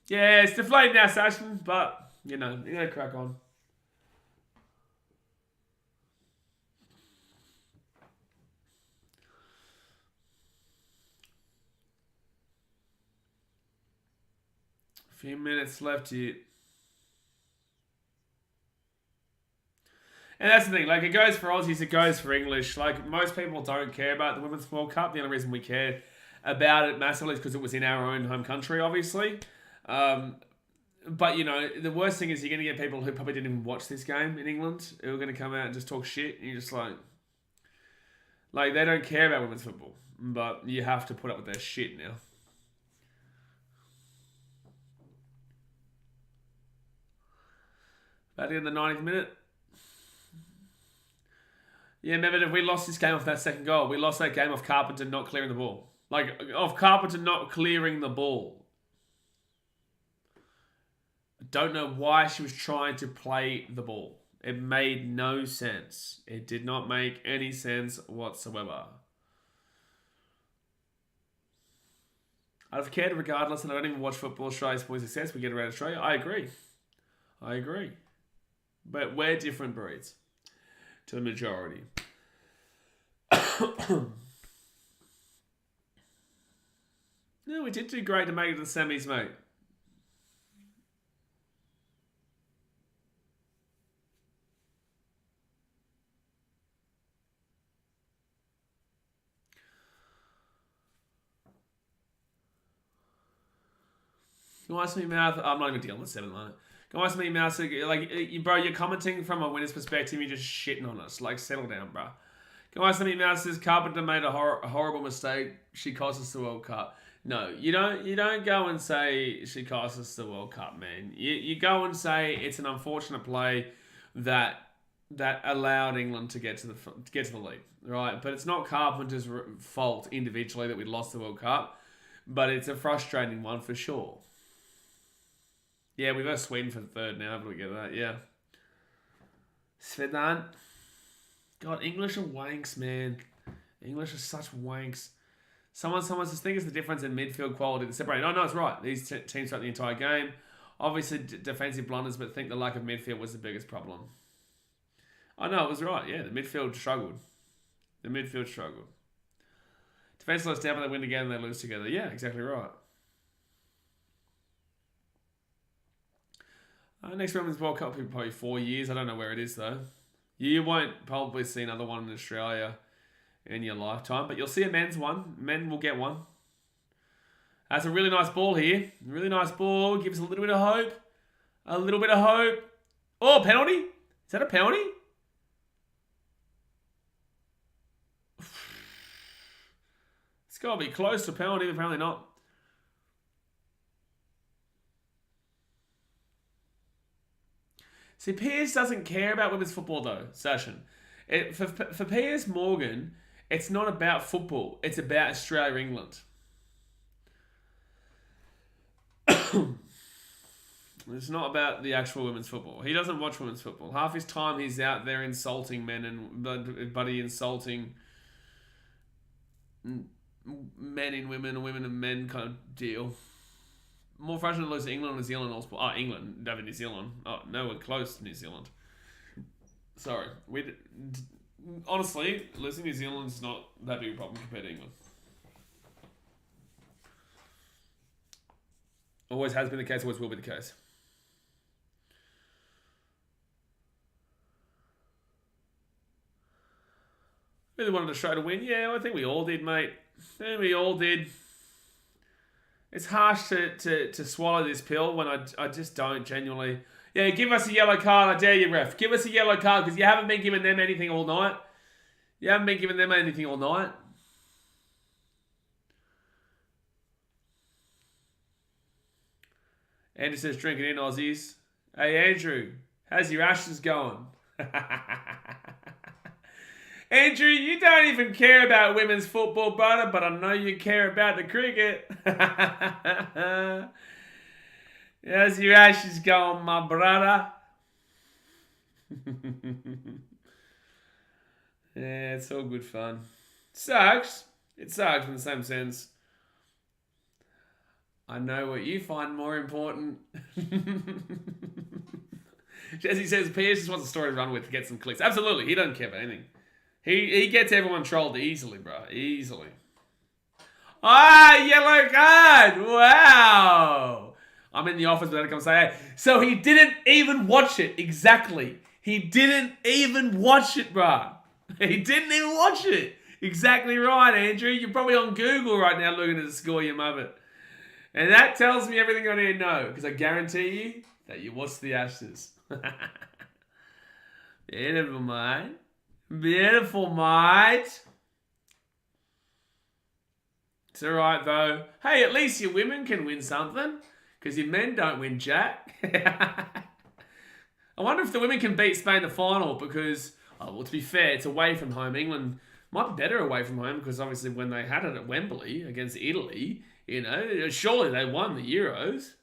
Yeah, it's deflated now, Sashin, but, you know, you gotta crack on. A few minutes left here. And that's the thing, like, it goes for Aussies, it goes for English. Like, most people don't care about the Women's World Cup. The only reason we care about it massively is because it was in our own home country, obviously. But, you know, the worst thing is you're going to get people who probably didn't even watch this game in England who are going to come out and just talk shit. And you're just like, they don't care about women's football. But you have to put up with their shit now. At the end of the 90th minute. Yeah, remember if we lost this game off that second goal, we lost that game off Carpenter not clearing the ball. Like, off Carpenter not clearing the ball. I don't know why she was trying to play the ball. It made no sense. It did not make any sense whatsoever. I'd have cared regardless, and I don't even watch football. Australia's boys success. We get around Australia. I agree. But we're different breeds to the majority. No, we did do great to make it to the semis, mate. Guys, me mouth. I'm not even dealing with 7 line. Guys, me mouth. Like, bro, you're commenting from a winner's perspective. You're just shitting on us. Like, settle down, bro. Guys, me mouth says Carpenter made a horrible mistake. She cost us the World Cup. No, you don't go and say she cost us the World Cup, man. You go and say it's an unfortunate play that allowed England to get to the league, right? But it's not Carpenter's fault individually that we lost the World Cup, but it's a frustrating one for sure. Yeah, we've got Sweden for the third now. How do we get that? Yeah. Svedan. God, English are wanks, man. English are such wanks. Someone says, think it's the difference in midfield quality that separate. No, it's right. These teams throughout the entire game. Obviously, defensive blunders, but think the lack of midfield was the biggest problem. Oh, no, it was right. Yeah, the midfield struggled. Defense lets down, but they win together and they lose together. Yeah, exactly right. Next Women's World Cup will be probably 4 years. I don't know where it is, though. You won't probably see another one in Australia in your lifetime, but you'll see a men's one. Men will get one. That's a really nice ball here. Really nice ball. Gives a little bit of hope. Oh, penalty? Is that a penalty? It's got to be close to a penalty, but apparently not. See, Piers doesn't care about women's football, though, Sashin. For Piers Morgan, it's not about football. It's about Australia-England. It's not about the actual women's football. He doesn't watch women's football. Half his time he's out there insulting men but he insulting men in women and women and men kind of deal. More frustrating to lose to England or New Zealand all sport. Oh, England, never New Zealand. Oh, nowhere close to New Zealand. Sorry. Honestly, losing New Zealand's not that big a problem compared to England. Always has been the case, always will be the case. Really wanted Australia to win? Yeah, I think we all did, mate. It's harsh to swallow this pill when I just don't genuinely... Yeah, give us a yellow card, I dare you, ref. Give us a yellow card because you haven't been giving them anything all night. Andrew says, drinking in, Aussies. Hey, Andrew, how's your ashes going? Andrew, you don't even care about women's football, brother, but I know you care about the cricket. How's your ashes going, my brother? Yeah, it's all good fun. Sucks. It sucks in the same sense. I know what you find more important. Jesse says, Pierce just wants a story to run with to get some clicks. Absolutely, he doesn't care about anything. He gets everyone trolled easily, bro. Easily. Ah, yellow card! Wow! I'm in the office, but I come say, hey. So he didn't even watch it. Exactly. He didn't even watch it, bro. He didn't even watch it. Exactly right, Andrew. You're probably on Google right now looking at the score, you muppet. And that tells me everything I need to know, because I guarantee you that you watched the Ashes. Beautiful, mate. Beautiful, mate. It's alright, though. Hey, at least your women can win something, because your men don't win jack. I wonder if the women can beat Spain in the final because, well, to be fair, it's away from home. England might be better away from home because obviously when they had it at Wembley against Italy, you know, surely they won the Euros.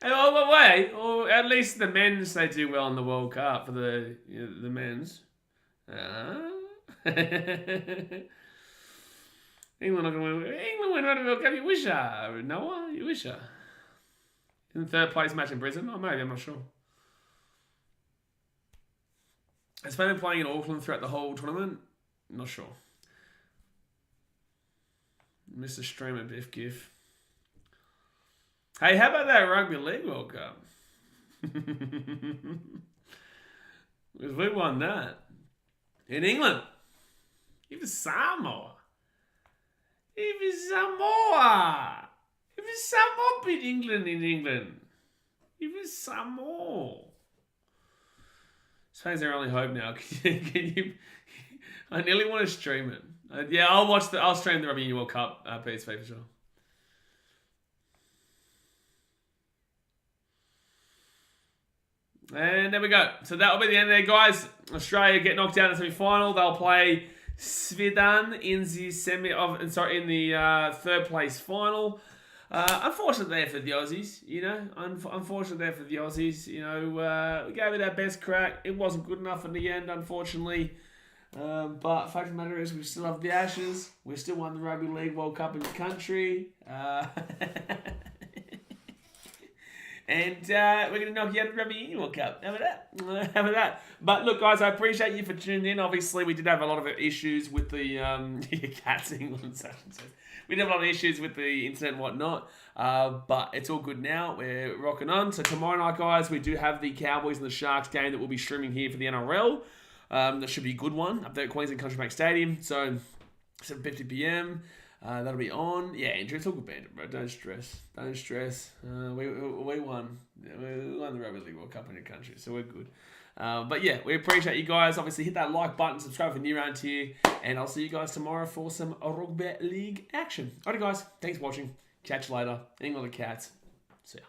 Oh, wait, or at least the men's, they do well in the World Cup for the men's. England not going to win. England win the World Cup. You wish her, Noah. You wish her. In the third place match in Brisbane? Oh, maybe. I'm not sure. Has Spain been playing in Auckland throughout the whole tournament? Not sure. Mr. Streamer Biff Giff. Hey, how about that Rugby League World Cup? Because we won that. In England. Even Samoa. Even Samoa. Even Samoa beat England in England. Even Samoa. Spain's their only hope now. Can you? I nearly want to stream it. Yeah, I'll stream the Rugby Union World Cup PSV for sure. And there we go. So that'll be the end there, guys. Australia get knocked out in the semi-final. They'll play Sweden in the third place final. Unfortunate there for the Aussies, you know. Unfortunate there for the Aussies, you know. We gave it our best crack. It wasn't good enough in the end, unfortunately. But fact of the matter is, we still have the Ashes. We still won the Rugby League World Cup in the country. And we're going to knock you out of the Rugby Union World Cup. How about that? How about that? But look, guys, I appreciate you for tuning in. Obviously, we did have a lot of issues with the Cats England session. We did have a lot of issues with the internet and whatnot. But it's all good now. We're rocking on. So tomorrow night, guys, we do have the Cowboys and the Sharks game that we'll be streaming here for the NRL. That should be a good one up there at Queensland Country Bank Stadium. So 7:50 p.m. That'll be on. Yeah, Andrew, it's all good, Bandit, bro. Don't stress. Don't stress. We won. We won the Rugby League World Cup in the country, so we're good. But yeah, we appreciate you guys. Obviously, hit that like button, subscribe for new round here, and I'll see you guys tomorrow for some Rugby League action. Alright, guys. Thanks for watching. Catch you later. England and Cats. See ya.